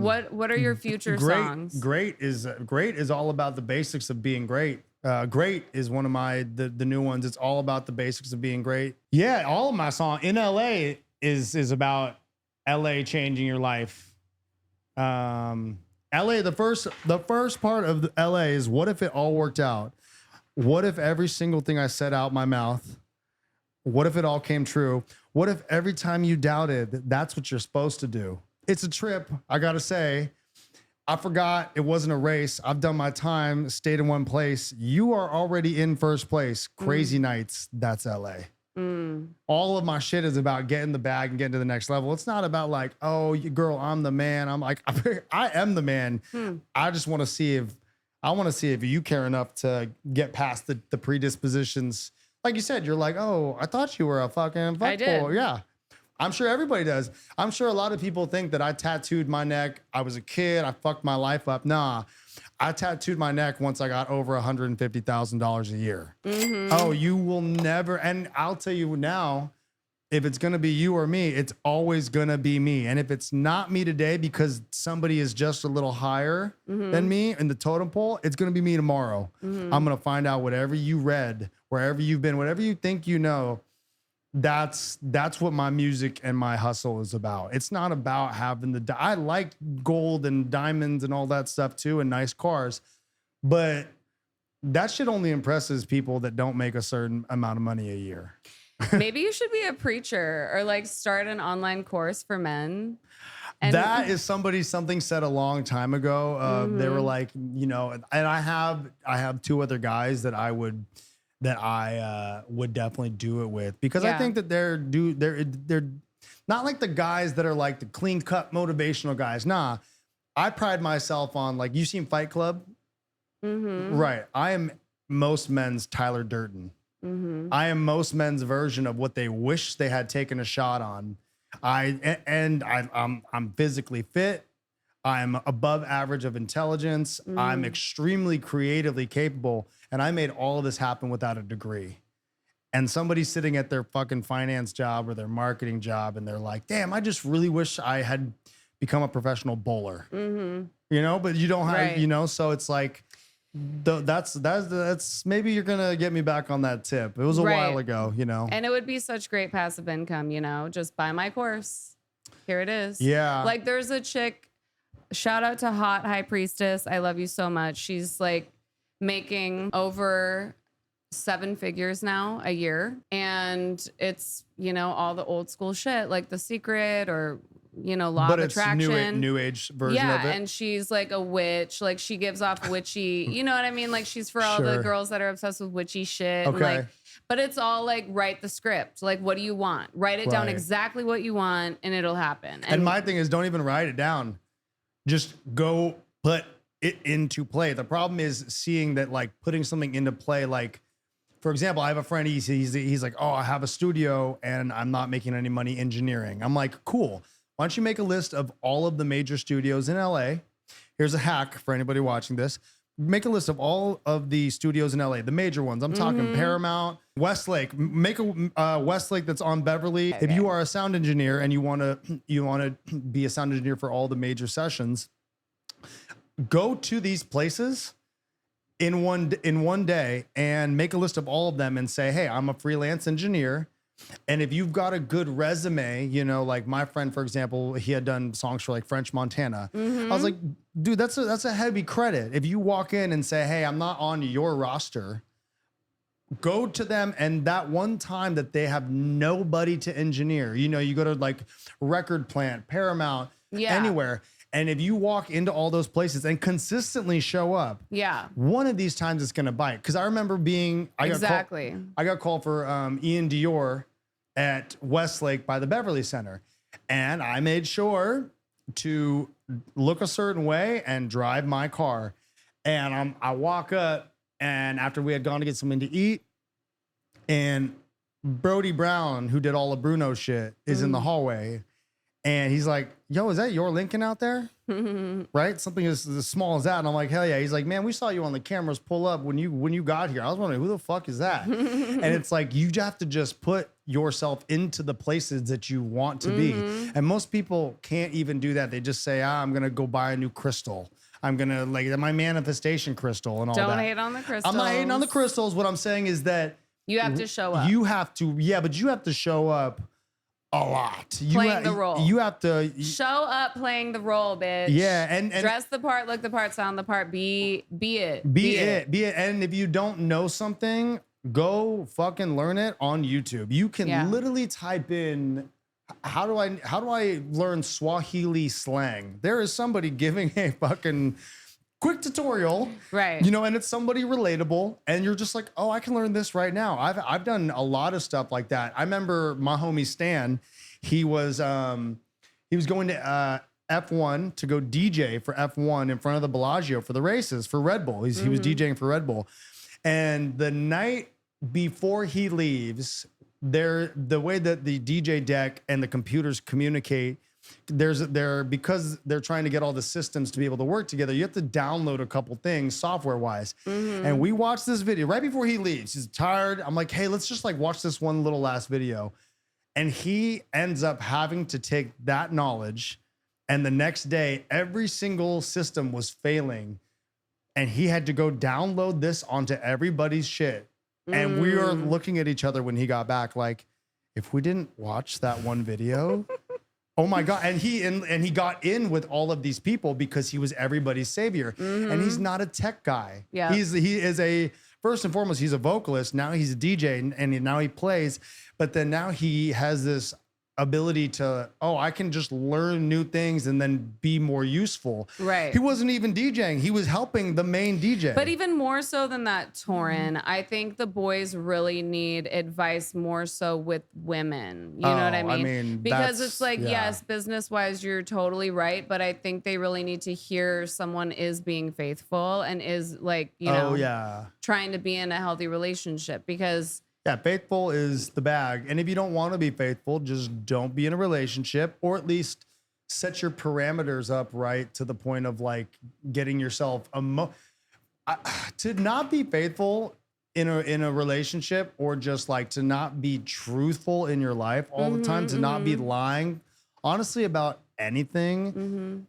What are your future songs? Great is all about the basics of being great. Great is one of the new ones. It's all about the basics of being great. Yeah, all of my songs in LA is about LA changing your life. LA, the first part of the LA is, what if it all worked out? What if every single thing I said out my mouth, what if it all came true? What if every time you doubted, that's what you're supposed to do? It's a trip, I gotta say. I forgot it wasn't a race. I've done my time, stayed in one place. You are already in first place. Crazy nights, that's LA. All of my shit is about getting the bag and getting to the next level. It's not about like, oh, girl, I'm the man. I'm like, I am the man. I just want to see if you care enough to get past the predispositions. Like you said, you're like, oh, I thought you were a fucking fuckboy. Yeah. I'm sure everybody does. I'm sure a lot of people think that I tattooed my neck. I was a kid. I fucked my life up. Nah, I tattooed my neck once I got over $150,000 a year. Mm-hmm. Oh, you will never. And I'll tell you now, if it's going to be you or me, it's always going to be me. And if it's not me today because somebody is just a little higher than me in the totem pole, it's going to be me tomorrow. I'm going to find out whatever you read, wherever you've been, whatever you think you know. That's what my music and my hustle is about. It's not about having I like gold and diamonds and all that stuff too, and nice cars, but that shit only impresses people that don't make a certain amount of money a year. Maybe you should be a preacher or like start an online course for men. And that is something said a long time ago. They were like, and I have two other guys that I would definitely do it with, because I think that they're not like the guys that are like the clean cut motivational guys. Nah, I pride myself on, like, you've seen Fight Club, right? I am most men's Tyler Durden. I am most men's version of what they wish they had taken a shot on. I'm physically fit. I'm above average of intelligence. I'm extremely creatively capable. And I made all of this happen without a degree. And somebody's sitting at their fucking finance job or their marketing job, and they're like, damn, I just really wish I had become a professional bowler. But you don't have, so it's like, that's maybe you're going to get me back on that tip. It was a while ago, And it would be such great passive income, just buy my course. Here it is. Yeah. Like, there's a chick, shout out to Hot High Priestess. I love you so much. She's like making over 7 figures now a year. And it's, all the old school shit, like The Secret or, Law of Attraction. But it's new age version of it. Yeah, and she's like a witch. Like, she gives off witchy, you know what I mean? Like, she's for all the girls that are obsessed with witchy shit. Okay. And like, but it's all like, write the script. Like, what do you want? Write it down exactly what you want, and it'll happen. And my thing is, don't even write it down. Just go put it into play. The problem is seeing that, like, putting something into play. Like, for example, I have a friend, he's like, oh, I have a studio and I'm not making any money engineering. I'm like, cool. Why don't you make a list of all of the major studios in LA? Here's a hack for anybody watching this. Make a list of all of the studios in LA, the major ones. I'm talking Paramount, Westlake. Make a Westlake that's on Beverly. Okay. If you are a sound engineer and you want to be a sound engineer for all the major sessions, go to these places in one day and make a list of all of them and say, hey, I'm a freelance engineer. And if you've got a good resume, you know, like my friend, for example, he had done songs for like French Montana. I was like, dude, that's a heavy credit. If you walk in and say, hey, I'm not on your roster, go to them. And that one time that they have nobody to engineer, you know, you go to like Record Plant, Paramount, anywhere. And if you walk into all those places and consistently show up, one of these times it's going to bite. Because I remember I got called for Ian Dior at Westlake by the Beverly Center. And I made sure to look a certain way and drive my car. And I walk up, and after we had gone to get something to eat, and Brody Brown, who did all of Bruno's shit, is in the hallway. And he's like, yo, is that your Lincoln out there? Right? Something as small as that. And I'm like, hell yeah. He's like, man, we saw you on the cameras pull up when you got here. I was wondering, who the fuck is that? And it's like, you have to just put yourself into the places that you want to be. And most people can't even do that. They just say, I'm going to go buy a new crystal. I'm going to like my manifestation crystal and all that. Don't hate on the crystals. I'm not hating on the crystals. What I'm saying is that you have to show up. You have to, but you have to show up a lot. Playing the role. You have to show up playing the role, bitch. Yeah, and dress the part, look the part, sound the part, be it. And if you don't know something, go fucking learn it on YouTube. You can literally type in how do I learn Swahili slang? There is somebody giving a fucking quick tutorial, right? You know, and it's somebody relatable, and you're just like, oh, I can learn this right now. I've done a lot of stuff like that. I remember my homie Stan, he was going to F1 to go DJ for F1 in front of the Bellagio for the races for Red Bull. He was DJing for Red Bull, and the night before he leaves, the way that the DJ deck and the computers communicate. Because they're trying to get all the systems to be able to work together, you have to download a couple things software wise. And we watched this video right before he leaves. He's tired. I'm like, hey, let's just like watch this one little last video. And he ends up having to take that knowledge, and the next day every single system was failing, and he had to go download this onto everybody's shit. And we were looking at each other when he got back like, if we didn't watch that one video, oh my God. And he got in with all of these people because he was everybody's savior. And he's not a tech guy. Yeah. He is first and foremost, he's a vocalist. Now he's a DJ, and now he plays. But then now he has this ability to, I can just learn new things and then be more useful. Right. He wasn't even DJing. He was helping the main DJ. But even more so than that, Torin, I think the boys really need advice more so with women. You know what I mean? Because it's like, yes, business-wise, you're totally right. But I think they really need to hear someone is being faithful and is like, trying to be in a healthy relationship, because faithful is the bag. And if you don't want to be faithful, just don't be in a relationship, or at least set your parameters up right to the point of like getting yourself to not be faithful in a relationship, or just like to not be truthful in your life all the time, to not be lying honestly about anything.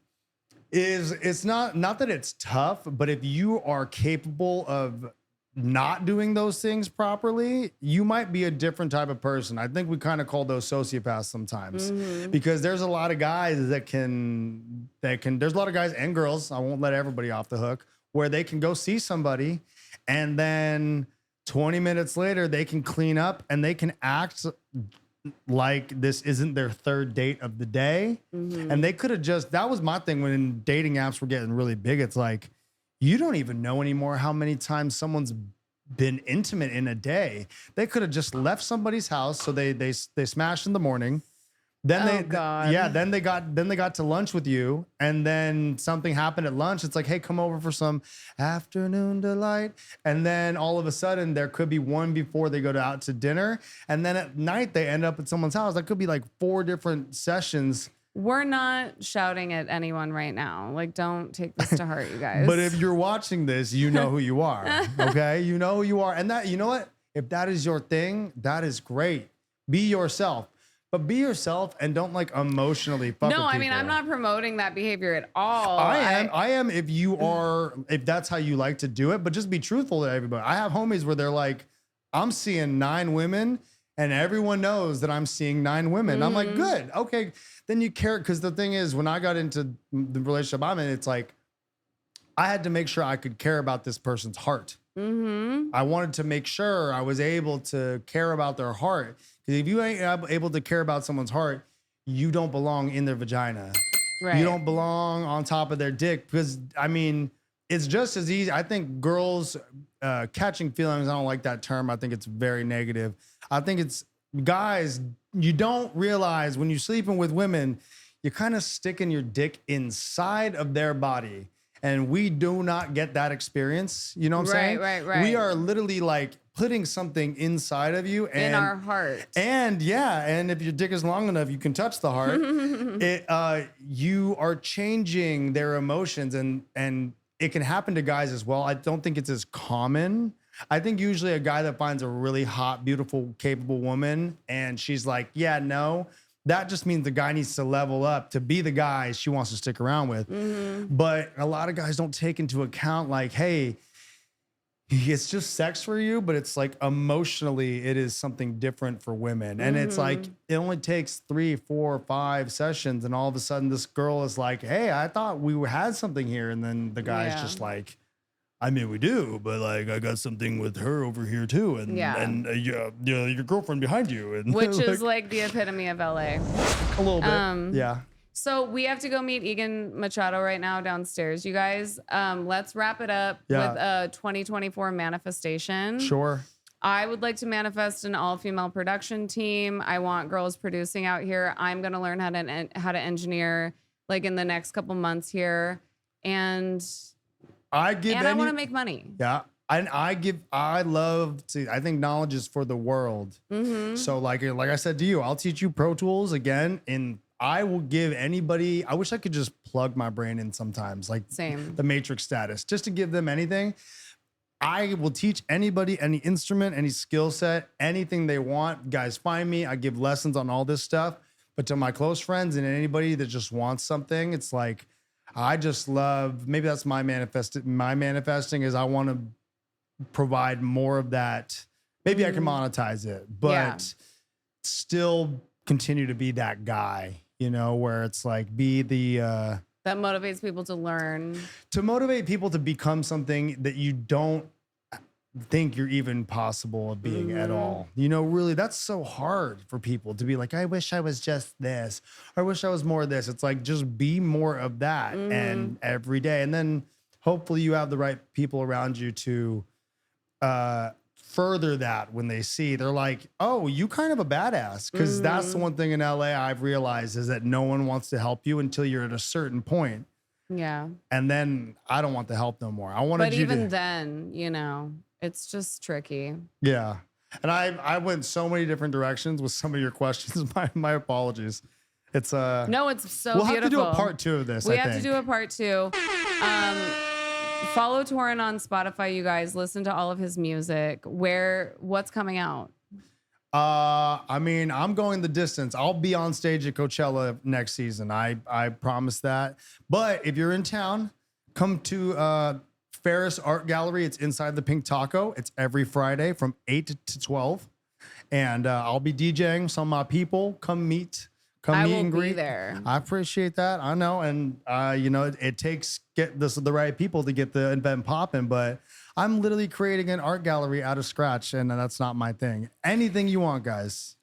It's not that it's tough, but if you are capable of not doing those things properly, you might be a different type of person. I think we kind of call those sociopaths sometimes, because there's a lot of guys that can, there's a lot of guys and girls, I won't let everybody off the hook, where they can go see somebody and then 20 minutes later they can clean up and they can act like this isn't their third date of the day. And they could have that was my thing when dating apps were getting really big. It's like, you don't even know anymore how many times someone's been intimate in a day. They could have just left somebody's house, so they smashed in the morning. Then then they got to lunch with you, and then something happened at lunch. It's like, hey, come over for some afternoon delight. And then all of a sudden there could be one before they go out to dinner, and then at night they end up at someone's house. That could be like 4 different sessions. We're not shouting at anyone right now. Like, don't take this to heart, you guys. But if you're watching this, you know who you are. Okay? You know who you are. And that, you know what? If that is your thing, that is great. Be yourself. But be yourself and don't like emotionally fuck with people. I mean, I'm not promoting that behavior at all. I am if that's how you like to do it, but just be truthful to everybody. I have homies where they're like, I'm seeing 9 women and everyone knows that I'm seeing 9 women. I'm like, good. Okay. Then you care. Cause the thing is, when I got into the relationship I'm in, it's like, I had to make sure I could care about this person's heart. I wanted to make sure I was able to care about their heart. Because if you ain't able to care about someone's heart, you don't belong in their vagina. Right. You don't belong on top of their dick. Because, I mean, it's just as easy. I think girls catching feelings, I don't like that term. I think it's very negative. I think it's guys, you don't realize when you're sleeping with women, you're kind of sticking your dick inside of their body. And we do not get that experience. You know what I'm saying? Right. We are literally like putting something inside of you. And, in our heart. And yeah, and if your dick is long enough, you can touch the heart. You are changing their emotions, and it can happen to guys as well. I don't think it's as common. I think usually a guy that finds a really hot, beautiful, capable woman and she's like, yeah, no, that just means the guy needs to level up to be the guy she wants to stick around with. But a lot of guys don't take into account like, hey, it's just sex for you, but it's like emotionally, it is something different for women. And it's like, it only takes 3, 4, 5 sessions. And all of a sudden this girl is like, hey, I thought we had something here. And then the guy's just like, I mean, we do, but like, I got something with her over here too. And, your girlfriend behind you. And which is like the epitome of LA. A little bit. Yeah. So we have to go meet Egan Machado right now downstairs, you guys. Let's wrap it up with a 2024 manifestation. Sure. I would like to manifest an all-female production team. I want girls producing out here. I'm going to learn how to engineer like in the next couple months here. And I want to make money. Yeah. And I think knowledge is for the world. So like I said to you, I'll teach you Pro Tools again, and I will give anybody, I wish I could just plug my brain in sometimes, like the Matrix status, just to give them anything. I will teach anybody, any instrument, any skill set, anything they want. Guys, find me. I give lessons on all this stuff. But to my close friends and anybody that just wants something, it's like, I just love, maybe that's my manifesting is I want to provide more of that. Maybe I can monetize it, but still continue to be that guy, you know, where it's like be the that motivates people to learn, to motivate people to become something that you don't think you're even possible of being at all. You know, really, that's so hard for people to be like, I wish I was just this, or I wish I was more of this. It's like, just be more of that and every day. And then hopefully you have the right people around you to further that when they see, they're like, oh, you kind of a badass. Because that's the one thing in LA I've realized is that no one wants to help you until you're at a certain point. Yeah. And then I don't want the help no more. I wanted you to. But even then, you know, it's just tricky. Yeah. And I went so many different directions with some of your questions. My apologies. It's no, it's so we'll beautiful. Have to do a part 2 of this. We have to do a part 2. Follow Torin on Spotify, you guys. Listen to all of his music. What's coming out? I mean, I'm going the distance. I'll be on stage at Coachella next season. I promise that. But if you're in town, come to Ferris Art Gallery. It's inside the Pink Taco. It's every Friday from 8 to 12. And I'll be DJing some of my people. Come meet and greet. Be there. I appreciate that. I know. And, you know, it takes the right people to get the event popping. But I'm literally creating an art gallery out of scratch. And that's not my thing. Anything you want, guys.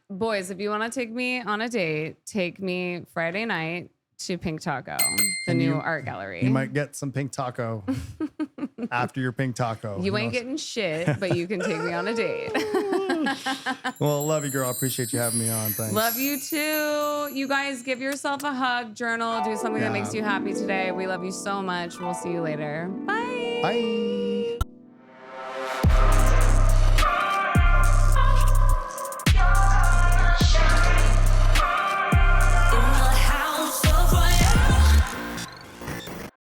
Boys, if you want to take me on a date, take me Friday night to Pink Taco, the new art gallery. You might get some Pink Taco after your Pink Taco. You ain't getting shit, but you can take me on a date. Well, love you, girl. I appreciate you having me on. Thanks. Love you too. You guys give yourself a hug, journal, do something that makes you happy today. We love you so much. We'll see you later. Bye. Bye.